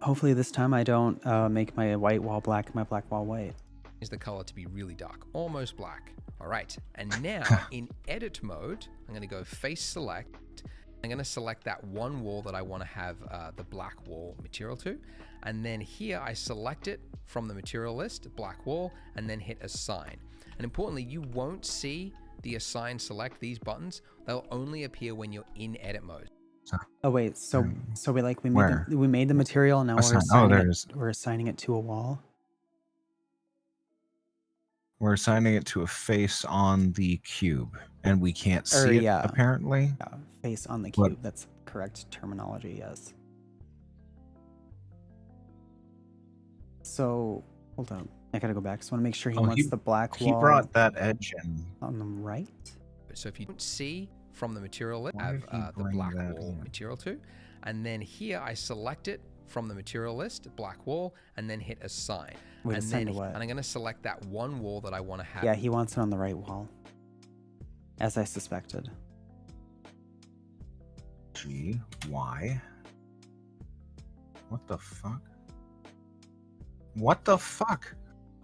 Speaker 1: Hopefully this time I don't make my white wall black and my black wall white.
Speaker 3: Is the color to be really dark, almost black. All right, and now in edit mode, I'm gonna go face select. I'm gonna select that one wall that I wanna have the black wall material to. And then here I select it from the material list, black wall, and then hit assign. And importantly, you won't see the assign select, these buttons. They'll only appear when you're in edit mode.
Speaker 1: Oh wait, so we
Speaker 2: Where?
Speaker 1: made the material and now
Speaker 2: Assign-
Speaker 1: we're assigning it to a wall.
Speaker 2: We're assigning it to a face on the cube, and we can't see it, apparently.
Speaker 1: Yeah, face on the
Speaker 2: What?
Speaker 1: cube. That's correct terminology, yes. So hold on. I gotta go back. So I want to make sure he wants the black wall.
Speaker 2: He brought that edge in.
Speaker 1: On the right.
Speaker 3: So if you don't see from the material list,
Speaker 2: Why did he
Speaker 3: have the
Speaker 2: bring
Speaker 3: black
Speaker 2: that
Speaker 3: wall
Speaker 2: in?
Speaker 3: material to. And then here I select it from the material list, black wall, and then hit assign.
Speaker 1: Wait,
Speaker 3: and
Speaker 1: assign
Speaker 3: then
Speaker 1: to what?
Speaker 3: and I'm going to select that one wall that I want to have.
Speaker 1: Yeah, he wants it on the right wall. As I suspected.
Speaker 2: G, Y. What the fuck? What the fuck?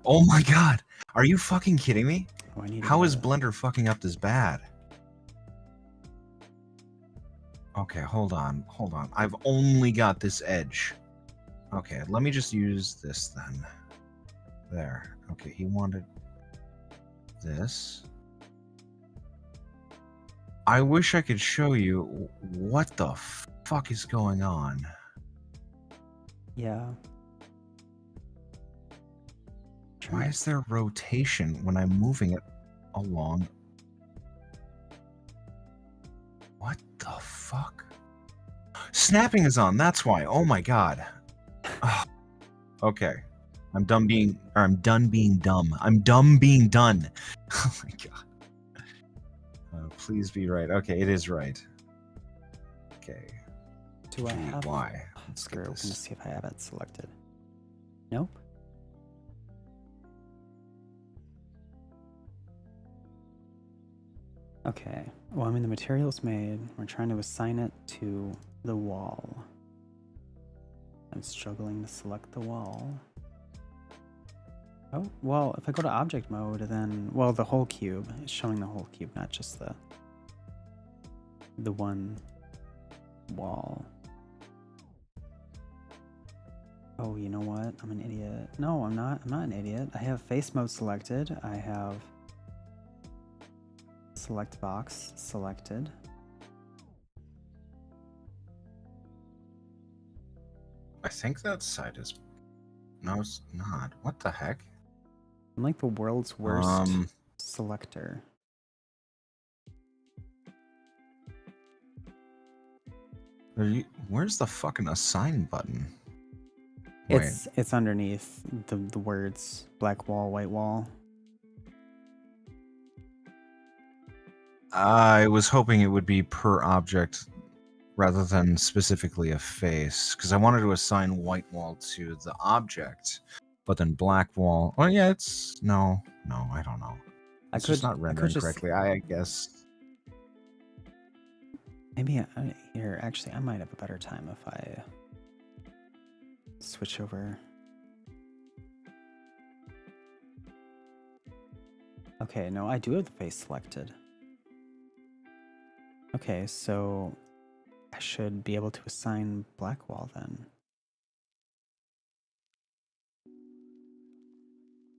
Speaker 2: Oh my god. Are you fucking kidding me?
Speaker 1: Oh, I need to
Speaker 2: How
Speaker 1: get
Speaker 2: is
Speaker 1: a-
Speaker 2: Blender fucking up this bad? Okay, hold on. I've only got this edge. Okay, let me just use this then. There. Okay, he wanted this. I wish I could show you what the fuck is going on.
Speaker 1: Yeah.
Speaker 2: Why is there rotation when I'm moving it along? What the fuck? Snapping is on, that's why. Oh my god. Ugh. Okay. I'm done being dumb. I'm dumb being done. Oh my god. Please be right. Okay, it is right. Okay.
Speaker 1: Do I have?
Speaker 2: Why?
Speaker 1: Oh,
Speaker 2: Let's
Speaker 1: screw
Speaker 2: get
Speaker 1: it. Let me
Speaker 2: this.
Speaker 1: see if I have it selected. Nope. Okay. Well, I mean, the material's made. We're trying to assign it to the wall. I'm struggling to select the wall. Oh, well, if I go to object mode, then, well, the whole cube. It's showing the whole cube, not just the one wall. Oh, you know what? I'm an idiot. No, I'm not. I'm not an idiot. I have face mode selected. I have select box selected.
Speaker 2: I think that side is... No, it's not. What the heck?
Speaker 1: I'm like the world's worst selector.
Speaker 2: Where's the fucking assign button? Wait.
Speaker 1: It's underneath the words black wall, white wall.
Speaker 2: I was hoping it would be per object rather than specifically a face, because I wanted to assign white wall to the object, but then black wall. Oh yeah, it's no, I don't know. It's just not rendering correctly. I guess.
Speaker 1: Maybe here. Actually, I might have a better time if I switch over. Okay, no, I do have the face selected. Okay, so I should be able to assign black wall then.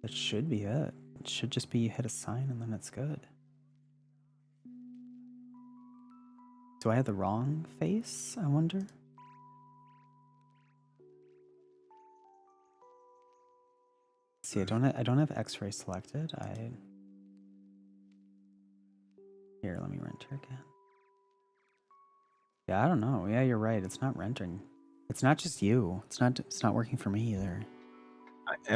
Speaker 1: That should be it. It should just be you hit assign and then it's good. Do I have the wrong face, I wonder? See, I don't have X-ray selected. Here, let me render again. Yeah, I don't know. Yeah, you're right. It's not rendering. It's not just you. It's not working for me either.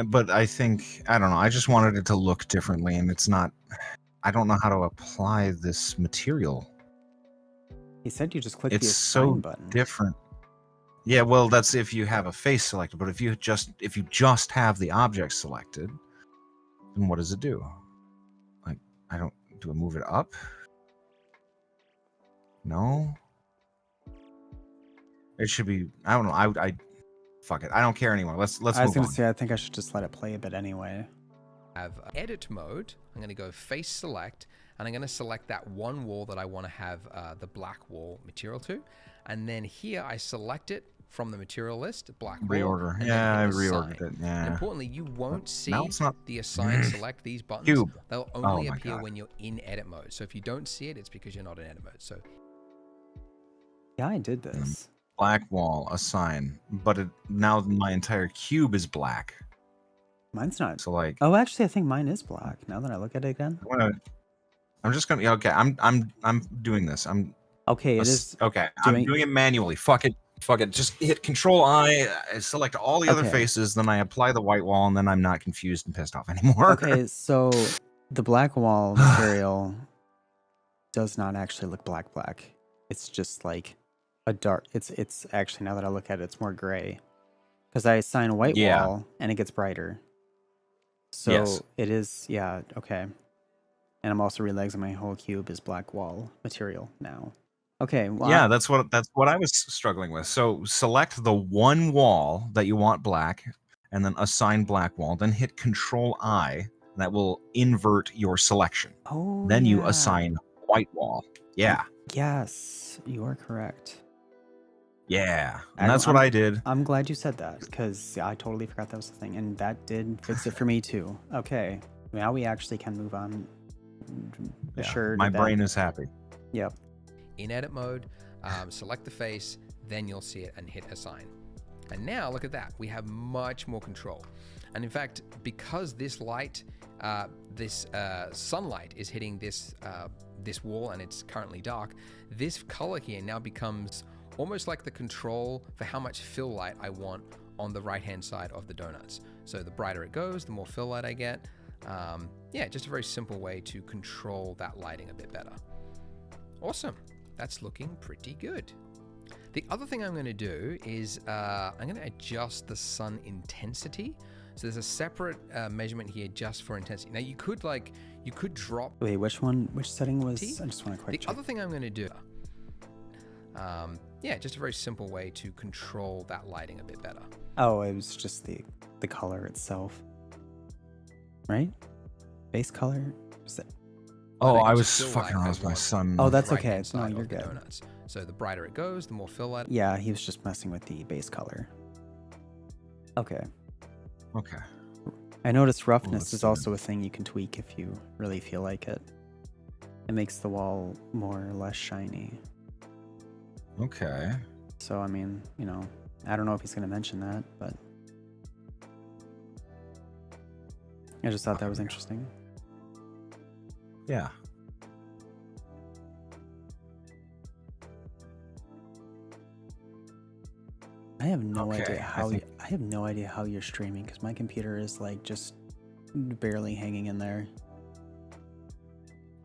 Speaker 2: But I think, I don't know, I just wanted it to look differently, and it's not. I don't know how to apply this material.
Speaker 1: He said you just click
Speaker 2: It's
Speaker 1: the assign
Speaker 2: so
Speaker 1: button.
Speaker 2: different. Yeah, well, that's if you have a face selected, but if you just have the object selected, then what does it do? Like, do I move it up? No. It should be, I don't know, I fuck it. I don't care anymore. Let's move on.
Speaker 1: I was gonna say, I think I should just let it play a bit anyway.
Speaker 3: Have edit mode. I'm going to go face select, and I'm going to select that one wall that I want to have the black wall material to. And then here I select it from the material list, black wall.
Speaker 2: Reorder.
Speaker 3: And
Speaker 2: Yeah, I
Speaker 3: then hit
Speaker 2: reordered
Speaker 3: assign.
Speaker 2: it. Yeah.
Speaker 3: And importantly, you won't see
Speaker 2: now it's not
Speaker 3: the assign select these buttons.
Speaker 2: cube.
Speaker 3: They'll only
Speaker 2: Oh my
Speaker 3: appear
Speaker 2: God.
Speaker 3: when you're in edit mode. So if you don't see it, it's because you're not in edit mode. So
Speaker 1: Yeah, I did this.
Speaker 2: Black wall, assign. But now my entire cube is black.
Speaker 1: Mine's not.
Speaker 2: So like,
Speaker 1: Oh, actually, I think mine is black. Now that I look at it again.
Speaker 2: I'm just gonna. Okay, I'm doing this.
Speaker 1: Okay, it is.
Speaker 2: Okay, I'm doing it manually. Fuck it. Just hit Control I select all the other
Speaker 1: Okay.
Speaker 2: faces, then I apply the white wall, and then I'm not confused and pissed off anymore.
Speaker 1: Okay, so the black wall material does not actually look black. It's just like a dark. It's actually, now that I look at it, it's more gray. Because I assign a white wall and it gets brighter. So
Speaker 2: Yes.
Speaker 1: it is, yeah, okay. And I'm also realizing my whole cube is black wall material now. Okay, well,
Speaker 2: Yeah, that's what I was struggling with. So select the one wall that you want black, and then assign black wall. Then hit Control I, That will invert your selection.
Speaker 1: Oh,
Speaker 2: Then you
Speaker 1: yeah.
Speaker 2: assign white wall. Yeah.
Speaker 1: Yes, you are correct.
Speaker 2: Yeah. And that's what I did.
Speaker 1: I'm glad you said that because I totally forgot that was the thing, and that did fix it for me too. Okay, now we actually can move on.
Speaker 2: Yeah.
Speaker 1: Assured
Speaker 2: My
Speaker 1: that-
Speaker 2: brain is happy.
Speaker 1: Yep.
Speaker 3: In edit mode, select the face, then you'll see it and hit assign. And now look at that, we have much more control. And in fact, because this light, this sunlight is hitting this this wall and it's currently dark, this color here now becomes almost like the control for how much fill light I want on the right-hand side of the donuts. So the brighter it goes, the more fill light I get. Yeah, just a very simple way to control that lighting a bit better. Awesome, that's looking pretty good. The other thing I'm going to do is I'm going to adjust the sun intensity. So there's a separate measurement here just for intensity. Now you could drop.
Speaker 1: Wait, which setting was? I just want to quick
Speaker 3: The
Speaker 1: check.
Speaker 3: other thing I'm going to do, yeah, just a very simple way to control that lighting a bit better.
Speaker 1: Oh, it was just the color itself, right? Base color. Was it?
Speaker 2: Oh,
Speaker 3: think
Speaker 2: I
Speaker 3: it's
Speaker 2: was
Speaker 3: still
Speaker 2: fucking
Speaker 3: like
Speaker 2: around with my
Speaker 3: one.
Speaker 2: son.
Speaker 1: Oh, that's
Speaker 3: Right-hand
Speaker 1: okay. No,
Speaker 3: side
Speaker 1: you're
Speaker 3: of the
Speaker 1: good.
Speaker 3: donuts. So the brighter it goes, the more fill light.
Speaker 1: Yeah, he was just messing with the base color. Okay.
Speaker 2: Okay.
Speaker 1: I noticed roughness
Speaker 2: let's
Speaker 1: is
Speaker 2: see.
Speaker 1: also a thing you can tweak if you really feel like it. It makes the wall more or less shiny.
Speaker 2: Okay.
Speaker 1: So, I mean, you know, I don't know if he's going to mention that, but I just thought that was interesting.
Speaker 2: Yeah.
Speaker 1: I have no
Speaker 2: Okay,
Speaker 1: idea
Speaker 2: I
Speaker 1: how
Speaker 2: think-
Speaker 1: I have no idea how you're streaming because my computer is like just barely hanging in there.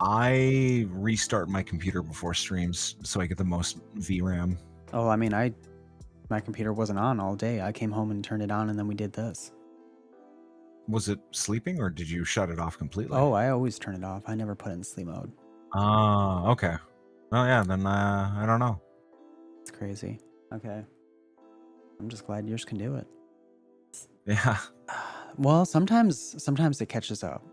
Speaker 2: I restart my computer before streams so I get the most VRAM.
Speaker 1: Oh, I mean, my computer wasn't on all day. I came home and turned it on, and then we did this.
Speaker 2: Was it sleeping or did you shut it off completely?
Speaker 1: Oh, I always turn it off. I never put it in sleep mode.
Speaker 2: Okay. Well, yeah, then I don't know.
Speaker 1: It's crazy. Okay. I'm just glad yours can do it.
Speaker 2: Yeah.
Speaker 1: Well, sometimes it catches up.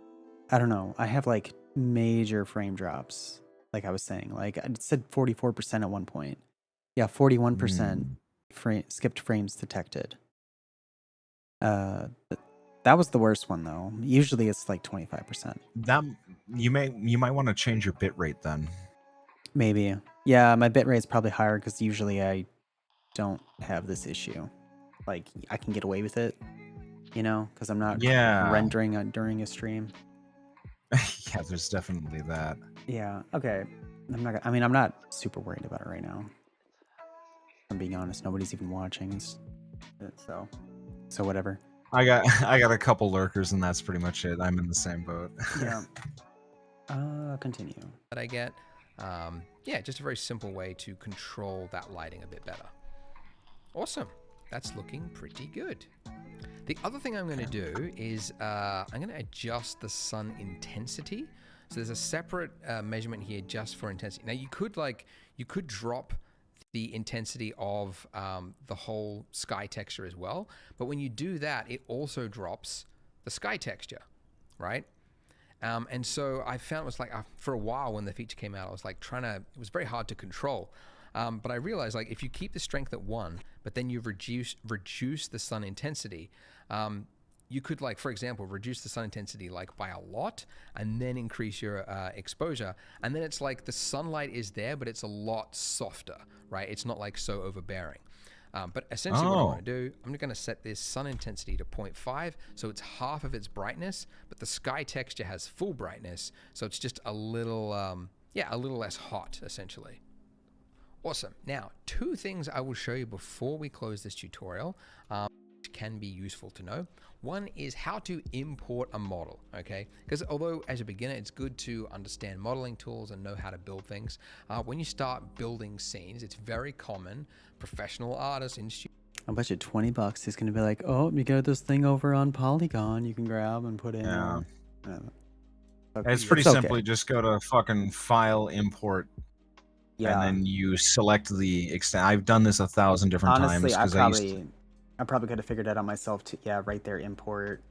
Speaker 1: I don't know. I have like major frame drops. Like I was saying, like I said 44% at one point. Yeah, 41% skipped frames detected. But that was the worst one though. Usually it's like 25%.
Speaker 2: That you might want to change your bit rate then.
Speaker 1: Maybe. Yeah, my bitrate is probably higher because usually I don't have this issue. Like I can get away with it, you know, because I'm not rendering during a stream.
Speaker 2: Yeah, there's definitely that.
Speaker 1: Yeah. Okay. I'm not super worried about it right now. I'm being honest. Nobody's even watching. So whatever.
Speaker 2: I got a couple lurkers and that's pretty much it. I'm in the same boat.
Speaker 1: Yeah. Continue.
Speaker 3: That I get. Yeah, just a very simple way to control that lighting a bit better. Awesome. That's looking pretty good. The other thing I'm going to do is I'm going to adjust the sun intensity. So there's a separate measurement here just for intensity. Now you could drop the intensity of the whole sky texture as well. But when you do that, it also drops the sky texture, right? And so I found it was like for a while when the feature came out, I was like it was very hard to control. But I realized like if you keep the strength at 1, but then you reduce the sun intensity, you could like, for example, reduce the sun intensity like by a lot and then increase your exposure. And then it's like the sunlight is there, but it's a lot softer, right? It's not like so overbearing. But essentially what I want to do, I'm going to set this sun intensity to 0.5. So it's half of its brightness, but the sky texture has full brightness. So it's just a little, a little less hot essentially. Awesome. Now, 2 things I will show you before we close this tutorial, which can be useful to know. One is how to import a model, okay? Because although as a beginner, it's good to understand modeling tools and know how to build things. When you start building scenes, it's very common, professional artists in
Speaker 1: I'll bet you $20 he's gonna be like, oh, you got this thing over on Polygon you can grab and put in.
Speaker 2: Yeah.
Speaker 1: Okay.
Speaker 2: It's pretty
Speaker 1: It's okay.
Speaker 2: simply just go to fucking file import.
Speaker 1: Yeah.
Speaker 2: And then you select the extent. I've done this 1,000 different
Speaker 1: Honestly,
Speaker 2: times.
Speaker 1: I probably could have figured it out myself too. Yeah, right there, import.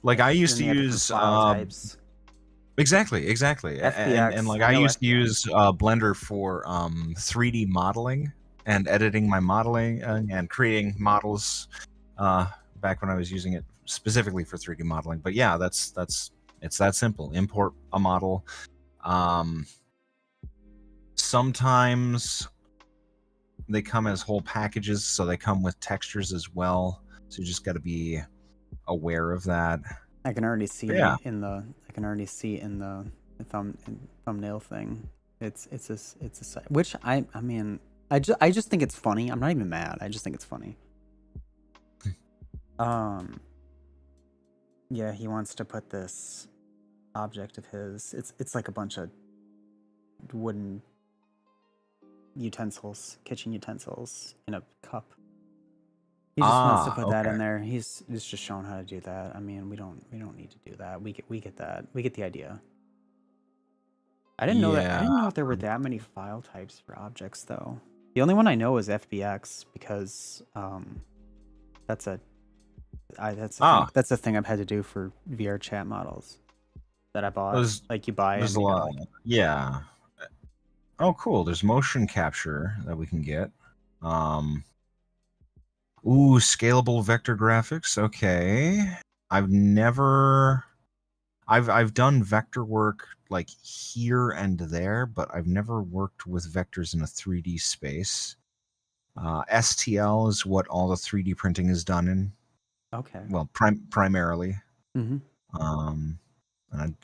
Speaker 2: Like I used to
Speaker 1: Then they have different
Speaker 2: use
Speaker 1: file types.
Speaker 2: exactly, and
Speaker 1: FBX,
Speaker 2: like
Speaker 1: I
Speaker 2: I
Speaker 1: know
Speaker 2: used to
Speaker 1: FBX.
Speaker 2: use Blender for 3D modeling and editing my modeling and creating models back when I was using it specifically for 3D modeling. But yeah, that's it's that simple. Import a model. Um, sometimes they come as whole packages, so they come with textures as well. So you just got to be aware of that.
Speaker 1: I can already see
Speaker 2: But yeah,
Speaker 1: in the thumbnail thing. It's a site, which I mean I just think it's funny. I'm not even mad. I just think it's funny. Yeah, he wants to put this object of his. It's like a bunch of wooden utensils, kitchen utensils in a cup. He just wants to put that in
Speaker 2: okay.
Speaker 1: there. He's just showing how to do that. I mean, we don't need to do that. We get that. We get the idea. I didn't know that. I
Speaker 2: Yeah.
Speaker 1: didn't know there were that many file types for objects though. The only one I know is FBX because that's a that's a thing I've had to do for VR chat models that I bought.
Speaker 2: There's
Speaker 1: Like you buy
Speaker 2: there's
Speaker 1: and
Speaker 2: a
Speaker 1: you
Speaker 2: lot.
Speaker 1: gotta like
Speaker 2: Yeah. Oh, cool. There's motion capture that we can get. Ooh, scalable vector graphics. Okay. I've never I've done vector work like here and there, but I've never worked with vectors in a 3D space. STL is what all the 3D printing is done in.
Speaker 1: okay.
Speaker 2: Well, primarily.
Speaker 1: Mm-hmm.
Speaker 2: Um, and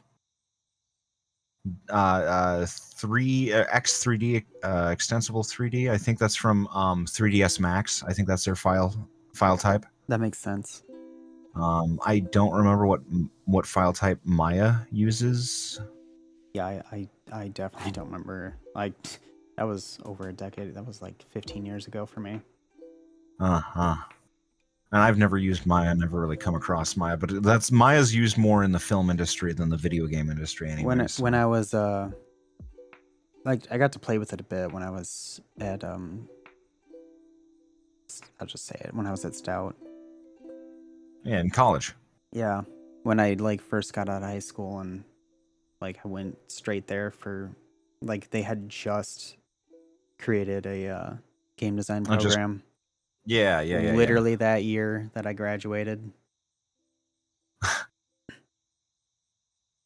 Speaker 2: X3D extensible 3D. I think that's from 3ds Max. I think that's their file type.
Speaker 1: That makes sense.
Speaker 2: I don't remember what file type Maya uses.
Speaker 1: Yeah, I definitely don't remember. Like that was over a decade. That was like 15 years ago for me.
Speaker 2: Uh-huh. And I've never used Maya, never really come across Maya, but that's Maya's used more in the film industry than the video game industry anyway.
Speaker 1: When I was like I got to play with it a bit when I was at I'll just say it, when I was at Stout.
Speaker 2: Yeah, in college.
Speaker 1: Yeah, when I like first got out of high school and like I went straight there for like they had just created a game design program.
Speaker 2: Yeah.
Speaker 1: Literally that year that I graduated.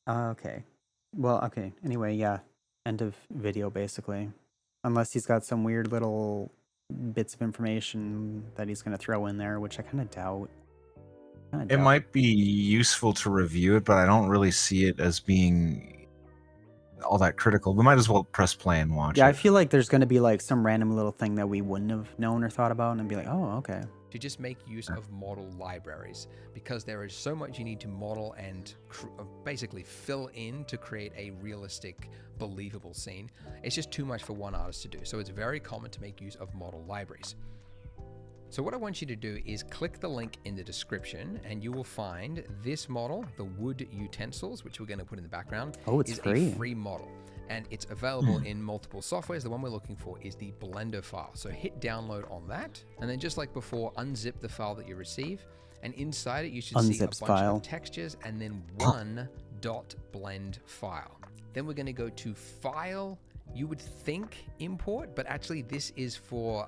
Speaker 1: Okay. Well, okay. Anyway, yeah. End of video, basically. Unless he's got some weird little bits of information that he's going to throw in there, which I kind of doubt.
Speaker 2: It might be useful to review it, but I don't really see it as being all that critical. We might as well press play and watch it.
Speaker 1: Yeah, I feel like there's going to be like some random little thing that we wouldn't have known or thought about and be like, oh, okay.
Speaker 3: To just make use of model libraries, because there is so much you need to model and basically fill in to create a realistic, believable scene. It's just too much for one artist to do. So it's very common to make use of model libraries. So what I want you to do is click the link in the description and you will find this model, the wood utensils, which we're going to put in the background.
Speaker 1: Oh, it's free.
Speaker 3: A free model. And it's available in multiple softwares. The one we're looking for is the Blender file. So hit download on that. And then just like before, unzip the file that you receive. And inside it, you should see a bunch of textures and then one .blend file. Then we're going to go to File. You would think import, but actually this is for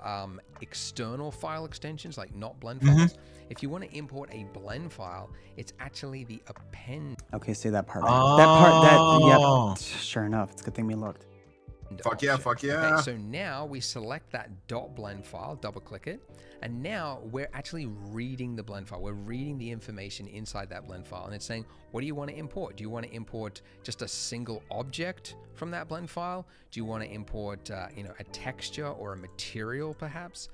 Speaker 3: external file extensions, like not blend files. If you want to import a blend file, it's actually the append.
Speaker 1: Okay, say that part.
Speaker 2: Oh.
Speaker 1: Yep. Sure enough, it's a good thing we looked.
Speaker 2: Fuck yeah.
Speaker 3: Okay, so now we select that .blend file, double click it, and now we're actually reading the blend file. We're reading the information inside that blend file, and it's saying, what do you want to import? Do you want to import just a single object from that blend file? Do you want to import, a texture or a material perhaps?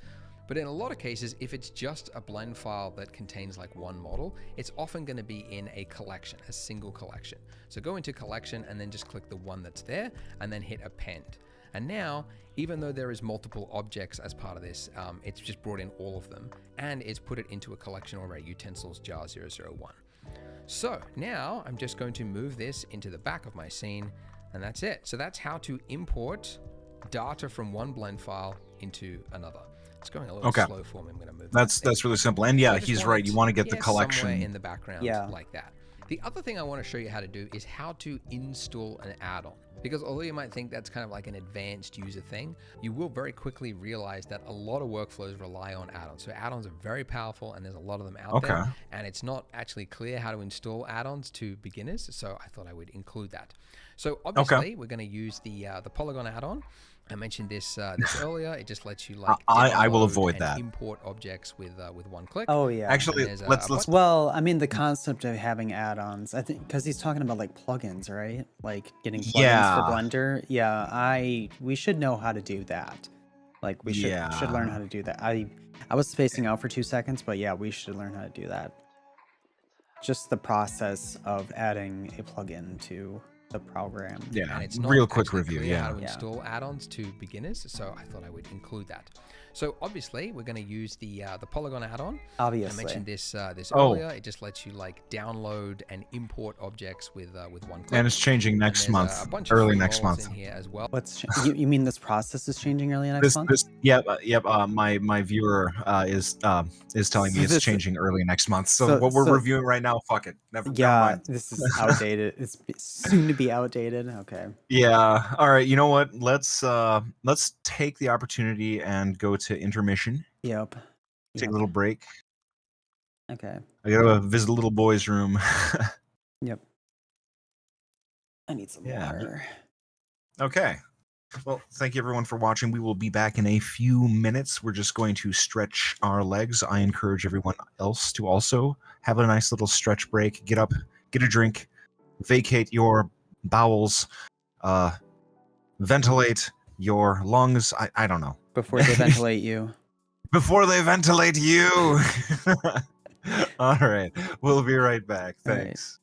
Speaker 3: But in a lot of cases, if it's just a blend file that contains like one model, it's often going to be in a collection, a single collection. So go into collection and then just click the one that's there and then hit append. And now, even though there is multiple objects as part of this, it's just brought in all of them and it's put it into a collection already, utensils jar 001. So now I'm just going to move this into the back of my scene and that's it. So that's how to import data from one blend file into another. It's going a little slow for me. I'm going to move.
Speaker 2: That's really simple. And yeah, he's right. You want to get the collection
Speaker 3: in the background, like that. The other thing I want to show you how to do is how to install an add-on. Because although you might think that's kind of like an advanced user thing, you will very quickly realize that a lot of workflows rely on add-ons. So add-ons are very powerful and there's a lot of them out
Speaker 2: Okay.
Speaker 3: there. And it's not actually clear how to install add-ons to beginners. So I thought I would include that. So obviously we're going to use the Polygon add-on. I mentioned this earlier. It just lets you like
Speaker 2: I will
Speaker 3: download
Speaker 2: avoid
Speaker 3: and
Speaker 2: that.
Speaker 3: import objects with one click.
Speaker 1: Oh yeah.
Speaker 2: Actually,
Speaker 3: there's a
Speaker 2: let's
Speaker 1: Well, I mean, the concept of having add-ons, I think, because he's talking about like plugins, right? Like getting plugins for
Speaker 2: Yeah.
Speaker 1: Blender. Yeah, we should know how to do that. Like we should learn how to do that. I was spacing out for 2 seconds, but yeah, we should learn how to do that. Just the process of adding a plugin to the program.
Speaker 2: Yeah.
Speaker 3: And it's not
Speaker 2: Real quick
Speaker 3: actually
Speaker 2: review.
Speaker 3: clear
Speaker 2: Yeah.
Speaker 3: how to install add-ons to beginners, so I thought I would include that. So obviously we're going to use the Polygon add-on. I
Speaker 1: Obviously.
Speaker 3: mentioned this
Speaker 2: Oh.
Speaker 3: earlier. It just lets you like download and import objects with one click.
Speaker 2: And it's changing
Speaker 3: And
Speaker 2: next
Speaker 3: there's
Speaker 2: month,
Speaker 3: a bunch of
Speaker 2: early
Speaker 3: free
Speaker 2: next
Speaker 3: models
Speaker 2: month.
Speaker 3: in here as well.
Speaker 1: You mean this process is changing early next month?
Speaker 2: Yep. My viewer is telling
Speaker 1: So
Speaker 2: me it's
Speaker 1: this-
Speaker 2: changing early next month. So,
Speaker 1: so-
Speaker 2: what we're
Speaker 1: so-
Speaker 2: reviewing right now, fuck it. Never
Speaker 1: Yeah,
Speaker 2: mind.
Speaker 1: this is outdated. It's soon to be outdated. Okay.
Speaker 2: Yeah. All right. You know what? Let's take the opportunity and go to intermission.
Speaker 1: Yep.
Speaker 2: Take a little break.
Speaker 1: Okay.
Speaker 2: I gotta visit a little boy's room.
Speaker 1: Yep. I need some
Speaker 2: Yeah.
Speaker 1: water.
Speaker 2: Okay. Well, thank you everyone for watching. We will be back in a few minutes. We're just going to stretch our legs. I encourage everyone else to also have a nice little stretch break. Get up, get a drink, vacate your bowels, ventilate your lungs. I don't know.
Speaker 1: Before they ventilate you.
Speaker 2: Before they ventilate you. All right. We'll be right back.
Speaker 1: All right.
Speaker 2: Thanks.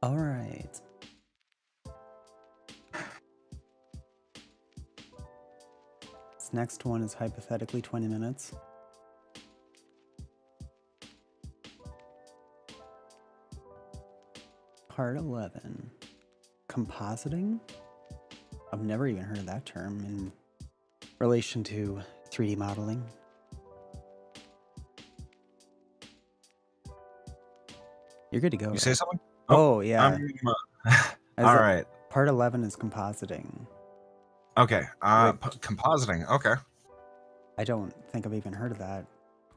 Speaker 1: All right. This next one is hypothetically 20 minutes. Part 11. Compositing? I've never even heard of that term in relation to 3D modeling. You're good to go.
Speaker 2: You
Speaker 1: right?
Speaker 2: say something?
Speaker 1: Oh, yeah.
Speaker 2: All right.
Speaker 1: Part 11 is compositing.
Speaker 2: Okay.
Speaker 1: Which-
Speaker 2: Compositing. Okay.
Speaker 1: I don't think I've even heard of that.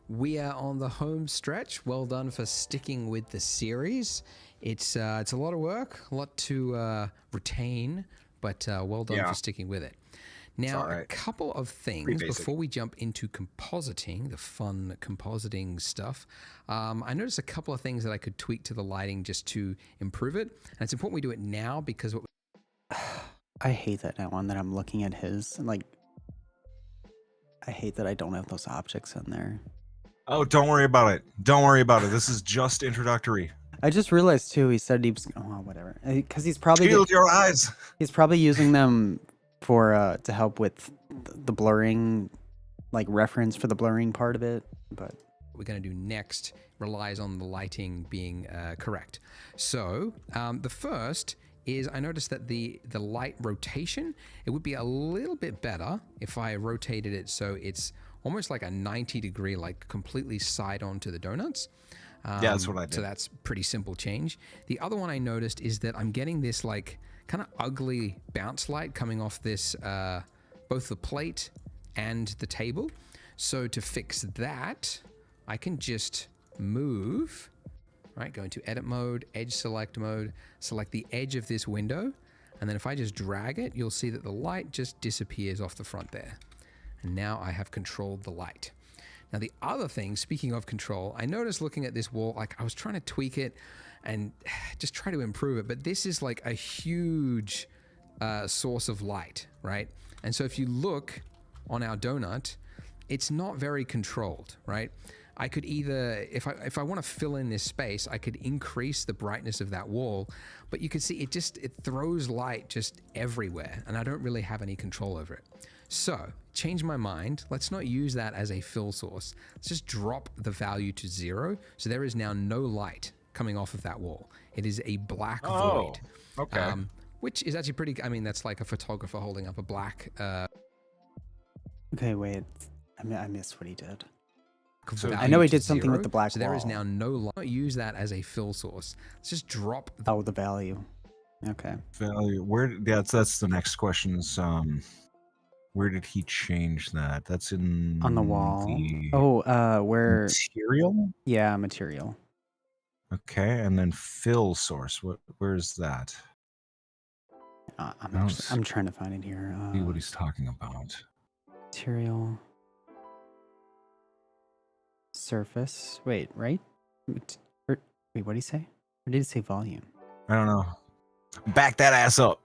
Speaker 3: We are on the home stretch. Well done for sticking with the series. It's a lot of work, a lot to retain, but well done
Speaker 2: Yeah.
Speaker 3: for sticking with it. Now,
Speaker 2: all right.
Speaker 3: a couple of things
Speaker 2: Pretty basic.
Speaker 3: before we jump into compositing, the fun compositing stuff. I noticed a couple of things that I could tweak to the lighting just to improve it. And it's important we do it now because what
Speaker 1: I hate that now one that I'm looking at his. Like, I hate that I don't have those objects in there.
Speaker 2: Oh, don't worry about it. Don't worry about it. This is just introductory.
Speaker 1: I just realized too. He said he was. Oh, whatever. Because he's probably
Speaker 2: Shield your eyes.
Speaker 1: he's probably using them for to help with the blurring, like reference for the blurring part of it. But
Speaker 3: we're going to do next relies on the lighting being correct. So the first is I noticed that the light rotation, it would be a little bit better if I rotated it so it's almost like a 90-degree, like completely side on to the donuts.
Speaker 2: Yeah, that's what I did.
Speaker 3: So that's pretty simple change. The other one I noticed is that I'm getting this like kind of ugly bounce light coming off this, both the plate and the table. So to fix that, I can just move, right? Go into edit mode, edge select mode, select the edge of this window. And then if I just drag it, you'll see that the light just disappears off the front there. And now I have controlled the light. Now the other thing, speaking of control, I noticed looking at this wall, like I was trying to tweak it and just try to improve it, but this is like a huge source of light, right? And so if you look on our donut, it's not very controlled, right? I could either, if I want to fill in this space, I could increase the brightness of that wall, but you can see it throws light just everywhere, and I don't really have any control over it. So, change my mind. Let's not use that as a fill source. Let's just drop the value to 0. So there is now no light coming off of that wall. It is a black void.
Speaker 2: Okay.
Speaker 3: Which is actually pretty, I mean, that's like a photographer holding up a black
Speaker 1: okay, wait. I missed what he did.
Speaker 2: So
Speaker 1: I know he did
Speaker 3: to
Speaker 1: something with
Speaker 3: 0.
Speaker 1: the black
Speaker 3: So there is
Speaker 1: wall.
Speaker 3: now no light. Don't use that as a fill source. Let's just drop the
Speaker 1: Oh, the value. Okay.
Speaker 2: Value. Where? Yeah, that's the next question. Is where did he change that? That's in
Speaker 1: On the wall.
Speaker 2: the
Speaker 1: Where?
Speaker 2: material.
Speaker 1: Yeah, material.
Speaker 2: Okay, and then fill source. Where's that?
Speaker 1: I'm trying to find it here.
Speaker 2: See what he's talking about.
Speaker 1: Material. Surface. Wait, right? Wait, what did he say? Or did he say volume?
Speaker 2: I don't know. Back that ass up.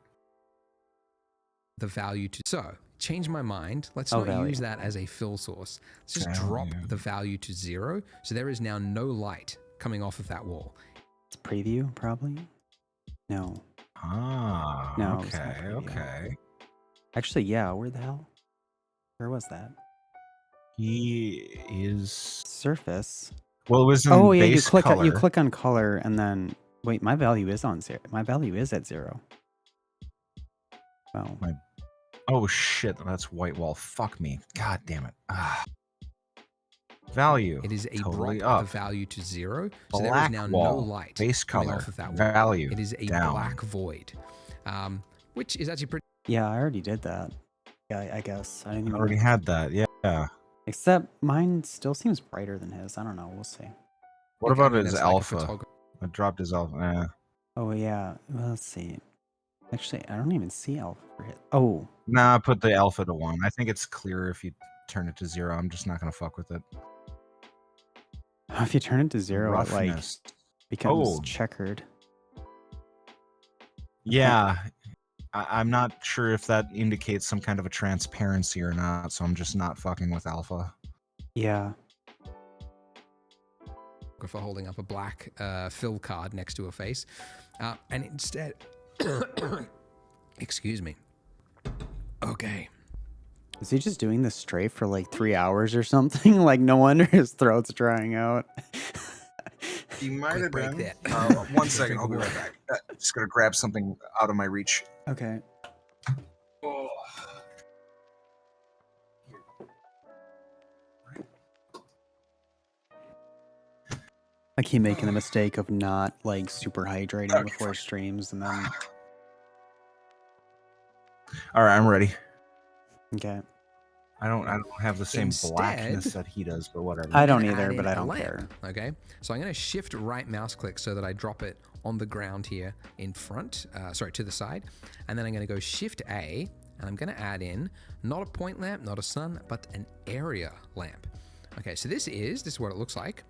Speaker 3: the value to. So change my mind. Let's
Speaker 1: Oh,
Speaker 3: not
Speaker 1: value.
Speaker 3: use that as a fill source. Let's just
Speaker 2: Value.
Speaker 3: drop the value to 0. So there is now no light coming off of that wall.
Speaker 1: It's preview, probably? No.
Speaker 2: Ah.
Speaker 1: No, it's
Speaker 2: Okay.
Speaker 1: not preview.
Speaker 2: Okay.
Speaker 1: Actually, yeah, where the hell? Where was that?
Speaker 2: He is.
Speaker 1: Surface.
Speaker 2: Well, it was in
Speaker 1: Oh yeah,
Speaker 2: base color.
Speaker 1: you click on color and then wait, my value is on 0. My value is at 0. Well,
Speaker 2: Oh shit, that's white wall. Fuck me. God damn it. Ah. Value.
Speaker 3: It is a
Speaker 2: totally
Speaker 3: drop
Speaker 2: up.
Speaker 3: the value to 0. So there is
Speaker 2: Black
Speaker 3: now
Speaker 2: wall.
Speaker 3: no light
Speaker 2: Base
Speaker 3: coming
Speaker 2: color.
Speaker 3: off of that wall.
Speaker 2: Value.
Speaker 3: It is a
Speaker 2: down.
Speaker 3: black void, which is actually pretty.
Speaker 1: yeah, I already did that. Yeah, I guess. I didn't
Speaker 2: I
Speaker 1: even
Speaker 2: already had that. Yeah.
Speaker 1: Except mine still seems brighter than his. I don't know. We'll see.
Speaker 2: What
Speaker 3: I
Speaker 2: about
Speaker 3: mean,
Speaker 2: his
Speaker 3: that's like a
Speaker 2: alpha?
Speaker 3: photog-
Speaker 2: I dropped his alpha.
Speaker 1: Oh yeah. Well, let's see. Actually, I don't even see alpha for hit. Oh,
Speaker 2: Nah, put the alpha to 1. I think it's clearer if you turn it to 0. I'm just not gonna fuck with it.
Speaker 1: if you turn it to 0, it like
Speaker 2: Roughness.
Speaker 1: becomes
Speaker 2: Oh.
Speaker 1: checkered.
Speaker 2: Yeah. I'm not sure if that indicates some kind of a transparency or not, so I'm just not fucking with alpha.
Speaker 1: Yeah.
Speaker 3: photographer holding up a black fill card next to a face. And instead, excuse me. Okay.
Speaker 1: Is he just doing this straight for like 3 hours or something? Like, no wonder his throat's drying out.
Speaker 2: You might
Speaker 3: Quick
Speaker 2: have
Speaker 3: break
Speaker 2: been.
Speaker 3: there.
Speaker 2: 1 second, I'll be
Speaker 3: Drink
Speaker 2: right back. Just gonna grab something out of my reach.
Speaker 1: Okay.
Speaker 2: Oh.
Speaker 1: I keep making the mistake of not like super hydrating
Speaker 2: Okay,
Speaker 1: before streams, and then
Speaker 2: All right, I'm ready.
Speaker 1: okay.
Speaker 2: I don't have the same
Speaker 3: Instead-
Speaker 2: blackness that he does, but whatever.
Speaker 1: I don't
Speaker 3: gonna
Speaker 1: either,
Speaker 3: add
Speaker 1: but
Speaker 3: in
Speaker 1: I
Speaker 3: a
Speaker 1: don't
Speaker 3: lamp,
Speaker 1: care.
Speaker 3: Okay, so I'm going to shift right mouse click so that I drop it on the ground here in front, to the side, and then I'm going to go shift A, and I'm going to add in not a point lamp, not a sun, but an area lamp. Okay, so this is what it looks like.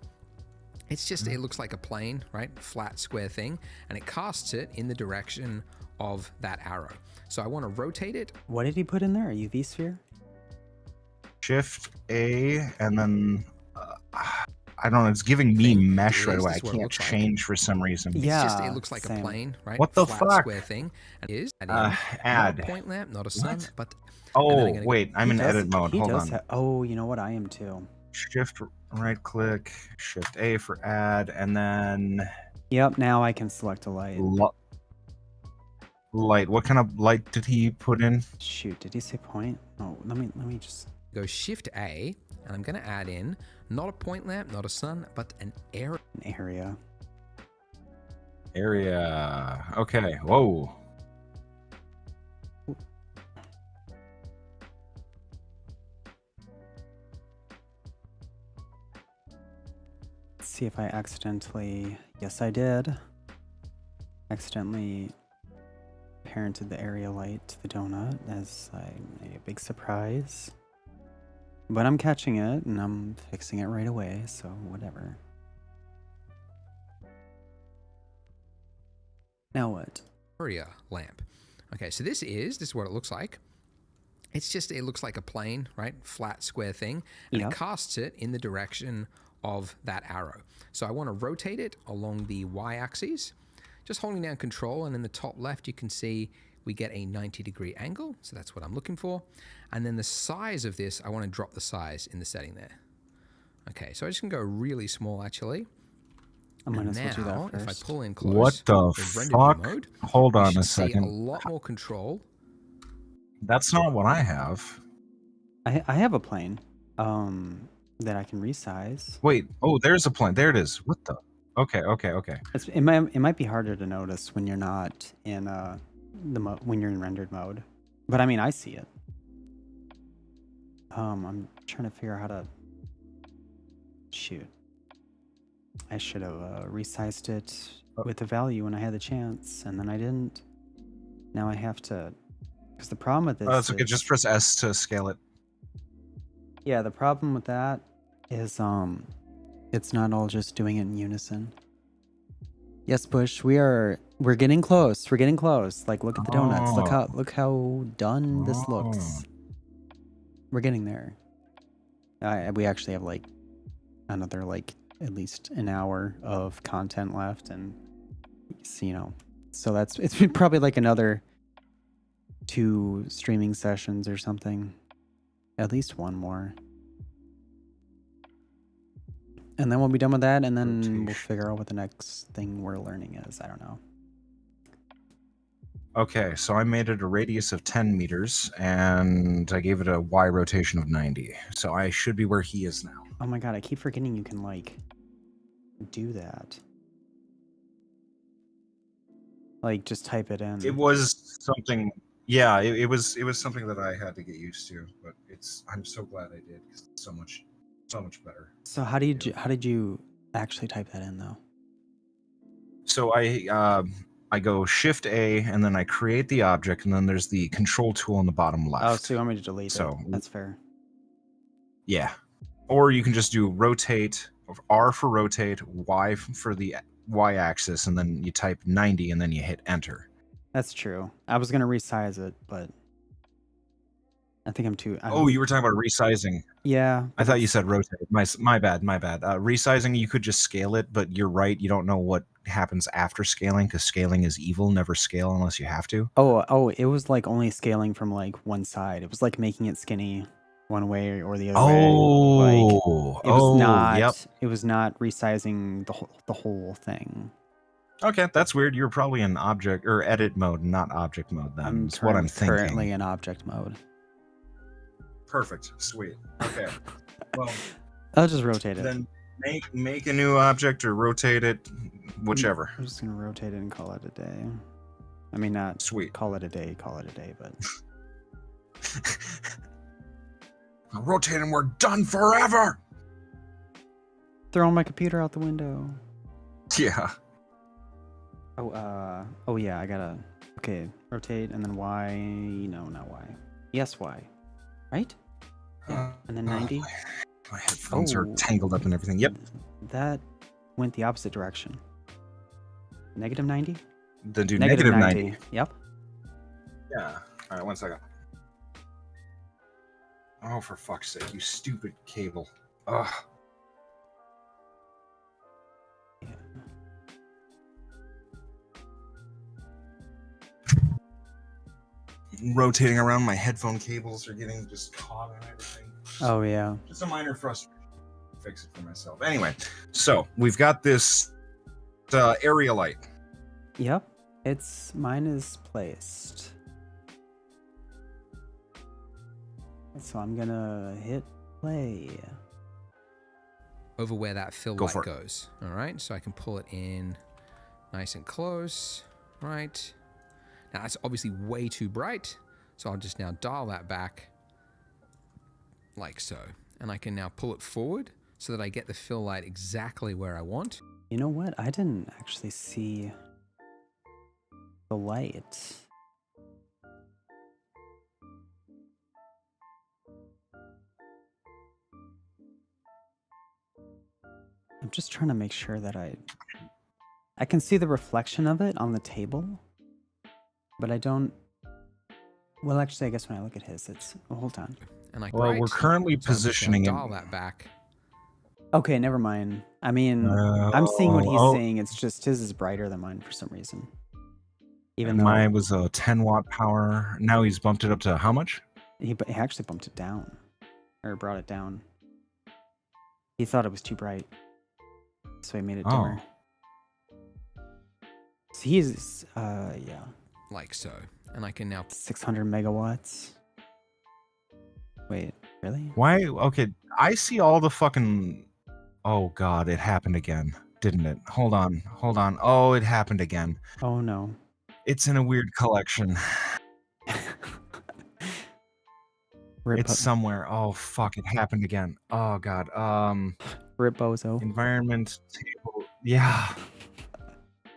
Speaker 3: It's just, it looks like a plane, right? Flat square thing, and it casts it in the direction of that arrow. So I want to rotate it.
Speaker 1: What did he put in there? A UV sphere?
Speaker 2: Shift A, and then I don't know. It's giving me
Speaker 3: Thing
Speaker 2: mesh right
Speaker 3: is,
Speaker 2: away.
Speaker 3: this
Speaker 2: I
Speaker 3: is what it
Speaker 2: can't
Speaker 3: looks like.
Speaker 2: change for some reason.
Speaker 3: It's
Speaker 1: Yeah,
Speaker 3: just, it looks like
Speaker 1: same.
Speaker 3: a plane, right?
Speaker 2: What the
Speaker 3: Flat
Speaker 2: fuck?
Speaker 3: square thing. And it is add in
Speaker 2: Add.
Speaker 3: not a point lamp, not a sun,
Speaker 2: What?
Speaker 3: but
Speaker 2: Oh,
Speaker 3: then I'm gonna go-
Speaker 2: wait. I'm
Speaker 1: He
Speaker 2: in
Speaker 1: does-
Speaker 2: edit mode.
Speaker 1: he
Speaker 2: Hold
Speaker 1: does
Speaker 2: on.
Speaker 1: oh, you know what? I am too.
Speaker 2: Shift right click. Shift A for add, and then
Speaker 1: Yep, now I can select a light.
Speaker 2: light. What kind of light did he put in?
Speaker 1: Shoot, did he say point? Oh, let me just.
Speaker 3: go shift A, and I'm going to add in not a point lamp, not a sun, but an area.
Speaker 1: An area.
Speaker 2: Area. Okay. Whoa.
Speaker 1: Let's see if I accidentally. Yes, I did. Accidentally parented the area light to the donut as I made a big surprise. But I'm catching it and I'm fixing it right away, so whatever. Now what?
Speaker 3: area lamp. Okay, so this is what it looks like. It's just, it looks like a plane, right? Flat square thing. And
Speaker 1: Yeah.
Speaker 3: it casts it in the direction of that arrow. So I want to rotate it along the y-axis. Just holding down control, and in the top left you can see we get a 90-degree angle. So that's what I'm looking for. And then the size of this, I want to drop the size in the setting there. Okay, so I just can go really small actually.
Speaker 1: I'm gonna
Speaker 3: And
Speaker 1: switch to
Speaker 3: now,
Speaker 1: that
Speaker 3: if I
Speaker 1: first.
Speaker 3: pull in close,
Speaker 2: What the
Speaker 3: with render view
Speaker 2: fuck?
Speaker 3: mode,
Speaker 2: Hold
Speaker 3: you
Speaker 2: on
Speaker 3: should
Speaker 2: a
Speaker 3: see a
Speaker 2: second.
Speaker 3: lot more control.
Speaker 2: That's not what I have.
Speaker 1: I have a plane that I can resize.
Speaker 2: Wait. Oh, there's a plane. There it is. What the? Okay.
Speaker 1: It might be harder to notice when you're not in when you're in rendered mode, but I mean I see it. I'm trying to figure out how to shoot. I should have resized it with the value when I had the chance, and then I didn't. Now I have to, because the problem with this.
Speaker 2: Oh, that's okay.
Speaker 1: is-
Speaker 2: Just press S to scale it.
Speaker 1: Yeah, the problem with that is it's not all just doing it in unison. Yes, Bush, we're getting close. We're getting close. Like look at the donuts. Look how done this looks. We're getting there. We actually have like another like at least an hour of content left, and so it's probably like another 2 streaming sessions or something. At least one more. And then we'll be done with that, and then we'll
Speaker 2: Rotation.
Speaker 1: figure out what the next thing we're learning is. I don't know.
Speaker 2: Okay, so I made it a radius of 10 meters, and I gave it a Y rotation of 90. So I should be where he is now.
Speaker 1: Oh my god, I keep forgetting you can like do that. Like just type it in.
Speaker 2: It was something. Yeah, it was something that I had to get used to, but I'm so glad I did because it's so much better.
Speaker 1: So how did you actually type that in though?
Speaker 2: So I go Shift A, and then I create the object, and then there's the control tool on the bottom left.
Speaker 1: Oh, so you want me to delete
Speaker 2: So-
Speaker 1: it? That's fair.
Speaker 2: Yeah. Or you can just do rotate, R for rotate, Y for the Y axis, and then you type 90, and then you hit enter.
Speaker 1: That's true. I was gonna resize it, but I think I'm too.
Speaker 2: Oh, you were talking about resizing.
Speaker 1: Yeah.
Speaker 2: I thought you said rotate. My bad. Resizing, you could just scale it, but you're right. You don't know what happens after scaling because scaling is evil. Never scale unless you have to.
Speaker 1: Oh, it was like only scaling from like one side. It was like making it skinny one way or the other way. Like it was not.
Speaker 2: Yep.
Speaker 1: It was not resizing the whole thing.
Speaker 2: Okay, that's weird. You're probably in object or edit mode, not object mode. Then that's what I'm thinking.
Speaker 1: Currently in object mode.
Speaker 2: Perfect. Sweet. Okay. Well,
Speaker 1: I'll just rotate it.
Speaker 2: then make a new object or rotate it, whichever.
Speaker 1: I'm just gonna rotate it and call it a day. I mean, not
Speaker 2: Sweet.
Speaker 1: call it a day, but
Speaker 2: I'll rotate and we're done forever.
Speaker 1: throwing my computer out the window.
Speaker 2: Yeah.
Speaker 1: Oh yeah, I gotta. Okay, rotate and then Y. No, not Y. Yes, Y. Right? Yeah. And then 90.
Speaker 2: My headphones are tangled up and everything. Yep.
Speaker 1: That went the opposite direction. Negative 90?
Speaker 2: Then do negative 90.
Speaker 1: Yep.
Speaker 2: Yeah. All right, 1 second. Oh, for fuck's sake, you stupid cable. Ugh.
Speaker 1: Yeah.
Speaker 2: Rotating around, my headphone cables are getting just caught on everything.
Speaker 1: Oh yeah.
Speaker 2: Just a minor frustration. Fix it for myself. Anyway, so we've got this area light.
Speaker 1: Yep. Mine is placed. So I'm gonna hit play.
Speaker 3: Over where that fill
Speaker 2: Go
Speaker 3: light
Speaker 2: for it.
Speaker 3: goes. All right, so I can pull it in nice and close. Right. Now that's obviously way too bright, so I'll just now dial that back like so. And I can now pull it forward so that I get the fill light exactly where I want.
Speaker 1: You know what? I didn't actually see the light. I'm just trying to make sure that I can see the reflection of it on the table, but I don't. Well, actually, I guess when I look at his, it's. Oh, hold on.
Speaker 3: And I
Speaker 2: Well, we're currently positioning it.
Speaker 3: Dial that back.
Speaker 1: Okay, never mind. I mean, I'm seeing what he's
Speaker 2: oh.
Speaker 1: saying. It's just his is brighter than mine for some reason. Even though
Speaker 2: Mine was a 10 watt power. Now he's bumped it up to how much?
Speaker 1: he actually bumped it down, or brought it down. He thought it was too bright, so he made it dimmer. So he's yeah,
Speaker 3: Like so. And I can now
Speaker 1: 600 megawatts. Wait, really?
Speaker 2: Why? Okay, I see all the fucking. Oh god, it happened again, didn't it? Hold on. Oh, it happened again.
Speaker 1: Oh no.
Speaker 2: It's in a weird collection. It's somewhere. Oh fuck, it happened again. Oh god.
Speaker 1: Rip Bozo.
Speaker 2: Environment table. Yeah.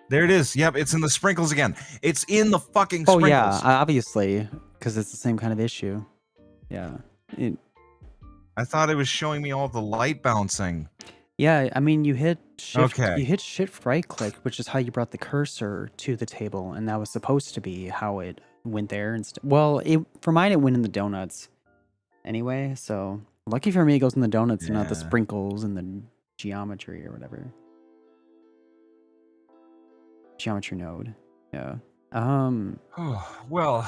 Speaker 2: There it is. Yep, it's in the sprinkles again. It's in the fucking
Speaker 1: Oh
Speaker 2: sprinkles.
Speaker 1: yeah, obviously, because it's the same kind of issue. Yeah.
Speaker 2: I thought it was showing me all the light bouncing.
Speaker 1: Yeah, I mean, you hit shift.
Speaker 2: Okay.
Speaker 1: You hit shift right click, which is how you brought the cursor to the table, and that was supposed to be how it went there. Well, for mine, it went in the donuts. Anyway, so lucky for me, it goes in the donuts and not the
Speaker 2: Yeah.
Speaker 1: sprinkles and the geometry or whatever. Geometry node. Yeah.
Speaker 2: Oh, well,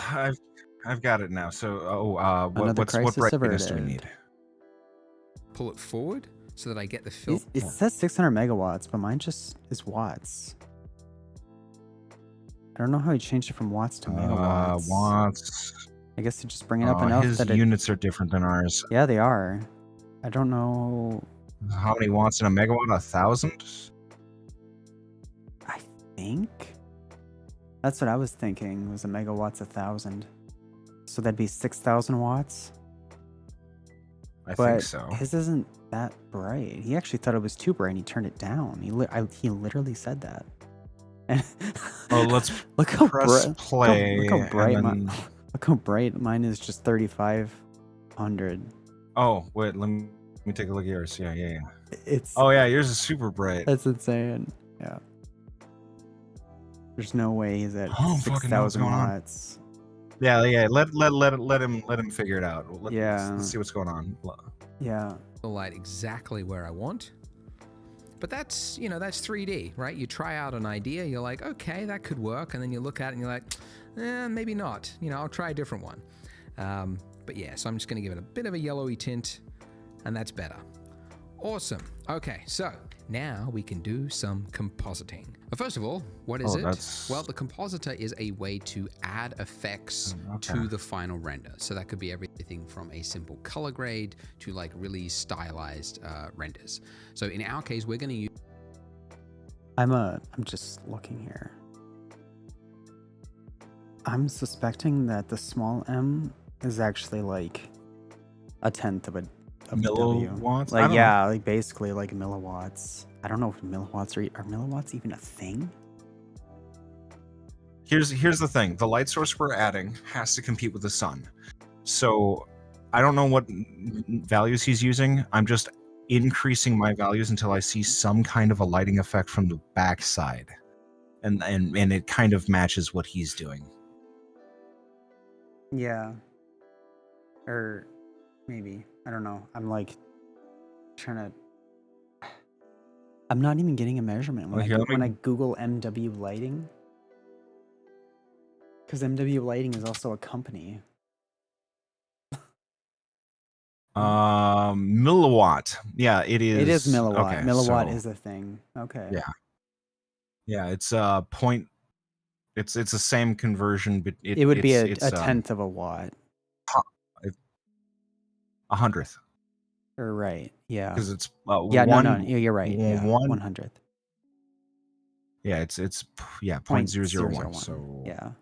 Speaker 2: I've got it now. So,
Speaker 1: Another
Speaker 2: what
Speaker 1: crisis
Speaker 2: brightness do we
Speaker 1: averted.
Speaker 2: need?
Speaker 3: pull it forward so that I get the fill.
Speaker 1: It says 600 megawatts, but mine just is watts. I don't know how he changed it from watts to megawatts.
Speaker 2: Watts.
Speaker 1: I guess to just bring it up enough
Speaker 2: His
Speaker 1: that
Speaker 2: units are different than ours.
Speaker 1: Yeah, they are. I don't know.
Speaker 2: How many watts in a megawatt? 1,000?
Speaker 1: I think that's what I was thinking. Was a megawatt's 1,000, so that'd be 6,000 watts.
Speaker 2: I
Speaker 1: But
Speaker 2: think so.
Speaker 1: his isn't that bright. He actually thought it was too bright and he turned it down. He literally said that. And
Speaker 2: Oh, let's
Speaker 1: look how
Speaker 2: press
Speaker 1: bright.
Speaker 2: play.
Speaker 1: Look how bright
Speaker 2: and
Speaker 1: mine.
Speaker 2: then-
Speaker 1: Look how bright mine is. Just 3,500.
Speaker 2: Oh, wait, let me take a look at yours. Yeah.
Speaker 1: It's.
Speaker 2: Oh, yeah, yours is super bright.
Speaker 1: That's insane. Yeah. There's no way he's at
Speaker 2: I don't fucking know what's
Speaker 1: 6,000
Speaker 2: going on.
Speaker 1: watts.
Speaker 2: Yeah. Let him figure it out.
Speaker 1: Yeah.
Speaker 2: Let's see what's going on.
Speaker 1: Yeah.
Speaker 3: The light exactly where I want. But that's, you know, that's 3D, right? You try out an idea, you're like, okay, that could work. And then you look at it and you're like, maybe not. You know, I'll try a different one. But yeah, so I'm just going to give it a bit of a yellowy tint, and that's better. Awesome. Okay, so now we can do some compositing. But first of all, what is it? Well, the compositor is a way to add effects
Speaker 4: to the final render. So that could be everything from a simple color grade to like really stylized renders. So in our case, we're going to use.
Speaker 1: I'm just looking here. I'm suspecting that the small m is actually like a tenth of a W.
Speaker 2: Milliwatts?
Speaker 1: Like yeah, like basically like milliwatts. I don't know if milliwatts are milliwatts even a thing?
Speaker 2: Here's the thing. The light source we're adding has to compete with the sun. So I don't know what values he's using. I'm just increasing my values until I see some kind of a lighting effect from the backside. And it kind of matches what he's doing.
Speaker 1: Yeah. Or maybe. I don't know. I'm like trying to. I'm not even getting a measurement when I Google MW Lighting. Because MW Lighting is also a company.
Speaker 2: Milliwatt. Yeah, it is.
Speaker 1: It is milliwatt.
Speaker 2: Okay,
Speaker 1: Milliwatt
Speaker 2: so,
Speaker 1: is a thing. Okay.
Speaker 2: Yeah. Yeah, it's point. It's the same conversion, but
Speaker 1: it would be a tenth of a watt.
Speaker 2: 100th.
Speaker 1: Or right. Yeah.
Speaker 2: Because it's
Speaker 1: yeah.
Speaker 2: one,
Speaker 1: no. You're right. Yeah. 100th.
Speaker 2: Yeah. It's 0.001. So
Speaker 1: yeah.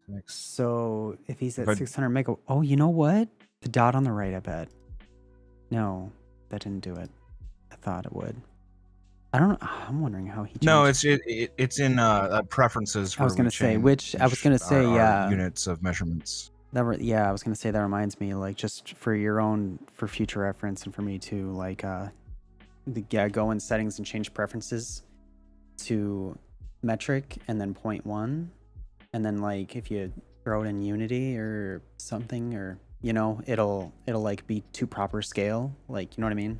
Speaker 2: Next.
Speaker 1: So if he's at 600 mega, oh, you know what? The dot on the right, I bet. No, that didn't do it. I thought it would. I don't know. I'm wondering how he changed.
Speaker 2: No, it's in preferences.
Speaker 1: I was gonna say
Speaker 2: units of measurements.
Speaker 1: I was gonna say that reminds me, like, just for future reference and for me too, like, go in settings and change preferences to metric and then 0.1, and then like if you throw it in Unity or something, or you know, it'll like be to proper scale, like, you know what I mean?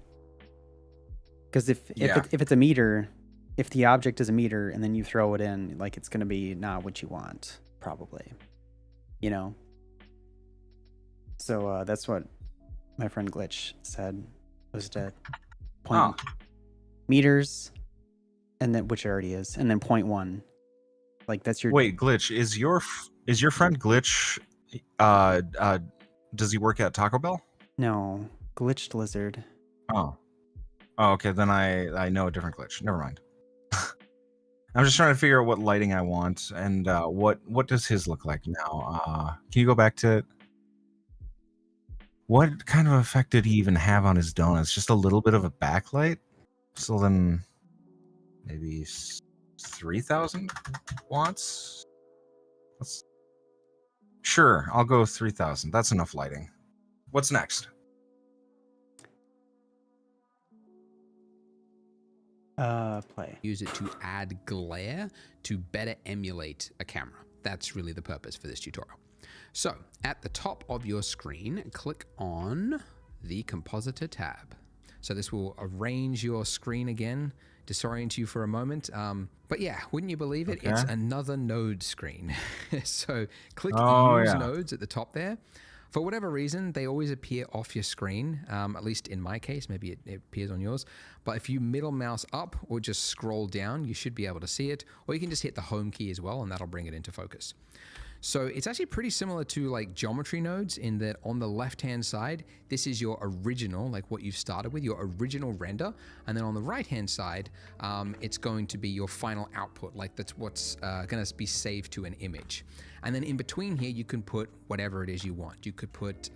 Speaker 1: Because if it's a meter, if the object is a meter and then you throw it in, like, it's gonna be not what you want, probably, you know. So that's what my friend Glitch said, was to point meters, and then, which it already is, and then 0.1. Like, that's your.
Speaker 2: Wait, Glitch, is your friend Glitch? Does he work at Taco Bell?
Speaker 1: No, Glitched Lizard.
Speaker 2: Oh, okay. Then I know a different Glitch. Never mind. I'm just trying to figure out what lighting I want, and what does his look like now? Can you go back to it? What kind of effect did he even have on his donuts? Just a little bit of a backlight? So then maybe 3,000 watts? Sure, I'll go 3,000. That's enough lighting. What's next?
Speaker 1: Play.
Speaker 4: Use it to add glare to better emulate a camera. That's really the purpose for this tutorial. So at the top of your screen, click on the Compositor tab. So this will arrange your screen again, disorient you for a moment. But yeah, wouldn't you believe it? Okay. It's another node screen. So click Use Nodes at the top there. For whatever reason, they always appear off your screen, at least in my case. Maybe it appears on yours. But if you middle mouse up or just scroll down, you should be able to see it. Or you can just hit the home key as well, and that'll bring it into focus. So it's actually pretty similar to like geometry nodes in that on the left-hand side, this is your original, like what you've started with, your original render. And then on the right-hand side, it's going to be your final output, like that's what's going to be saved to an image. And then in between here, you can put whatever it is you want. You could put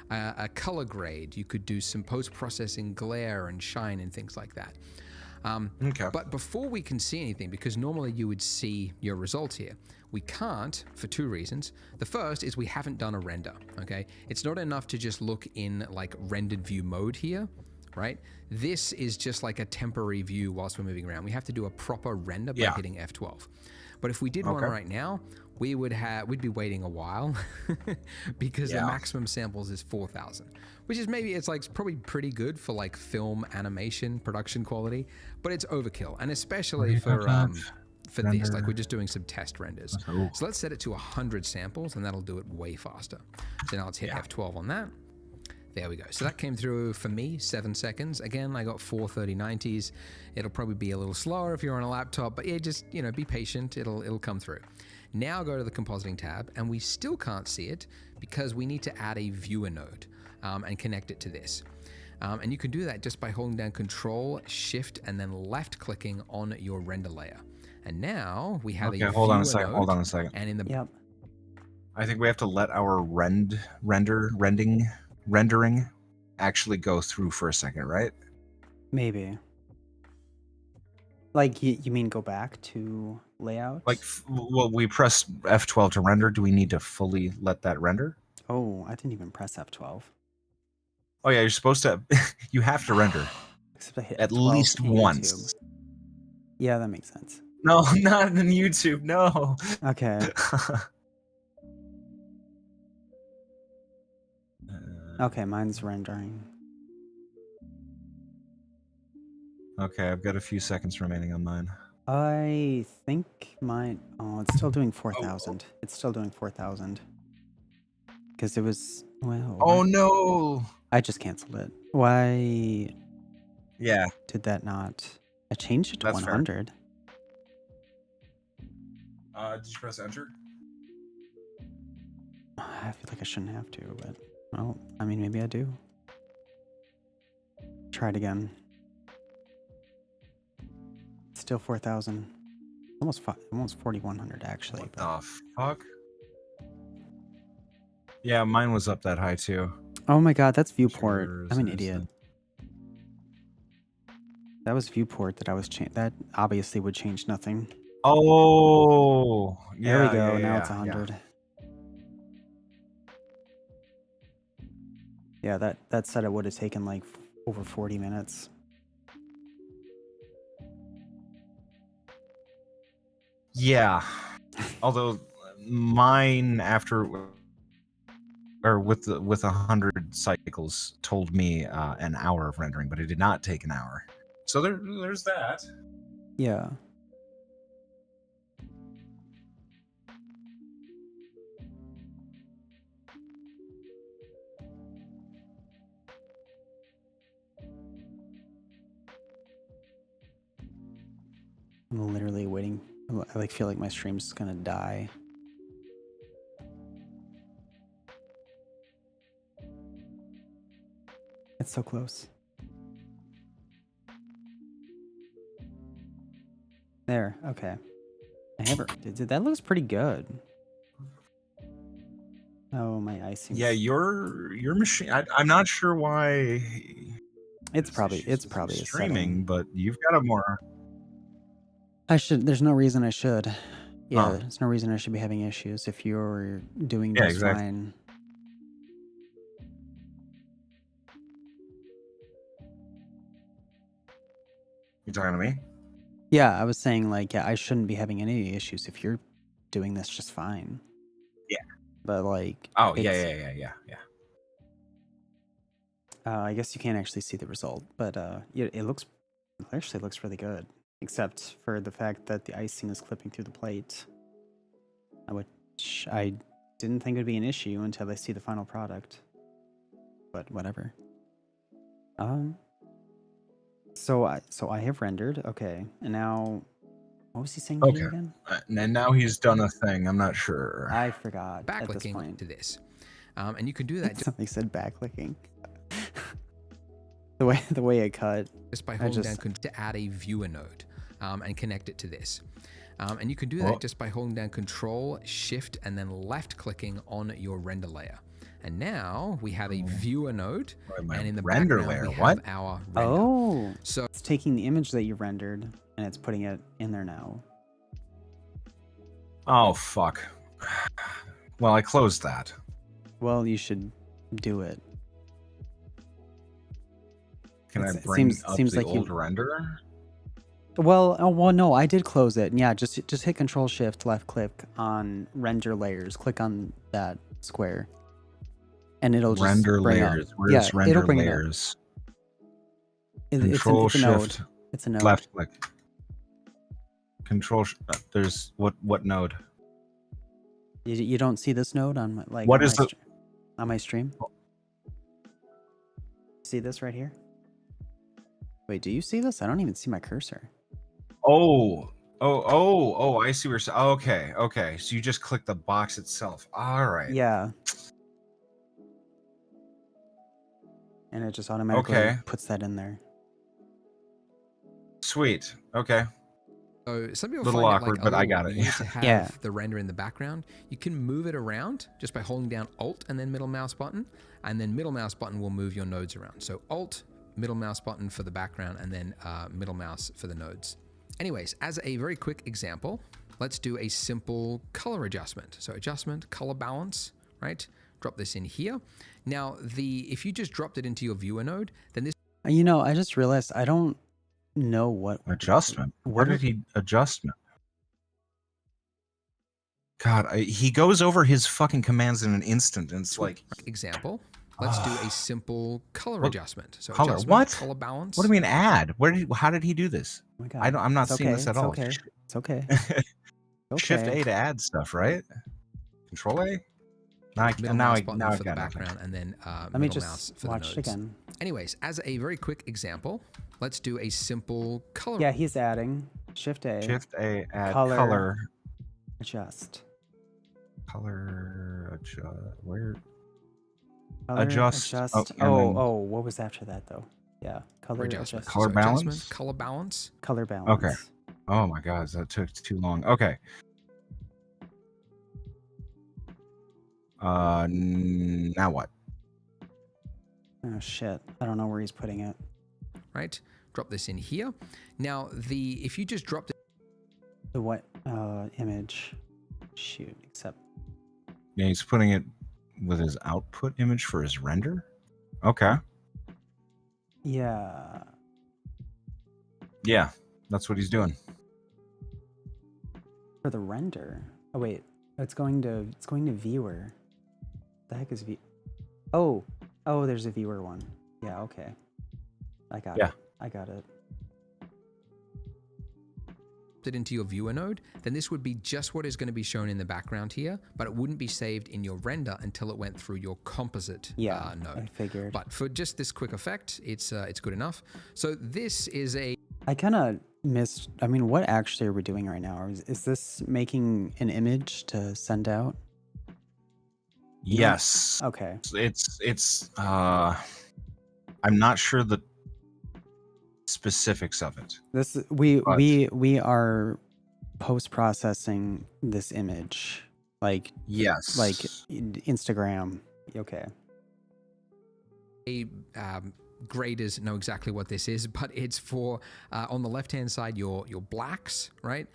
Speaker 4: a color grade. You could do some post-processing glare and shine and things like that. But before we can see anything, because normally you would see your results here, we can't for two reasons. The first is we haven't done a render, okay? It's not enough to just look in like rendered view mode here, right? This is just like a temporary view whilst we're moving around. We have to do a proper render by hitting F12. But if we did one right now, we'd be waiting a while because the
Speaker 2: Yeah.
Speaker 4: maximum samples is 4,000, which is maybe it's like probably pretty good for like film animation production quality, but it's overkill, and especially for this, like
Speaker 2: Render.
Speaker 4: we're just doing some test renders.
Speaker 2: Oh.
Speaker 4: So let's set it to 100 samples, and that'll do it way faster. So now let's hit
Speaker 2: Yeah.
Speaker 4: F12 on that. There we go. So that came through for me, 7 seconds. Again, I got 4 3090s. It'll probably be a little slower if you're on a laptop, but yeah, just, you know, be patient. It'll come through. Now go to the compositing tab, and we still can't see it because we need to add a viewer node and connect it to this. And you can do that just by holding down Control, Shift, and then left-clicking on your render layer. And now we have
Speaker 2: Okay,
Speaker 4: a
Speaker 2: hold on a
Speaker 4: viewer
Speaker 2: second.
Speaker 4: node,
Speaker 2: Hold on a second.
Speaker 4: And in the
Speaker 1: Yep.
Speaker 2: I think we have to let our rendering actually go through for a second, right?
Speaker 1: Maybe. Like, you mean go back to layout?
Speaker 2: Like, well, we press F12 to render. Do we need to fully let that render?
Speaker 1: Oh, I didn't even press F12.
Speaker 2: Oh yeah, you're supposed to. You have to render
Speaker 1: Except I hit
Speaker 2: at
Speaker 1: F12
Speaker 2: least
Speaker 1: in
Speaker 2: once.
Speaker 1: YouTube. Yeah, that makes sense.
Speaker 2: No, not in YouTube. No.
Speaker 1: Okay. Okay, mine's rendering.
Speaker 2: Okay, I've got a few seconds remaining on mine.
Speaker 1: I think mine. Oh, it's still doing 4,000. It's still doing 4,000. Because it was. Well.
Speaker 2: Oh no.
Speaker 1: I just canceled it. Why
Speaker 2: Yeah.
Speaker 1: did that not? I changed it to
Speaker 2: That's fair.
Speaker 1: 100.
Speaker 2: Did you press enter?
Speaker 1: I feel like I shouldn't have to, but well, I mean, maybe I do. Try it again. Still 4,000. Almost 4,100 actually.
Speaker 2: What
Speaker 1: But...
Speaker 2: the fuck? Yeah, mine was up that high too.
Speaker 1: Oh my god, that's viewport.
Speaker 2: Sure,
Speaker 1: I'm an
Speaker 2: seriously.
Speaker 1: idiot. That was viewport that I was that obviously would change nothing.
Speaker 2: Oh, yeah.
Speaker 1: There we go.
Speaker 2: yeah,
Speaker 1: now
Speaker 2: yeah,
Speaker 1: it's 100. Yeah, that said it would have taken like over 40 minutes.
Speaker 2: Yeah. Although mine after or with 100 cycles told me an hour of rendering, but it did not take an hour. So there's that.
Speaker 1: Yeah. I'm literally waiting. I like feel like my stream's gonna die. It's so close. There. Okay. I have it. That looks pretty good. Oh, my icing.
Speaker 2: Yeah, your machine. I'm not sure why.
Speaker 1: It's
Speaker 2: there's
Speaker 1: probably
Speaker 2: issues with
Speaker 1: a
Speaker 2: streaming,
Speaker 1: setting.
Speaker 2: but you've got a more.
Speaker 1: I should. There's no reason I should. Yeah,
Speaker 2: Huh.
Speaker 1: there's no reason I should be having issues if you're doing
Speaker 2: Yeah,
Speaker 1: just
Speaker 2: exactly.
Speaker 1: fine.
Speaker 2: You talking to me?
Speaker 1: Yeah, I was saying like, yeah, I shouldn't be having any issues if you're doing this just fine.
Speaker 2: Yeah.
Speaker 1: But like,
Speaker 2: Oh yeah,
Speaker 1: it's-
Speaker 2: yeah.
Speaker 1: I guess you can't actually see the result, but it actually looks really good, except for the fact that the icing is clipping through the plate, which I didn't think would be an issue until I see the final product. But whatever. So I have rendered. Okay, and now, what was he saying to do
Speaker 2: Okay.
Speaker 1: again?
Speaker 2: And now he's done a thing. I'm not sure.
Speaker 1: I forgot at this
Speaker 4: backlinking
Speaker 1: point.
Speaker 4: to this. And you can do that
Speaker 1: Something said backlicking. the way it cut.
Speaker 4: just by
Speaker 1: I
Speaker 4: holding
Speaker 1: just-
Speaker 4: down to add a viewer node and connect it to this. And you can do
Speaker 2: Well-
Speaker 4: that just by holding down Control, Shift, and then left-clicking on your render layer. And now we have a viewer node,
Speaker 2: Sorry, my
Speaker 4: and in the
Speaker 2: render
Speaker 4: background
Speaker 2: layer.
Speaker 4: we
Speaker 2: What?
Speaker 4: have our render.
Speaker 1: Oh,
Speaker 4: So
Speaker 1: it's taking the image that you rendered and it's putting it in there now.
Speaker 2: Oh fuck. Well, I closed that.
Speaker 1: Well, you should do it.
Speaker 2: Can I
Speaker 1: It
Speaker 2: bring
Speaker 1: seems
Speaker 2: up
Speaker 1: seems
Speaker 2: the
Speaker 1: like you.
Speaker 2: old render?
Speaker 1: Well, oh, well, no, I did close it. Yeah, just hit Control Shift left click on render layers. Click on that square, and it'll just
Speaker 2: Render
Speaker 1: bring
Speaker 2: layers.
Speaker 1: up.
Speaker 2: Where's
Speaker 1: Yeah,
Speaker 2: render
Speaker 1: it'll bring it up.
Speaker 2: layers?
Speaker 1: It's a node.
Speaker 2: Shift
Speaker 1: It's a node.
Speaker 2: left click. There's what node?
Speaker 1: You don't see this node on my like
Speaker 2: What
Speaker 1: on
Speaker 2: is
Speaker 1: my
Speaker 2: the-
Speaker 1: on my stream? See this right here? Wait, do you see this? I don't even see my cursor.
Speaker 2: Oh, I see where you're saying. Okay. So you just click the box itself. All right.
Speaker 1: Yeah. And it just automatically
Speaker 2: Okay.
Speaker 1: puts that in there.
Speaker 2: Sweet. Okay.
Speaker 4: So some people
Speaker 2: Little
Speaker 4: find
Speaker 2: awkward,
Speaker 4: it like
Speaker 2: but
Speaker 4: a
Speaker 2: I
Speaker 4: little
Speaker 2: got it.
Speaker 4: weird to have
Speaker 1: Yeah.
Speaker 4: the render in the background. You can move it around just by holding down Alt and then middle mouse button, and then middle mouse button will move your nodes around. So Alt, middle mouse button for the background, and then middle mouse for the nodes. Anyways, as a very quick example, let's do a simple color adjustment. So adjustment, color balance, right? Drop this in here. Now, if you just dropped it into your viewer node, then this
Speaker 1: You know, I just realized I don't know what
Speaker 2: Adjustment.
Speaker 1: What
Speaker 2: Where
Speaker 1: are-
Speaker 2: did he adjustment? God, he goes over his fucking commands in an instant, and it's like,
Speaker 4: example, let's do a simple color
Speaker 2: What?
Speaker 4: adjustment. So
Speaker 2: Color-
Speaker 4: adjustment,
Speaker 2: what?
Speaker 4: color balance.
Speaker 2: what do you mean add? How did he do this?
Speaker 1: Oh my God.
Speaker 2: I'm not
Speaker 1: It's
Speaker 2: seeing
Speaker 1: okay,
Speaker 2: this at
Speaker 1: it's
Speaker 2: all.
Speaker 1: Okay. It's okay.
Speaker 2: Shift
Speaker 1: Okay.
Speaker 2: A to add stuff, right? Control A.
Speaker 4: Middle
Speaker 2: Now
Speaker 4: mouse
Speaker 2: I
Speaker 4: button
Speaker 2: now
Speaker 4: for
Speaker 2: I've
Speaker 4: the
Speaker 2: got nothing.
Speaker 4: background, and then
Speaker 1: Let me
Speaker 4: middle mouse
Speaker 1: just
Speaker 4: for
Speaker 1: watch
Speaker 4: the
Speaker 1: it
Speaker 4: nodes.
Speaker 1: again.
Speaker 4: Anyways, as a very quick example, let's do a simple color.
Speaker 1: Yeah, he's adding. Shift A.
Speaker 2: Shift A, add
Speaker 1: Color.
Speaker 2: color.
Speaker 1: Adjust.
Speaker 2: Color adjust. Where?
Speaker 1: Color,
Speaker 2: Adjust.
Speaker 1: Adjust.
Speaker 2: Oh, and then-
Speaker 1: What was after that though? Yeah. Color
Speaker 4: adjustment.
Speaker 1: adjust.
Speaker 2: Color
Speaker 4: So adjustment,
Speaker 2: balance?
Speaker 4: color balance.
Speaker 1: Color balance.
Speaker 2: Oh my God, that took too long. Okay. Now what?
Speaker 1: Oh shit. I don't know where he's putting it.
Speaker 4: Right? Drop this in here. Now, if you just dropped it,
Speaker 1: The what image? Shoot. Except
Speaker 2: Yeah, he's putting it with his output image for his render. Okay.
Speaker 1: yeah.
Speaker 2: Yeah, that's what he's doing.
Speaker 1: For the render. Oh wait. It's going to viewer. The heck is Oh, there's a viewer one. Yeah, okay. I got
Speaker 2: Yeah.
Speaker 1: it. I got it.
Speaker 4: into your viewer node, then this would be just what is going to be shown in the background here, but it wouldn't be saved in your render until it went through your composite
Speaker 1: Yeah, I
Speaker 4: node.
Speaker 1: figured.
Speaker 4: But for just this quick effect, it's good enough. So this is a
Speaker 1: I kind of missed. I mean, what actually are we doing right now? Is this making an image to send out?
Speaker 2: Yes.
Speaker 1: Okay.
Speaker 2: It's I'm not sure the specifics of it.
Speaker 1: This we
Speaker 2: But-
Speaker 1: we are post processing this image like
Speaker 2: Yes.
Speaker 1: Instagram. Okay.
Speaker 4: graders know exactly what this is, but it's for on the left hand side your blacks, right?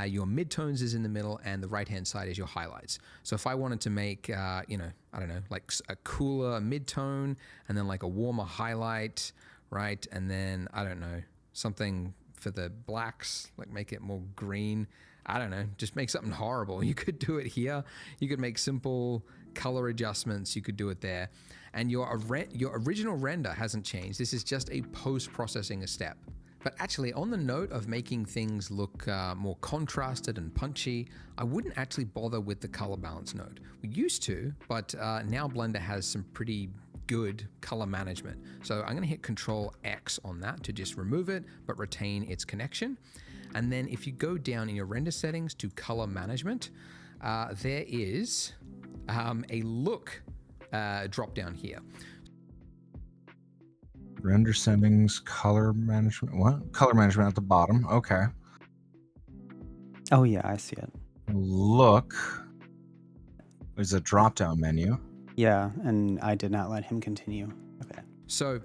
Speaker 4: Your midtones is in the middle, and the right hand side is your highlights. So if I wanted to make I don't know, like a cooler midtone and then like a warmer highlight, right? And then I don't know, something for the blacks, like make it more green. I don't know, just make something horrible. You could do it here. You could make simple color adjustments. You could do it there. And your original render hasn't changed. This is just a post-processing step. But actually, on the note of making things look more contrasted and punchy, I wouldn't actually bother with the color balance node. We used to, but now Blender has some pretty good color management. So I'm going to hit Control X on that to just remove it, but retain its connection. And then if you go down in your render settings to color management, there is a look drop down here.
Speaker 2: Render settings, color management. What? Color management at the bottom. Okay.
Speaker 1: Oh yeah, I see it.
Speaker 2: Look. There's a drop-down menu.
Speaker 1: Yeah, and I did not let him continue. Okay.
Speaker 4: So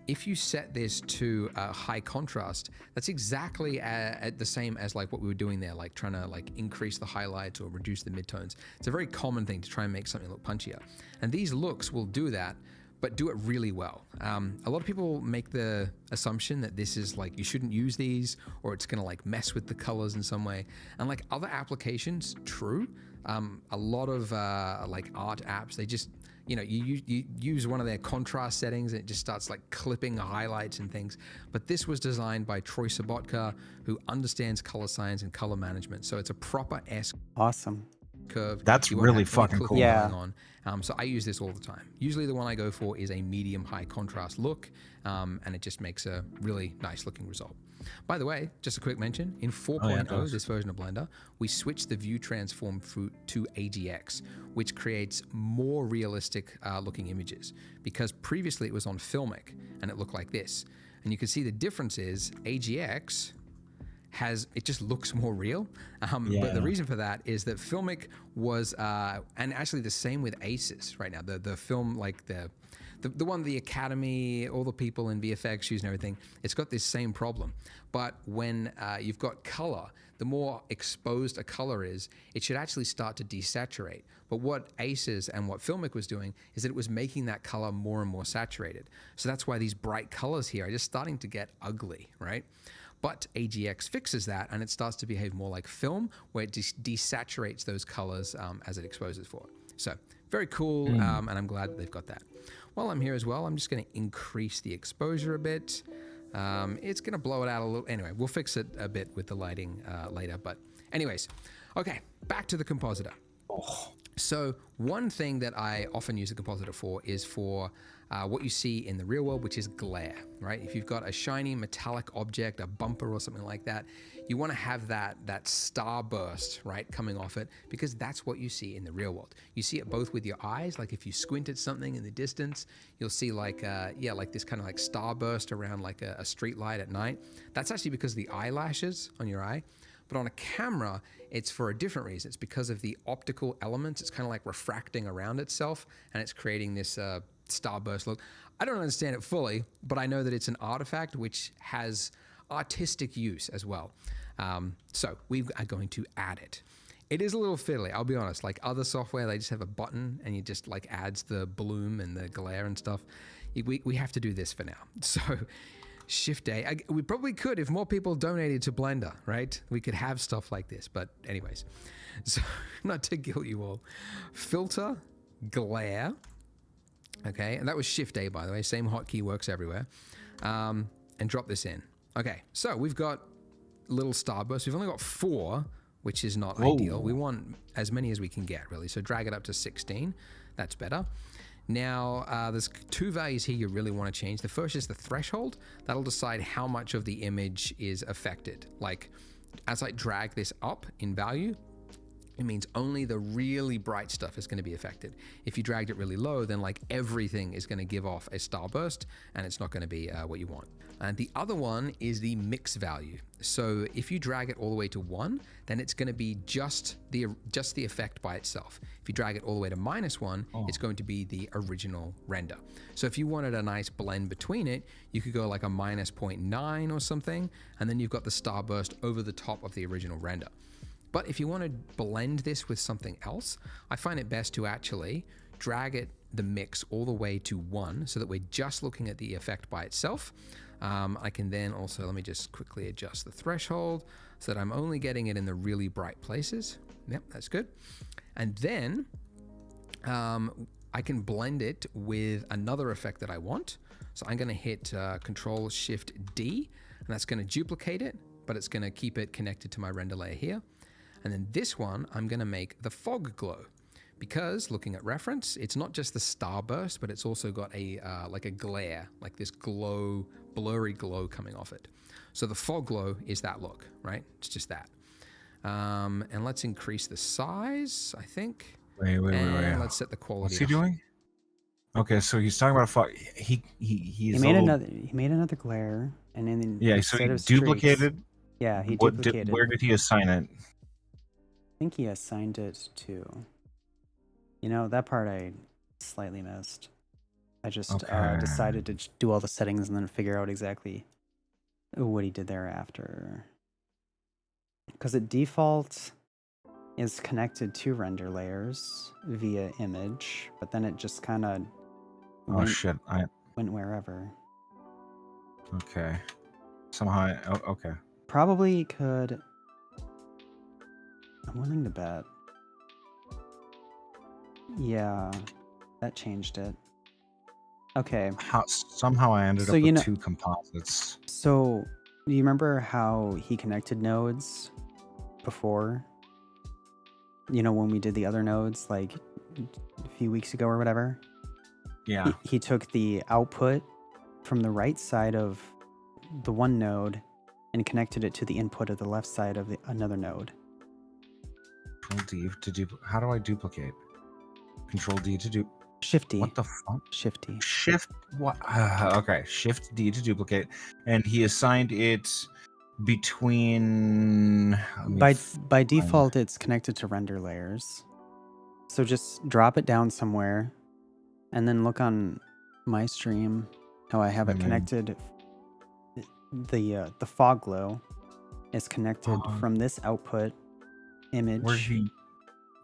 Speaker 4: if you set this to high contrast, that's exactly the same as like what we were doing there, like trying to like increase the highlights or reduce the midtones. It's a very common thing to try and make something look punchier. And these looks will do that, but do it really well. A lot of people make the assumption that this is like, you shouldn't use these, or it's gonna like mess with the colors in some way. And like other applications, true. A lot of like art apps, they just, you know, you use one of their contrast settings and it just starts like clipping highlights and things. But this was designed by Troy Sobotka, who understands color science and color management. So it's a proper S
Speaker 1: Awesome.
Speaker 4: curve.
Speaker 2: That's
Speaker 4: You won't
Speaker 2: really
Speaker 4: have any
Speaker 2: fucking
Speaker 4: clipping
Speaker 2: cool.
Speaker 1: Yeah.
Speaker 4: going on. So I use this all the time. Usually the one I go for is a medium high contrast look, and it just makes a really nice looking result. By the way, just a quick mention, in 4.0, this version of Blender, we switched the view transform to AGX, which creates more realistic looking images, because previously it was on Filmic and it looked like this. And you can see the difference is AGX it just looks more real. But the reason for that is that Filmic was, and actually the same with ACES right now, the film, like the one the Academy, all the people in VFX use and everything, it's got this same problem. But when you've got color, the more exposed a color is, it should actually start to desaturate. But what ACES and what Filmic was doing is that it was making that color more and more saturated. So that's why these bright colors here are just starting to get ugly, right? But AGX fixes that, and it starts to behave more like film, where it desaturates those colors as it exposes for it. So very cool, and I'm glad that they've got that. While I'm here as well, I'm just going to increase the exposure a bit. It's going to blow it out a little. Anyway, we'll fix it a bit with the lighting later. But anyways, okay, back to the compositor. So one thing that I often use the compositor for is for what you see in the real world, which is glare, right? If you've got a shiny metallic object, a bumper or something like that, you want to have that starburst, right, coming off it, because that's what you see in the real world. You see it both with your eyes, like if you squint at something in the distance, you'll see like, like this kind of like starburst around like a street light at night. That's actually because of the eyelashes on your eye. But on a camera, it's for a different reason. It's because of the optical elements. It's kind of like refracting around itself, and it's creating this starburst look. I don't understand it fully, but I know that it's an artifact which has artistic use as well. So we are going to add it. It is a little fiddly, I'll be honest. Like other software, they just have a button and it just like adds the bloom and the glare and stuff. We have to do this for now. So Shift A. We probably could if more people donated to Blender, right? We could have stuff like this, but anyways. So not to guilt you all. Filter, glare. Okay, and that was Shift A, by the way. Same hotkey works everywhere. And drop this in. Okay, so we've got little starbursts. We've only got 4, which is not ideal. We want as many as we can get, really. So drag it up to 16. That's better. Now, there's 2 values here you really want to change. The first is the threshold. That'll decide how much of the image is affected. Like, as I drag this up in value, it means only the really bright stuff is going to be affected. If you dragged it really low, then like everything is going to give off a starburst, and it's not going to be what you want. And the other one is the mix value. So if you drag it all the way to 1, then it's going to be just the effect by itself. If you drag it all the way to -1, it's going to be the original render. So if you wanted a nice blend between it, you could go like a -0.9 or something, and then you've got the starburst over the top of the original render. But if you want to blend this with something else, I find it best to actually drag the mix all the way to 1 so that we're just looking at the effect by itself. I can then also, let me just quickly adjust the threshold so that I'm only getting it in the really bright places. Yep, that's good. And then I can blend it with another effect that I want. So I'm going to hit Control Shift D, and that's going to duplicate it, but it's going to keep it connected to my render layer here. And then this one, I'm going to make the fog glow, because looking at reference, it's not just the starburst, but it's also got a like a glare, like this glow, blurry glow coming off it. So the fog glow is that look, right? It's just that. And let's increase the size, I think.
Speaker 2: Wait.
Speaker 4: Let's set the quality.
Speaker 2: What's he doing? Okay, so he's talking about a fog. He
Speaker 1: made another glare, and then
Speaker 2: so he
Speaker 1: instead of streaks-
Speaker 2: duplicated.
Speaker 1: Yeah, he duplicated.
Speaker 2: Where did he assign it?
Speaker 1: I think he assigned it to. That part I slightly missed. I just decided to do all the settings and then figure out exactly what he did thereafter. Because it default is connected to render layers via image, but then it just kind of
Speaker 2: Oh
Speaker 1: went,
Speaker 2: shit!
Speaker 1: went wherever.
Speaker 2: Okay. Somehow. Okay.
Speaker 1: Probably could. I'm willing to bet. Yeah, that changed it. Okay.
Speaker 2: Somehow I ended
Speaker 1: So,
Speaker 2: up
Speaker 1: you
Speaker 2: with
Speaker 1: know-
Speaker 2: 2 composites.
Speaker 1: So, do you remember how he connected nodes before? You know, when we did the other nodes, like a few weeks ago or whatever?
Speaker 2: Yeah.
Speaker 1: He took the output from the right side of the one node and connected it to the input of the left side of another node.
Speaker 2: Control D to how do I duplicate? Control D to do.
Speaker 1: Shifty.
Speaker 2: What the fuck?
Speaker 1: Shifty.
Speaker 2: Shift. What? Okay. Shift D to duplicate, and he assigned it between.
Speaker 1: By default, it's connected to render layers. So just drop it down somewhere, and then look on my stream how I have it connected. The fog glow is connected from this output image.
Speaker 2: Where's he?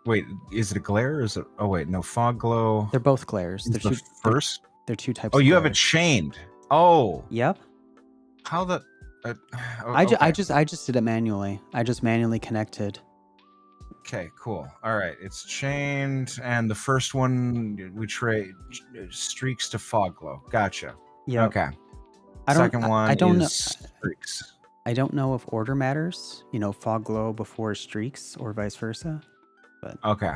Speaker 2: Wait, is it a glare or is it? Oh wait, no, fog glow.
Speaker 1: They're both glares.
Speaker 2: Is the first.
Speaker 1: They're two types.
Speaker 2: Oh,
Speaker 1: of
Speaker 2: you have it
Speaker 1: glares.
Speaker 2: chained. Oh.
Speaker 1: Yep.
Speaker 2: How the?
Speaker 1: I just did it manually. I just manually connected.
Speaker 2: Okay, cool. All right, it's chained, and the first one we trade streaks to fog glow. Gotcha.
Speaker 1: Yeah.
Speaker 2: Okay.
Speaker 1: I don't.
Speaker 2: Second one
Speaker 1: I don't know.
Speaker 2: is streaks.
Speaker 1: I don't know if order matters. You know, fog glow before streaks or vice versa. But
Speaker 2: Okay.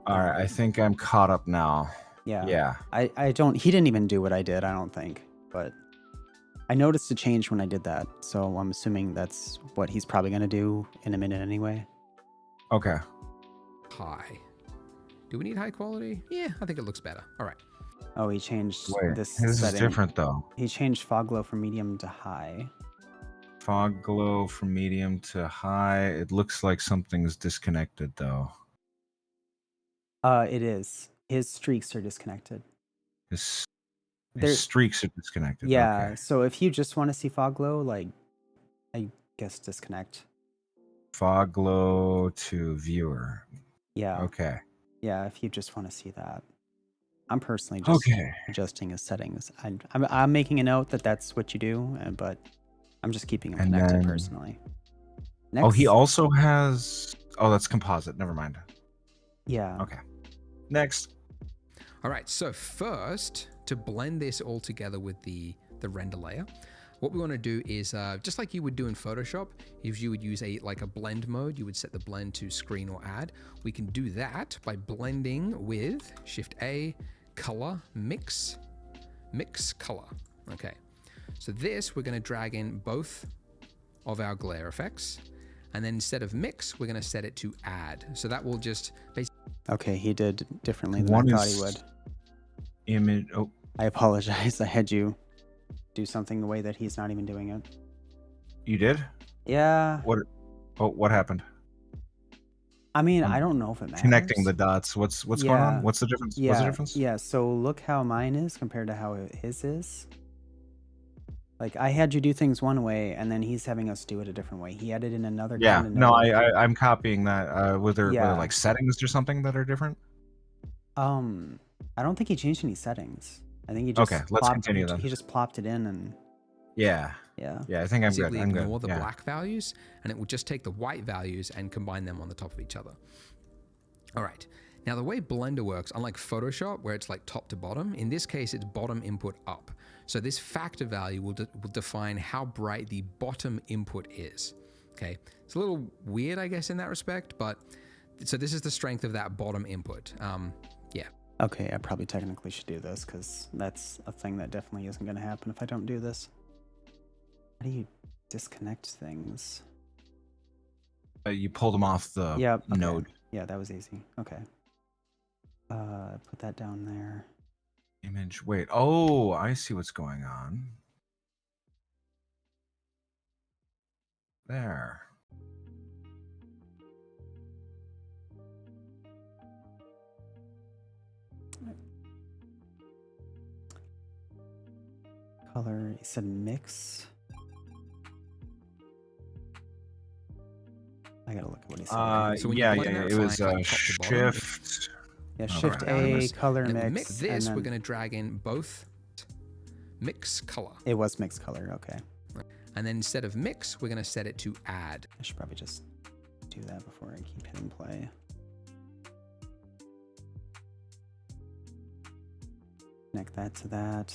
Speaker 2: All right, I think I'm caught up now.
Speaker 1: yeah.
Speaker 2: Yeah.
Speaker 1: I don't. He didn't even do what I did. I don't think. But I noticed a change when I did that. So I'm assuming that's what he's probably gonna do in a minute anyway.
Speaker 2: Okay.
Speaker 4: High. Do we need high quality? Yeah, I think it looks better. All right.
Speaker 1: Oh, he changed
Speaker 2: Wait,
Speaker 1: this
Speaker 2: this
Speaker 1: setting.
Speaker 2: is different though.
Speaker 1: He changed fog glow from medium to high.
Speaker 2: Fog glow from medium to high. It looks like something's disconnected though.
Speaker 1: It is. His streaks are disconnected.
Speaker 2: His
Speaker 1: There-
Speaker 2: streaks are disconnected.
Speaker 1: Yeah.
Speaker 2: Okay.
Speaker 1: So if you just want to see fog glow, like, I guess disconnect.
Speaker 2: Fog glow to viewer.
Speaker 1: Yeah.
Speaker 2: Okay.
Speaker 1: Yeah. If you just want to see that, I'm personally just
Speaker 2: Okay.
Speaker 1: adjusting his settings. I'm making a note that that's what you do, but I'm just keeping them
Speaker 2: And
Speaker 1: connected
Speaker 2: then-
Speaker 1: personally.
Speaker 2: Oh, he
Speaker 1: Next-
Speaker 2: also has. Oh, that's composite. Never mind.
Speaker 1: Yeah.
Speaker 2: Okay. Next.
Speaker 4: All right, so first, to blend this all together with the render layer, what we want to do is, just like you would do in Photoshop, if you would use a blend mode, you would set the blend to screen or add. We can do that by blending with Shift A, color, mix color. Okay, so this, we're going to drag in both of our glare effects. And then instead of mix, we're going to set it to add. So that will just basically...
Speaker 1: Okay, he did differently than
Speaker 2: One
Speaker 1: I thought
Speaker 2: is
Speaker 1: he would.
Speaker 2: Image. Oh,
Speaker 1: I apologize. I had you do something the way that he's not even doing it.
Speaker 2: you did?
Speaker 1: Yeah.
Speaker 2: What? Oh, what happened?
Speaker 1: I mean,
Speaker 2: I'm
Speaker 1: I don't know if it matters.
Speaker 2: Connecting the dots. What's going
Speaker 1: Yeah.
Speaker 2: on? What's the difference?
Speaker 1: Yeah.
Speaker 2: What's the difference?
Speaker 1: Yeah. So look how mine is compared to how his is. Like I had you do things one way, and then he's having us do it a different way. He added in another.
Speaker 2: Yeah.
Speaker 1: kind of
Speaker 2: No,
Speaker 1: node.
Speaker 2: I'm copying that. Were there
Speaker 1: Yeah.
Speaker 2: like settings or something that are different?
Speaker 1: I don't think he changed any settings. I think he just
Speaker 2: Okay, let's continue then.
Speaker 1: He just plopped it in, and
Speaker 2: Yeah.
Speaker 1: yeah.
Speaker 2: Yeah. I think I'm good.
Speaker 4: basically
Speaker 2: I'm
Speaker 4: ignore
Speaker 2: good.
Speaker 4: the
Speaker 2: Yeah.
Speaker 4: black values, and it will just take the white values and combine them on the top of each other. All right. Now, the way Blender works, unlike Photoshop, where it's like top to bottom, in this case, it's bottom input up. So this factor value will define how bright the bottom input is. Okay. It's a little weird, I guess, in that respect, but so this is the strength of that bottom input. Yeah.
Speaker 1: Okay, I probably technically should do this because that's a thing that definitely isn't going to happen if I don't do this. How do you disconnect things?
Speaker 2: You pulled them off the
Speaker 1: Yep. Okay.
Speaker 2: node.
Speaker 1: Yeah, that was easy. Okay. Put that down there.
Speaker 2: Image. Wait. Oh, I see what's going on. There.
Speaker 1: Color, he said mix. I gotta look at what he said.
Speaker 4: So when you
Speaker 2: Yeah,
Speaker 4: blend
Speaker 2: yeah.
Speaker 4: that
Speaker 2: It was
Speaker 4: fine, like, top to bottom,
Speaker 2: shift.
Speaker 1: Yeah,
Speaker 2: All
Speaker 1: Shift
Speaker 2: right.
Speaker 1: A,
Speaker 4: Anonymous,
Speaker 1: color
Speaker 4: and then
Speaker 1: mix.
Speaker 4: this,
Speaker 1: and
Speaker 4: we're
Speaker 1: then
Speaker 4: going to drag in both mix color.
Speaker 1: it was mixed color. Okay.
Speaker 4: And then instead of mix, we're going to set it to add.
Speaker 1: I should probably just do that before I keep hitting play. Connect that to that.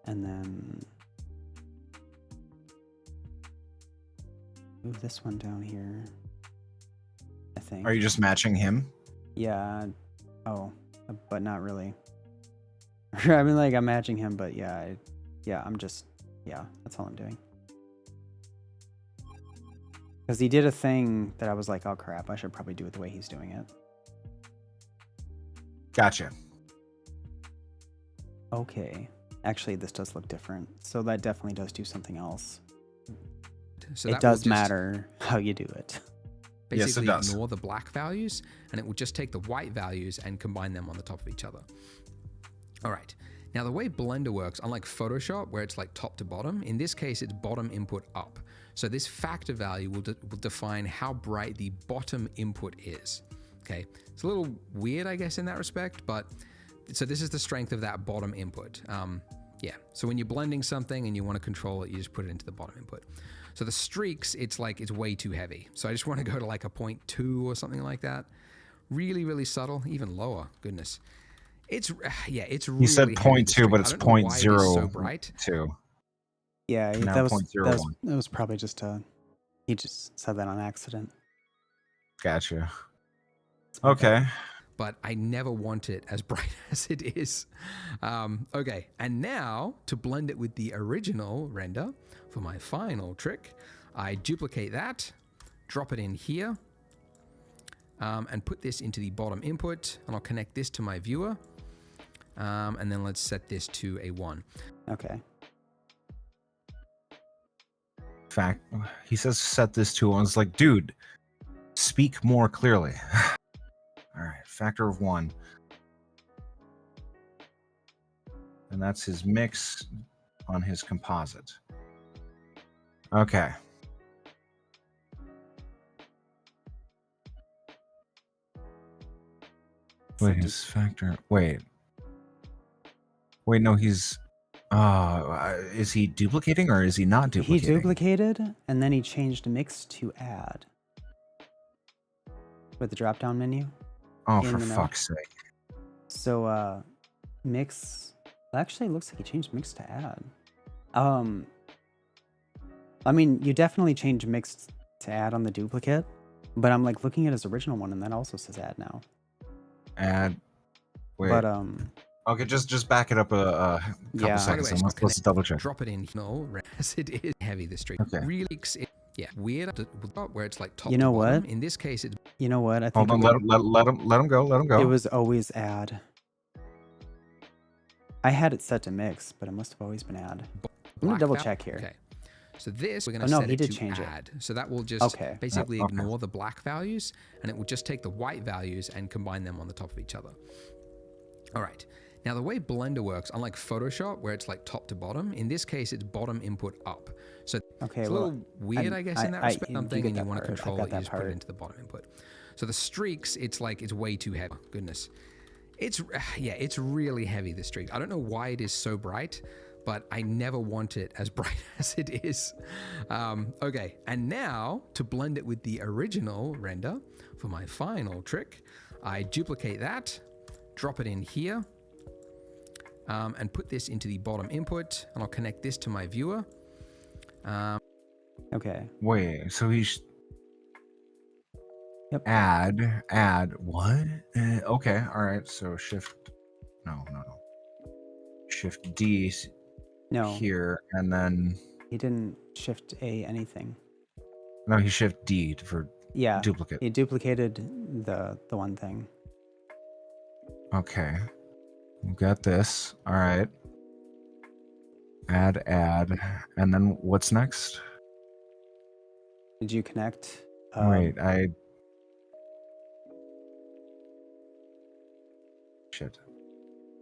Speaker 1: And then move this one down here. I think.
Speaker 2: Are you just matching him?
Speaker 1: Yeah. Oh, but not really. I mean, like, I'm matching him, but yeah, I'm just, yeah, that's all I'm doing. Because he did a thing that I was like, oh crap, I should probably do it the way he's doing it.
Speaker 2: Gotcha.
Speaker 1: Okay. Actually, this does look different. So that definitely does do something else.
Speaker 4: So
Speaker 1: It
Speaker 4: that will
Speaker 1: does
Speaker 4: just
Speaker 1: matter how you do it.
Speaker 2: Yes, it
Speaker 4: basically
Speaker 2: does.
Speaker 4: ignore the black values, and it will just take the white values and combine them on the top of each other. All right. Now, the way Blender works, unlike Photoshop, where it's like top to bottom, in this case, it's bottom input up. So this factor value will define how bright the bottom input is. Okay. It's a little weird, I guess, in that respect, but so this is the strength of that bottom input. Yeah. So when you're blending something and you want to control it, you just put it into the bottom input. So the streaks, it's like it's way too heavy. So I just want to go to like a 0.2 or something like that. Really, really subtle, even lower. Goodness. It's really.
Speaker 2: You said
Speaker 4: heavy, the
Speaker 2: 0.2,
Speaker 4: streak.
Speaker 2: but
Speaker 4: I
Speaker 2: it's
Speaker 4: don't know why it is so
Speaker 2: 0.02.
Speaker 4: bright.
Speaker 1: Yeah,
Speaker 2: Now
Speaker 1: that was,
Speaker 2: 0.01.
Speaker 1: that was probably just he just said that on accident.
Speaker 2: Gotcha.
Speaker 1: It's my bad.
Speaker 2: Okay.
Speaker 4: But I never want it as bright as it is. Okay, and now to blend it with the original render for my final trick, I duplicate that, drop it in here, and put this into the bottom input, and I'll connect this to my viewer, and then let's set this to a 1.
Speaker 1: Okay.
Speaker 2: Fact, he says set this to 1. It's like, dude, speak more clearly. All right, factor of 1. And that's his mix on his composite. Okay. Wait, his factor. Wait, no, he's. Is he duplicating or is he not
Speaker 1: He
Speaker 2: duplicating?
Speaker 1: duplicated and then he changed mix to add with the drop down menu.
Speaker 2: Oh,
Speaker 1: in
Speaker 2: for
Speaker 1: the node.
Speaker 2: fuck's sake.
Speaker 1: So mix actually looks like he changed mix to add. I mean, you definitely changed mix to add on the duplicate, but I'm like looking at his original one and that also says add now.
Speaker 2: Add. Wait.
Speaker 1: But
Speaker 2: Okay, just back it up a couple
Speaker 1: Yeah.
Speaker 2: seconds.
Speaker 4: By the way,
Speaker 2: Let's double check.
Speaker 4: Drop it in. No, as it is heavy, the streak.
Speaker 2: Okay.
Speaker 4: Really, yeah, weird where it's like top
Speaker 1: You
Speaker 4: to
Speaker 1: know
Speaker 4: bottom.
Speaker 1: what?
Speaker 4: In this case, it's
Speaker 1: you know what? I think
Speaker 2: Hold on, let him go. Let him go.
Speaker 1: it was always add. I had it set to mix, but it must have always been add. I'm gonna
Speaker 4: black
Speaker 1: double
Speaker 4: val-
Speaker 1: check here.
Speaker 4: Okay. So this we're going
Speaker 1: Oh,
Speaker 4: to
Speaker 1: no,
Speaker 4: set
Speaker 1: he
Speaker 4: it
Speaker 1: did
Speaker 4: to
Speaker 1: change it.
Speaker 4: add. So that will just
Speaker 1: Okay.
Speaker 4: basically
Speaker 2: Okay.
Speaker 4: ignore the black values, and it will just take the white values and combine them on the top of each other. All right. Now the way Blender works, unlike Photoshop, where it's like top to bottom, in this case it's bottom input up. So
Speaker 1: Okay,
Speaker 4: it's a
Speaker 1: well,
Speaker 4: little weird, I guess, in that respect.
Speaker 1: you
Speaker 4: Something,
Speaker 1: get
Speaker 4: and you
Speaker 1: that
Speaker 4: want to
Speaker 1: part. I've
Speaker 4: control
Speaker 1: got
Speaker 4: it, you
Speaker 1: that
Speaker 4: just put it
Speaker 1: part.
Speaker 4: into the bottom input. So the streaks, it's like it's way too heavy. Goodness. It's really heavy, the streak. I don't know why it is so bright, but I never want it as bright as it is. Okay, and now to blend it with the original render for my final trick, I duplicate that, drop it in here, and put this into the bottom input, and I'll connect this to my viewer.
Speaker 1: Okay.
Speaker 2: Wait, so he's.
Speaker 1: Yep.
Speaker 2: Add. What? Okay, all right. So shift. No. Shift D
Speaker 1: No,
Speaker 2: here, and then
Speaker 1: he didn't shift A anything.
Speaker 2: no, he shift D for
Speaker 1: Yeah,
Speaker 2: duplicate.
Speaker 1: he duplicated the one thing.
Speaker 2: Okay, we got this. All right. Add, and then what's next?
Speaker 1: Did you connect?
Speaker 2: Wait, shit.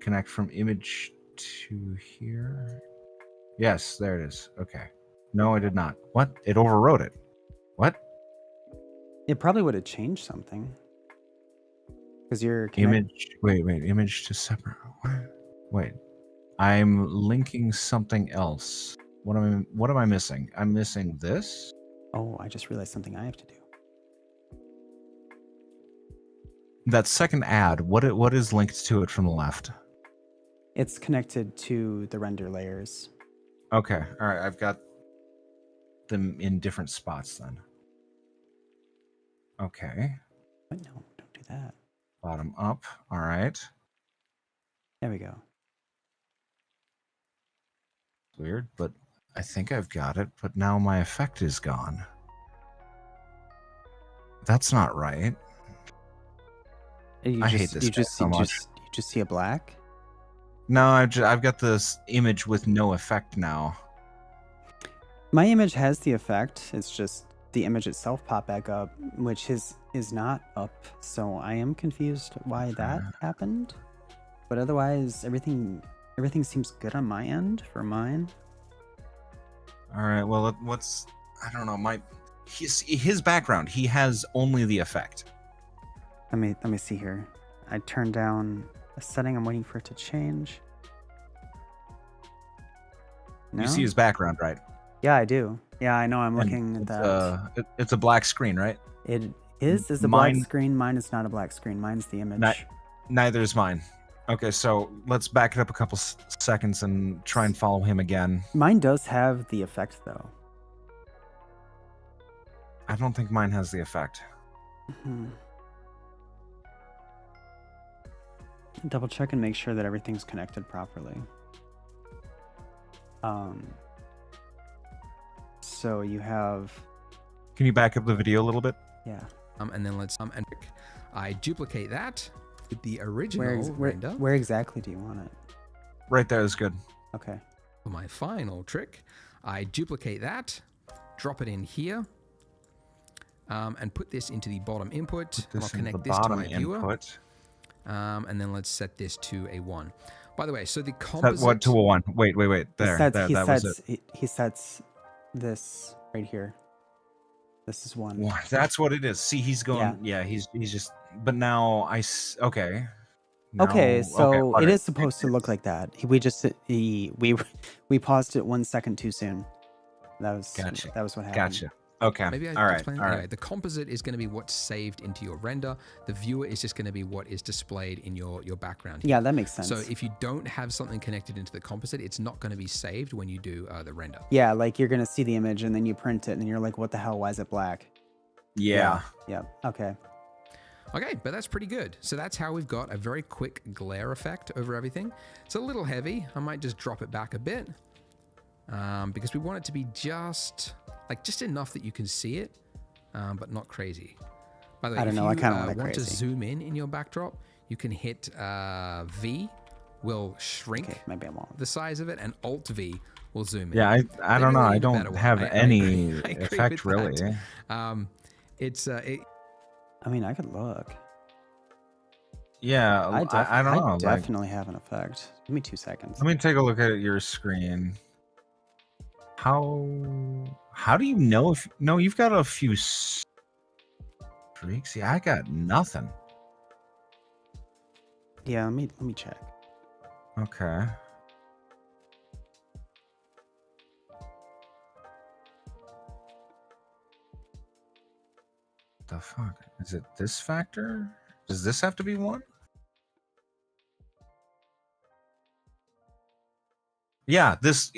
Speaker 2: Connect from image to here. Yes, there it is. Okay. No, I did not. What? It overwrote it. What?
Speaker 1: It probably would have changed something. Because you're
Speaker 2: Image. Wait. Image to separate. Wait. I'm linking something else. What am I missing? I'm missing this.
Speaker 1: Oh, I just realized something I have to do.
Speaker 2: That second ad. What is linked to it from the left?
Speaker 1: It's connected to the render layers.
Speaker 2: Okay. All right. I've got them in different spots then. Okay.
Speaker 1: But no, don't do that.
Speaker 2: Bottom up. All right.
Speaker 1: There we go.
Speaker 2: Weird, but I think I've got it. But now my effect is gone. That's not right.
Speaker 1: You
Speaker 2: I
Speaker 1: just,
Speaker 2: hate this
Speaker 1: you
Speaker 2: guy
Speaker 1: just,
Speaker 2: so
Speaker 1: you
Speaker 2: much.
Speaker 1: just see a black.
Speaker 2: No, I've got this image with no effect now.
Speaker 1: My image has the effect. It's just the image itself popped back up, which is not up. So I am confused why that happened. But otherwise, everything seems good on my end for mine.
Speaker 2: All right. Well, what's I don't know. His background. He has only the effect.
Speaker 1: Let me see here. I turned down a setting. I'm waiting for it to change. No?
Speaker 2: You see his background, right?
Speaker 1: Yeah, I do. Yeah, I know. I'm
Speaker 2: And
Speaker 1: looking at
Speaker 2: it's,
Speaker 1: that.
Speaker 2: it's a black screen, right?
Speaker 1: It is a black
Speaker 2: Mine-
Speaker 1: screen. Mine is not a black screen. Mine's the image.
Speaker 2: Neither is mine. Okay, so let's back it up a couple seconds and try and follow him again.
Speaker 1: Mine does have the effect, though.
Speaker 2: I don't think mine has the effect.
Speaker 1: Hmm. Double check and make sure that everything's connected properly. So you have,
Speaker 2: Can you back up the video a little bit?
Speaker 1: yeah.
Speaker 4: And then let's and I duplicate that with the original render.
Speaker 1: Where exactly do you want it?
Speaker 2: Right there is good.
Speaker 1: Okay.
Speaker 4: For my final trick, I duplicate that, drop it in here, and put this into the bottom input. And I'll connect this to my viewer. And then let's set this to a 1. By the way, so the composite...
Speaker 2: What to a 1? Wait. There,
Speaker 1: He sets this right here. This is 1.
Speaker 2: That's what it is. See, he's going... Yeah, he's just... But now okay.
Speaker 1: Okay, so it
Speaker 2: right.
Speaker 1: is supposed to look like that. We paused it 1 second too soon. That was what happened.
Speaker 2: Gotcha. Okay.
Speaker 4: Maybe I
Speaker 2: all right.
Speaker 4: explain.
Speaker 2: All
Speaker 4: Anyway,
Speaker 2: right.
Speaker 4: the composite is going to be what's saved into your render. The viewer is just going to be what is displayed in your background.
Speaker 1: Yeah, that makes sense.
Speaker 4: So if you don't have something connected into the composite, it's not going to be saved when you do the render.
Speaker 1: Yeah, like you're gonna see the image and then you print it and then you're like, what the hell? Why is it black?
Speaker 2: Yeah.
Speaker 1: Yeah. Okay.
Speaker 4: Okay, but that's pretty good. So that's how we've got a very quick glare effect over everything. It's a little heavy. I might just drop it back a bit because we want it to be just enough that you can see it, but not crazy. By the way,
Speaker 1: I don't know. I kind of want it
Speaker 4: want to
Speaker 1: crazy.
Speaker 4: zoom in your backdrop, you can hit V, will shrink
Speaker 1: Okay, maybe I won't.
Speaker 4: the size of it, and Alt V will zoom in.
Speaker 2: Yeah, I don't
Speaker 4: Maybe
Speaker 2: know.
Speaker 4: we
Speaker 2: I
Speaker 4: need a better
Speaker 2: don't
Speaker 4: one.
Speaker 2: have
Speaker 4: I
Speaker 2: any
Speaker 4: agree
Speaker 2: effect
Speaker 4: with
Speaker 2: really.
Speaker 4: that.
Speaker 1: I mean, I could look.
Speaker 2: Yeah, I don't know.
Speaker 1: I definitely have an effect. Give me 2 seconds.
Speaker 2: Let me take a look at your screen. How do you know if no? You've got a few streaks. Yeah, I got nothing.
Speaker 1: Yeah, let me check.
Speaker 2: Okay. The fuck? Is it this factor? Does this have to be 1? Yeah, this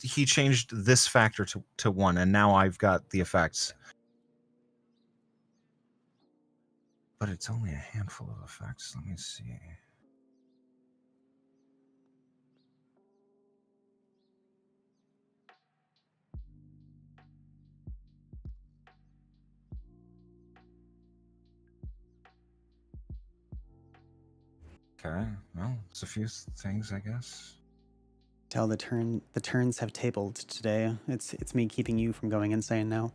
Speaker 2: he changed this factor to 1, and now I've got the effects. But it's only a handful of effects. Let me see. Okay, well, it's a few things, I guess.
Speaker 1: Tell the turns have tabled today. It's me keeping you from going insane now.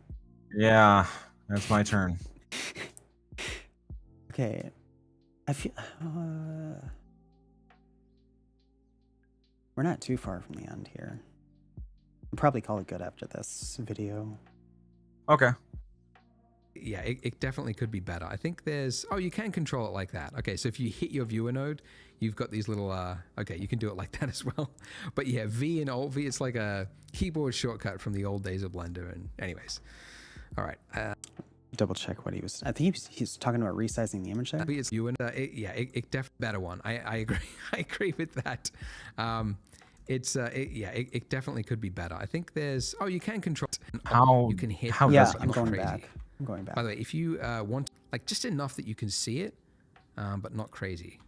Speaker 2: Yeah, that's my turn.
Speaker 1: Okay. I feel we're not too far from the end here. We'll probably call it good after this video.
Speaker 2: Okay.
Speaker 4: it definitely could be better. I think there's, oh, you can control it like that. Okay, so if you hit your viewer node, you've got these little, okay, you can do it like that as well. But yeah, V and Alt V, it's like a keyboard shortcut from the old days of Blender. And anyways, all right.
Speaker 1: Double check what he was. I think he's talking about resizing the image there.
Speaker 4: It's you and it definitely better one. I agree. I agree with that. It definitely could be better. I think there's, oh, you can control
Speaker 2: How
Speaker 4: you can hit.
Speaker 2: how
Speaker 1: Yeah,
Speaker 2: does it
Speaker 1: I'm
Speaker 2: look?
Speaker 1: going
Speaker 4: crazy.
Speaker 1: back. I'm going back.
Speaker 4: By the way, if you want like just enough that you can see it, but not crazy.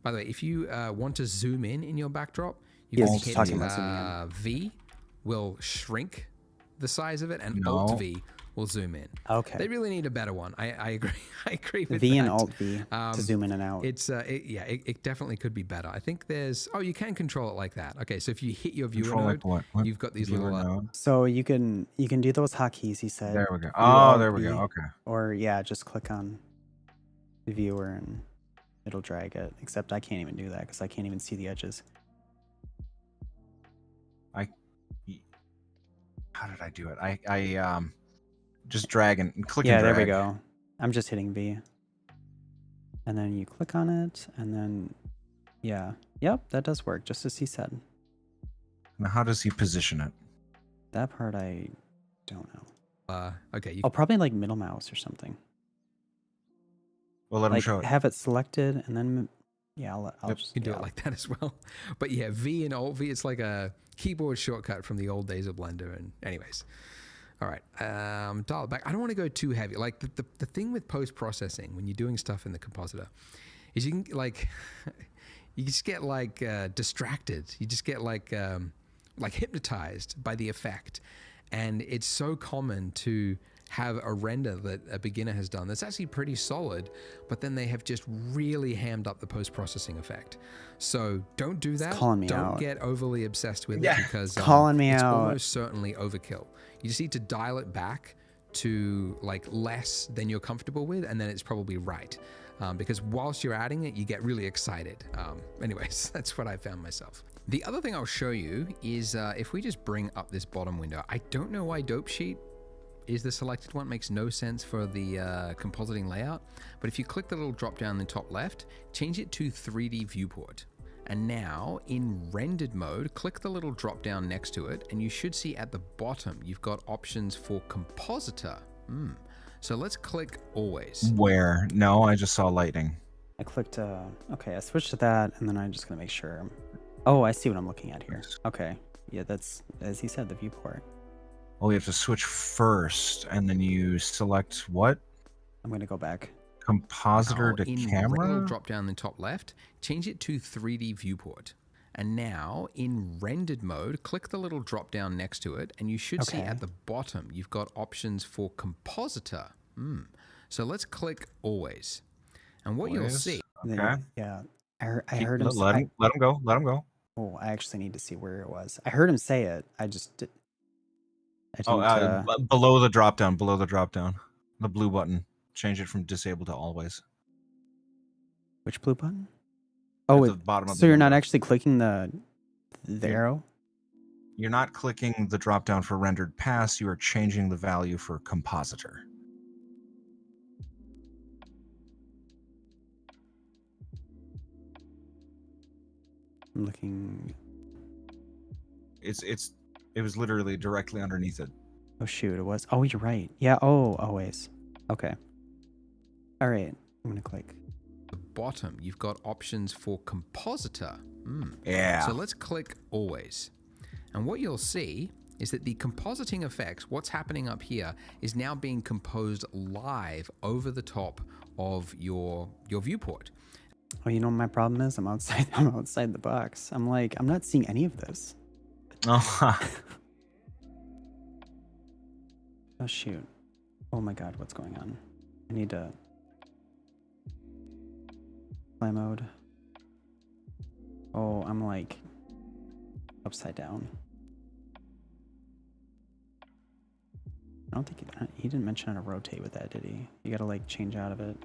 Speaker 4: By the way, if you want to zoom in your backdrop, you
Speaker 1: Yes,
Speaker 4: can
Speaker 1: he's
Speaker 4: hit
Speaker 1: talking about zooming in.
Speaker 4: V will shrink the size of it, and
Speaker 2: No.
Speaker 4: Alt V will zoom in.
Speaker 1: Okay.
Speaker 4: They really need a better one. I agree. I agree with
Speaker 1: V
Speaker 4: that.
Speaker 1: and Alt V to zoom in and out.
Speaker 4: It definitely could be better. I think there's, oh, you can control it like that. Okay, so if you hit your viewer
Speaker 2: Control
Speaker 4: node,
Speaker 2: like what?
Speaker 4: you've got these
Speaker 2: Viewer
Speaker 4: little
Speaker 2: node?
Speaker 1: So you can do those hotkeys. He said.
Speaker 2: There we go.
Speaker 1: Do
Speaker 2: Oh,
Speaker 1: Alt
Speaker 2: there we
Speaker 1: V,
Speaker 2: go. Okay.
Speaker 1: Or yeah, just click on the viewer and it'll drag it. Except I can't even do that because I can't even see the edges.
Speaker 2: How did I do it? I just drag and click
Speaker 1: Yeah,
Speaker 2: and drag.
Speaker 1: there we go. I'm just hitting V. And then you click on it, and then yeah, yep, that does work. Just as he said.
Speaker 2: Now, how does he position it?
Speaker 1: That part I don't know.
Speaker 4: okay, you
Speaker 1: Oh, probably like middle mouse or something.
Speaker 2: Well, let him
Speaker 1: Like
Speaker 2: show it.
Speaker 1: have it selected, and then yeah, I'll
Speaker 2: Yep,
Speaker 1: just
Speaker 4: can do
Speaker 1: yeah.
Speaker 4: it like that as well. But yeah, V and Alt V, it's like a keyboard shortcut from the old days of Blender. And anyways, all right, dial it back. I don't want to go too heavy. Like the thing with post-processing when you're doing stuff in the compositor is you can like, you just get like distracted. You just get like hypnotized by the effect. And it's so common to have a render that a beginner has done that's actually pretty solid, but then they have just really hammed up the post-processing effect. So don't do that.
Speaker 1: calling me
Speaker 4: Don't
Speaker 1: out.
Speaker 4: get overly obsessed with
Speaker 2: Yeah.
Speaker 4: it because
Speaker 1: Calling me
Speaker 4: it's
Speaker 1: out.
Speaker 4: almost certainly overkill. You just need to dial it back to like less than you're comfortable with, and then it's probably right. Because whilst you're adding it, you get really excited. Anyways, that's what I found myself. The other thing I'll show you is if we just bring up this bottom window. I don't know why Dope Sheet is the selected one. It makes no sense for the compositing layout. But if you click the little drop down in the top left, change it to 3D viewport. And now in rendered mode, click the little drop down next to it, and you should see at the bottom, you've got options for compositor. So let's click always.
Speaker 2: Where? No, I just saw lightning.
Speaker 1: I clicked okay, I switched to that, and then I'm just gonna make sure. Oh, I see what I'm looking at here. Okay, yeah, that's as he said, the viewport.
Speaker 2: Oh, you have to switch first, and then you select what?
Speaker 1: I'm gonna go back.
Speaker 2: Compositor
Speaker 4: Now,
Speaker 2: to
Speaker 4: in
Speaker 2: camera?
Speaker 4: little drop down in the top left, change it to 3D viewport. And now in rendered mode, click the little drop down next to it, and you should see
Speaker 1: Okay.
Speaker 4: at the bottom, you've got options for compositor. So let's click always. And what you'll
Speaker 2: Always.
Speaker 4: see,
Speaker 1: Then,
Speaker 2: Okay.
Speaker 1: yeah, I
Speaker 2: Keep-
Speaker 1: heard him.
Speaker 2: let him go. Let him go.
Speaker 1: Oh, I actually need to see where it was. I heard him say it. I just did. I didn't.
Speaker 2: Oh, below the drop down. Below the drop down. The blue button. Change it from disabled to always.
Speaker 1: Which blue button? Oh,
Speaker 2: At the bottom of
Speaker 1: so
Speaker 2: the
Speaker 1: you're not
Speaker 2: window.
Speaker 1: actually clicking the
Speaker 2: Yeah.
Speaker 1: arrow?
Speaker 2: You're not clicking the drop down for rendered pass. You are changing the value for compositor.
Speaker 1: I'm looking.
Speaker 2: It was literally directly underneath it.
Speaker 1: Oh shoot, it was. Oh, you're right. Yeah. Oh, always. Okay. All right. I'm gonna click.
Speaker 4: the bottom, you've got options for compositor.
Speaker 2: Yeah.
Speaker 4: So let's click always. And what you'll see is that the compositing effects, what's happening up here, is now being composed live over the top of your viewport.
Speaker 1: Oh, you know what my problem is? I'm outside. I'm outside the box. I'm like, I'm not seeing any of this.
Speaker 2: Oh,
Speaker 1: Oh shoot. Oh my god, what's going on? I need to play mode. Oh, I'm like upside down. I don't think he didn't mention how to rotate with that, did he? You gotta like change out of it.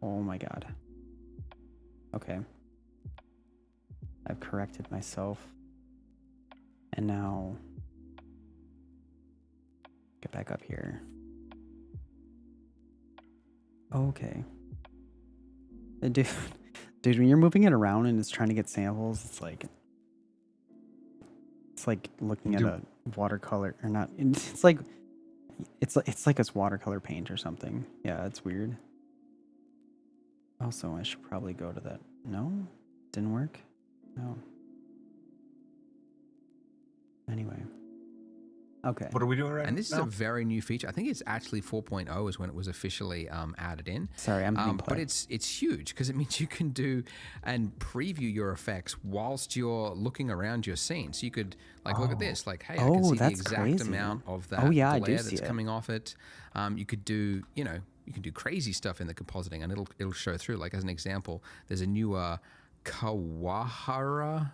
Speaker 1: Oh my god. Okay. I've corrected myself. And now get back up here. Okay. Dude, dude, when you're moving it around and it's trying to get samples, it's like looking at
Speaker 2: Do-
Speaker 1: a watercolor or not. It's like it's watercolor paint or something. Yeah, it's weird. Also, I should probably go to that. No, didn't work. No. Anyway. Okay.
Speaker 2: What are we doing right now?
Speaker 4: And this is a very new feature. I think it's actually 4.0 is when it was officially added in.
Speaker 1: Sorry, I'm being
Speaker 4: But
Speaker 1: play.
Speaker 4: it's huge because it means you can do and preview your effects whilst you're looking around your scene. So you could look at this, like, hey, I can
Speaker 1: Oh,
Speaker 4: see the
Speaker 1: that's
Speaker 4: exact
Speaker 1: crazy.
Speaker 4: amount of that
Speaker 1: Oh, yeah, I do
Speaker 4: glare
Speaker 1: see
Speaker 4: that's
Speaker 1: it.
Speaker 4: coming off it. You could do, you can do crazy stuff in the compositing, and it'll show through. Like as an example, there's a new Kawahara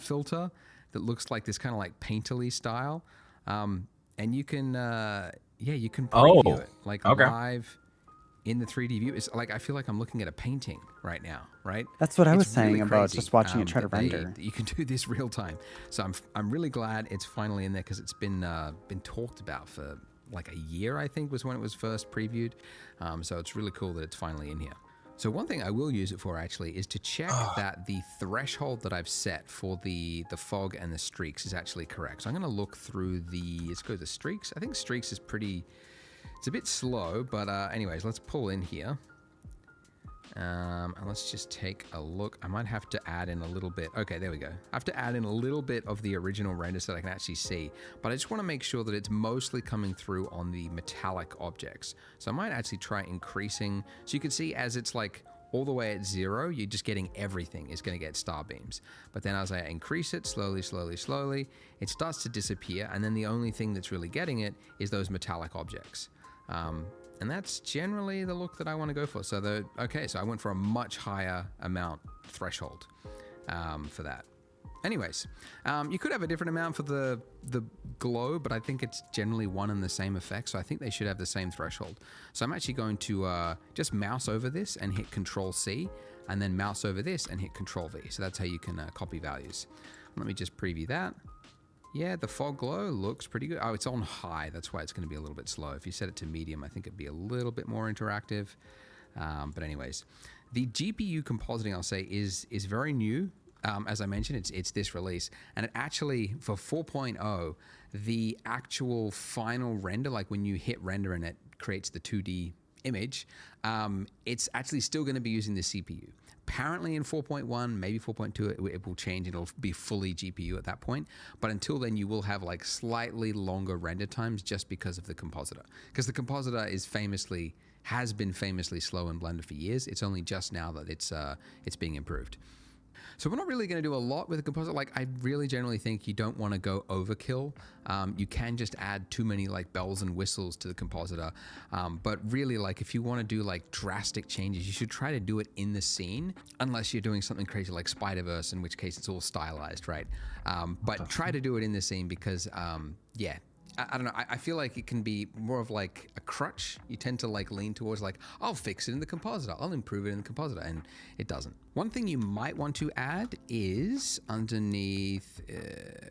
Speaker 4: filter that looks like this kind of like painterly style. And you can, you can preview it
Speaker 2: okay.
Speaker 4: live in the 3D view. It's like I feel like I'm looking at a painting right now, right?
Speaker 1: That's what I was
Speaker 4: It's really
Speaker 1: saying about
Speaker 4: crazy,
Speaker 1: just watching it try to
Speaker 4: that they-
Speaker 1: render.
Speaker 4: that you can do this real time. So I'm really glad it's finally in there because it's been talked about for like a year. I think was when it was first previewed. So it's really cool that it's finally in here. So one thing I will use it for actually is to check that the threshold that I've set for the fog and the streaks is actually correct. So I'm going to look through let's go to the streaks. I think streaks is it's a bit slow, but anyways, let's pull in here. And let's just take a look. I might have to add in a little bit. Okay, there we go. I have to add in a little bit of the original render so that I can actually see. But I just want to make sure that it's mostly coming through on the metallic objects. So I might actually try increasing. So you can see as it's like all the way at 0, you're just getting everything is going to get star beams. But then as I increase it slowly, it starts to disappear. And then the only thing that's really getting it is those metallic objects. And that's generally the look that I want to go for. So so I went for a much higher amount threshold for that. Anyways, you could have a different amount for the glow, but I think it's generally one and the same effect. So I think they should have the same threshold. So I'm actually going to just mouse over this and hit Control C, and then mouse over this and hit Control V. So that's how you can copy values. Let me just preview that. Yeah, the fog glow looks pretty good. Oh, it's on high. That's why it's going to be a little bit slow. If you set it to medium, I think it'd be a little bit more interactive. But anyways, the GPU compositing, I'll say, is very new. As I mentioned, it's this release. And it actually, for 4.0, the actual final render, like when you hit render and it creates the 2D image, it's actually still going to be using the CPU. Apparently in 4.1, maybe 4.2, it will change. It'll be fully GPU at that point. But until then, you will have like slightly longer render times just because of the compositor. Because the compositor has been famously slow in Blender for years. It's only just now that it's being improved. So we're not really going to do a lot with the compositor. Like I really generally think you don't want to go overkill. You can just add too many like bells and whistles to the compositor. But really, like if you want to do like drastic changes, you should try to do it in the scene, unless you're doing something crazy like Spider-Verse, in which case it's all stylized, right? But try to do it in the scene because, I don't know. I feel like it can be more of like a crutch. You tend to like lean towards like, I'll fix it in the compositor. I'll improve it in the compositor. And it doesn't. One thing you might want to add is underneath,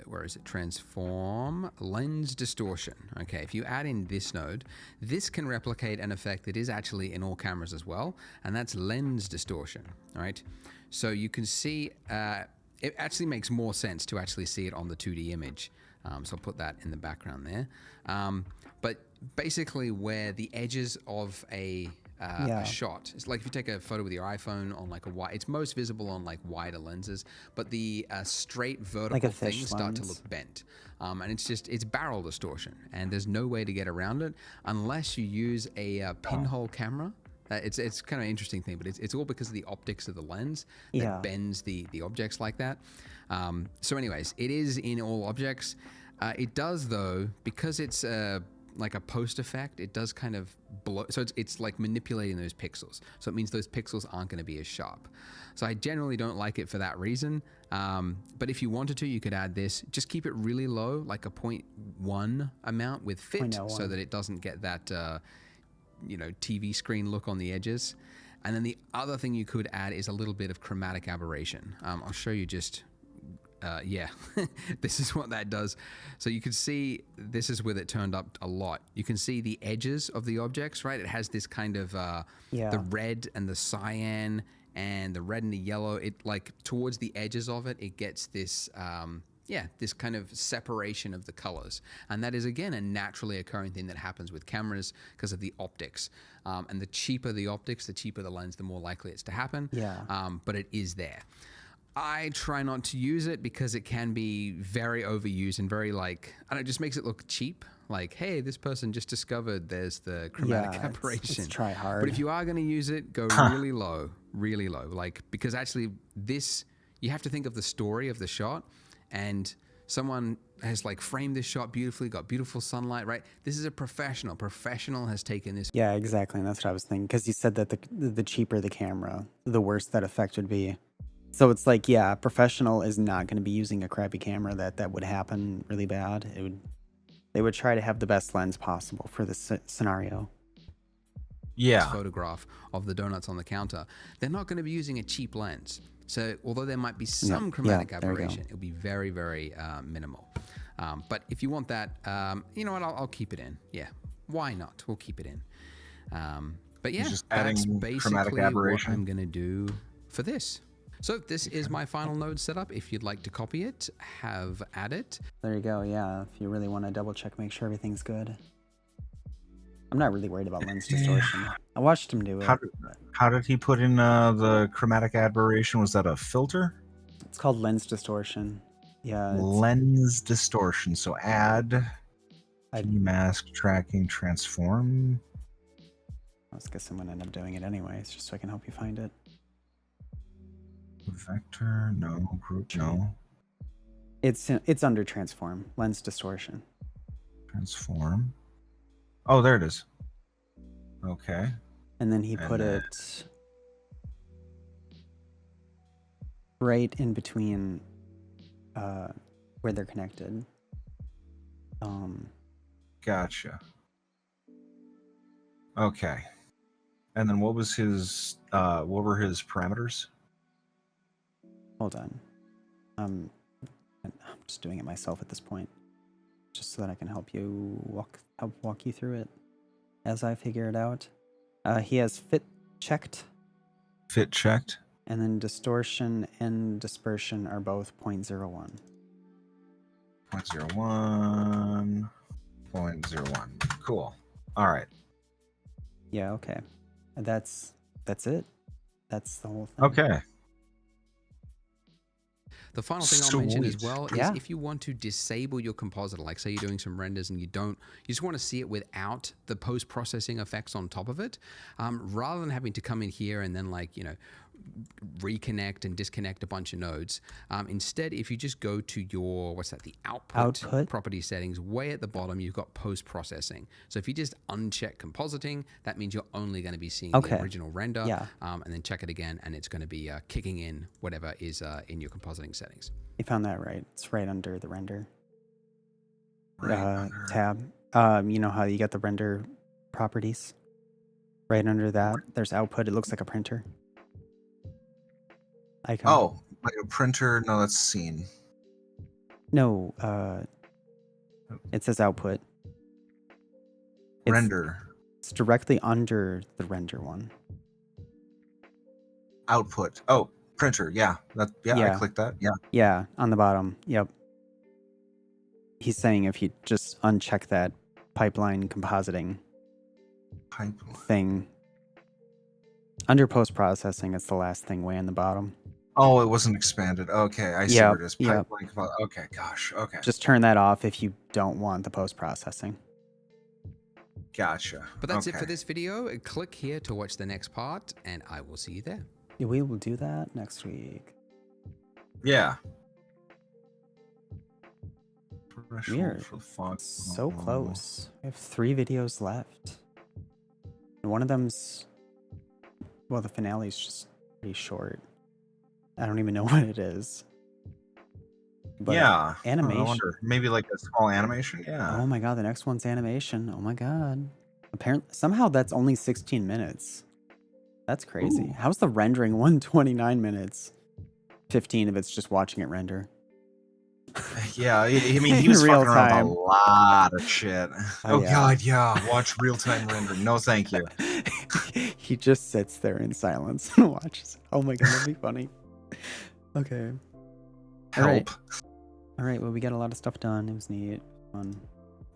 Speaker 4: where is it? Transform, lens distortion. Okay, if you add in this node, this can replicate an effect that is actually in all cameras as well. And that's lens distortion, all right? So you can see, it actually makes more sense to actually see it on the 2D image. So I'll put that in the background there. But basically where the edges of a shot, it's like if you take a photo with your iPhone on like it's most visible on like wider lenses, but the straight vertical things start to look bent. And it's barrel distortion, and there's no way to get around it unless you use a pinhole camera. It's kind of an interesting thing, but it's all because of the optics of the lens that bends the objects like that. So anyways, it is in all objects. It does though, because it's like a post effect, it does kind of blow. So it's like manipulating those pixels. So it means those pixels aren't going to be as sharp. So I generally don't like it for that reason. But if you wanted to, you could add this. Just keep it really low, like a 0.1 amount with fit, so that it doesn't get that TV screen look on the edges. And then the other thing you could add is a little bit of chromatic aberration. I'll show you just yeah, this is what that does. So you can see, this is with it turned up a lot. You can see the edges of the objects, right? It has this kind of
Speaker 1: Yeah.
Speaker 4: the red and the cyan and the red and the yellow. It like towards the edges of it, it gets this this kind of separation of the colors. And that is, again, a naturally occurring thing that happens with cameras because of the optics. And the cheaper the optics, the cheaper the lens, the more likely it's to happen.
Speaker 1: Yeah.
Speaker 4: But it is there. I try not to use it because it can be very overused and very like, I don't know, it just makes it look cheap. Like, hey, this person just discovered there's the chromatic
Speaker 1: Yeah,
Speaker 4: aberration.
Speaker 1: it's try hard.
Speaker 4: But if you are going to use it, go really low, really low. Like, because actually this, you have to think of the story of the shot, and someone has like framed this shot beautifully, got beautiful sunlight, right? This is a professional. Professional has taken this.
Speaker 1: Yeah, exactly. And that's what I was thinking. Because you said that the cheaper the camera, the worse that effect would be. So it's like, yeah, a professional is not going to be using a crappy camera. That would happen really bad. They would try to have the best lens possible for this scenario.
Speaker 2: Yeah.
Speaker 4: Photograph of the donuts on the counter. They're not going to be using a cheap lens. So although there might be some chromatic
Speaker 1: there you go.
Speaker 4: aberration, it'll be very, very minimal. But if you want that, you know what? I'll keep it in. Yeah, why not? We'll keep it in. But yeah,
Speaker 2: just
Speaker 4: that's
Speaker 2: adding
Speaker 4: basically
Speaker 2: chromatic
Speaker 4: what
Speaker 2: aberration.
Speaker 4: I'm going to do for this. So this is my final node setup. If you'd like to copy it, have at it.
Speaker 1: There you go. Yeah, if you really want to double check, make sure everything's good. I'm not really worried about lens distortion. I watched him do it.
Speaker 2: How did he put in the chromatic aberration? Was that a filter?
Speaker 1: It's called lens distortion. Yeah.
Speaker 2: Lens distortion. So add mask tracking transform.
Speaker 1: I guess I'm going to end up doing it anyways, just so I can help you find it.
Speaker 2: Vector, no. Group, no.
Speaker 1: It's under transform, lens distortion.
Speaker 2: Transform. Oh, there it is. Okay.
Speaker 1: And then he put it right in between where they're connected.
Speaker 2: Gotcha. Okay. And then what was his what were his parameters?
Speaker 1: Hold on. I'm just doing it myself at this point, just so that I can help walk you through it as I figure it out. He has fit checked,
Speaker 2: And
Speaker 1: then distortion and dispersion are both 0.01.
Speaker 2: 0.01. 0.01. Cool. All right.
Speaker 1: Yeah, okay. That's it. That's the whole thing.
Speaker 2: Okay.
Speaker 4: The final thing I'll mention as
Speaker 2: Sweet.
Speaker 4: well is if you want to disable your compositor, like say you're doing some renders and you just want to see it without the post-processing effects on top of it, rather than having to come in here and then reconnect and disconnect a bunch of nodes. Instead, if you just go to your, the output property settings, way at the bottom, you've got post-processing. So if you just uncheck compositing, that means you're only going to be seeing the original render, and then check it again, and it's going to be kicking in whatever is in your compositing settings.
Speaker 1: You found that right. It's right under the render tab. You know how you got the render properties? Right under that, there's output. It looks like a printer icon.
Speaker 2: Oh, like a printer? No, that's scene.
Speaker 1: No, it says output.
Speaker 2: Render.
Speaker 1: It's directly under the render one.
Speaker 2: Output. Oh, printer. Yeah. I clicked that. Yeah.
Speaker 1: Yeah, on the bottom. Yep. He's saying if you just uncheck that pipeline compositing thing. Under post-processing, it's the last thing way on the bottom.
Speaker 2: Oh, it wasn't expanded. Okay, I see where it is. Pipeline. Okay, gosh. Okay.
Speaker 1: Just turn that off if you don't want the post-processing.
Speaker 2: Gotcha.
Speaker 4: But that's it for this video. Click here to watch the next part, and I will see you there.
Speaker 1: We will do that next week.
Speaker 2: Yeah.
Speaker 1: We're so close. We have 3 videos left. And one of them's... Well, the finale's just pretty short. I don't even know what it is. But
Speaker 2: yeah.
Speaker 1: Animation.
Speaker 2: I wonder. Maybe like a small animation? Yeah.
Speaker 1: Oh my god, the next one's animation. Oh my god. Apparently, somehow that's only 16 minutes. That's crazy.
Speaker 2: Ooh.
Speaker 1: How's the rendering 129 minutes? 15 if it's just watching it render.
Speaker 2: Yeah, I mean, he
Speaker 1: In
Speaker 2: was
Speaker 1: real
Speaker 2: fucking around with
Speaker 1: time.
Speaker 2: a lot of shit. Oh
Speaker 1: yeah.
Speaker 2: god, yeah. Watch real-time rendering. No, thank you.
Speaker 1: He just sits there in silence and watches. Oh my god, that'd be funny. Okay. All right.
Speaker 2: Help.
Speaker 1: All right. Well, we got a lot of stuff done. It was neat. Fun.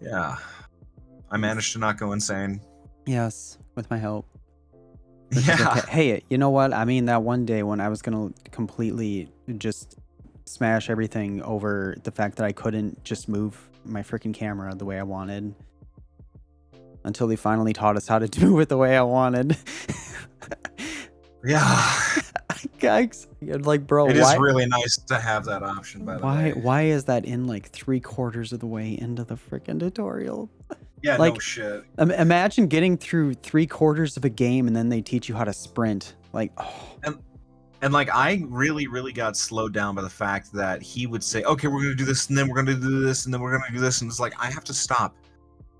Speaker 2: Yeah. I managed to not go insane.
Speaker 1: Yes, with my help. Which is
Speaker 2: Yeah.
Speaker 1: okay. Hey, you know what? I mean, that one day when I was gonna completely just smash everything over the fact that I couldn't just move my freaking camera the way I wanted, until they finally taught us how to do it the way I wanted.
Speaker 2: Yeah.
Speaker 1: Guys, like, bro,
Speaker 2: It is
Speaker 1: why?
Speaker 2: really nice to have that option, by the way.
Speaker 1: Why is that in like 3/4 of the way into the freaking tutorial?
Speaker 2: Yeah,
Speaker 1: like-
Speaker 2: no shit.
Speaker 1: Imagine getting through 3/4 of a game and then they teach you how to sprint. Like, oh.
Speaker 2: And like, I really, really got slowed down by the fact that he would say, okay, we're gonna do this, and then we're gonna do this, and then we're gonna do this, and it's like, I have to stop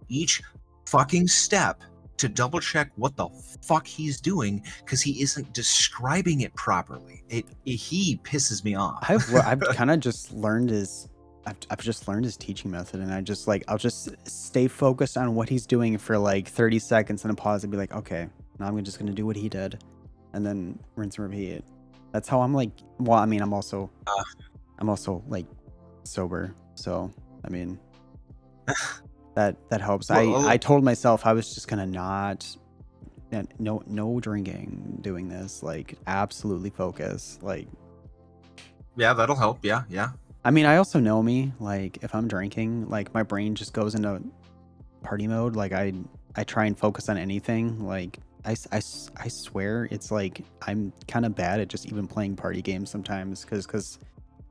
Speaker 2: each fucking step to double check what the fuck he's doing, because he isn't describing it properly. He pisses me off.
Speaker 1: I've kind of just learned I've just learned his teaching method, and I'll just stay focused on what he's doing for like 30 seconds and then pause and be like, okay, now I'm just gonna do what he did, and then rinse and repeat. That's how I'm like. Well, I mean, I'm also like sober, so I mean that helps.
Speaker 2: Well,
Speaker 1: I told myself I was just gonna no drinking doing this, like absolutely focus, like.
Speaker 2: Yeah, that'll help. Yeah.
Speaker 1: I mean, I also know me, like if I'm drinking, like my brain just goes into party mode. Like I try and focus on anything. Like I swear it's like I'm kind of bad at just even playing party games sometimes because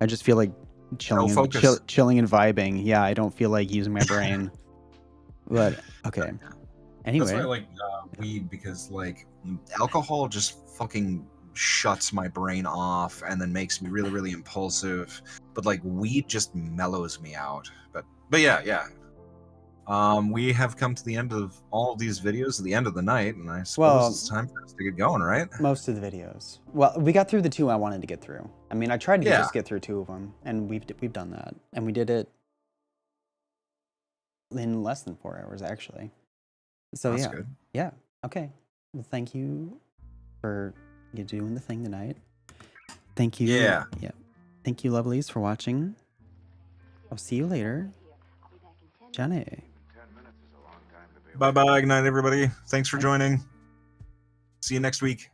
Speaker 1: I just feel like chilling chilling and vibing. Yeah, I don't feel like using my brain. But okay. Anyway,
Speaker 2: That's why I like weed, because like alcohol just fucking shuts my brain off and then makes me really, really impulsive. But like weed just mellows me out. But yeah. We have come to the end of all of these videos at the end of the night, and I suppose it's time for us to get going, right?
Speaker 1: most of the videos. Well, we got through the 2 I wanted to get through. I mean, I tried to
Speaker 2: Yeah.
Speaker 1: just get through 2 of them, and we've done that, and we did it in less than 4 hours actually. So
Speaker 2: That's
Speaker 1: yeah,
Speaker 2: good.
Speaker 1: yeah, okay. Well, thank you for doing the thing tonight. Thank you.
Speaker 2: Yeah.
Speaker 1: Thank you, lovelies, for watching. I'll see you later. Jenny.
Speaker 2: Bye bye. Good night, everybody. Thanks for joining. See you next week.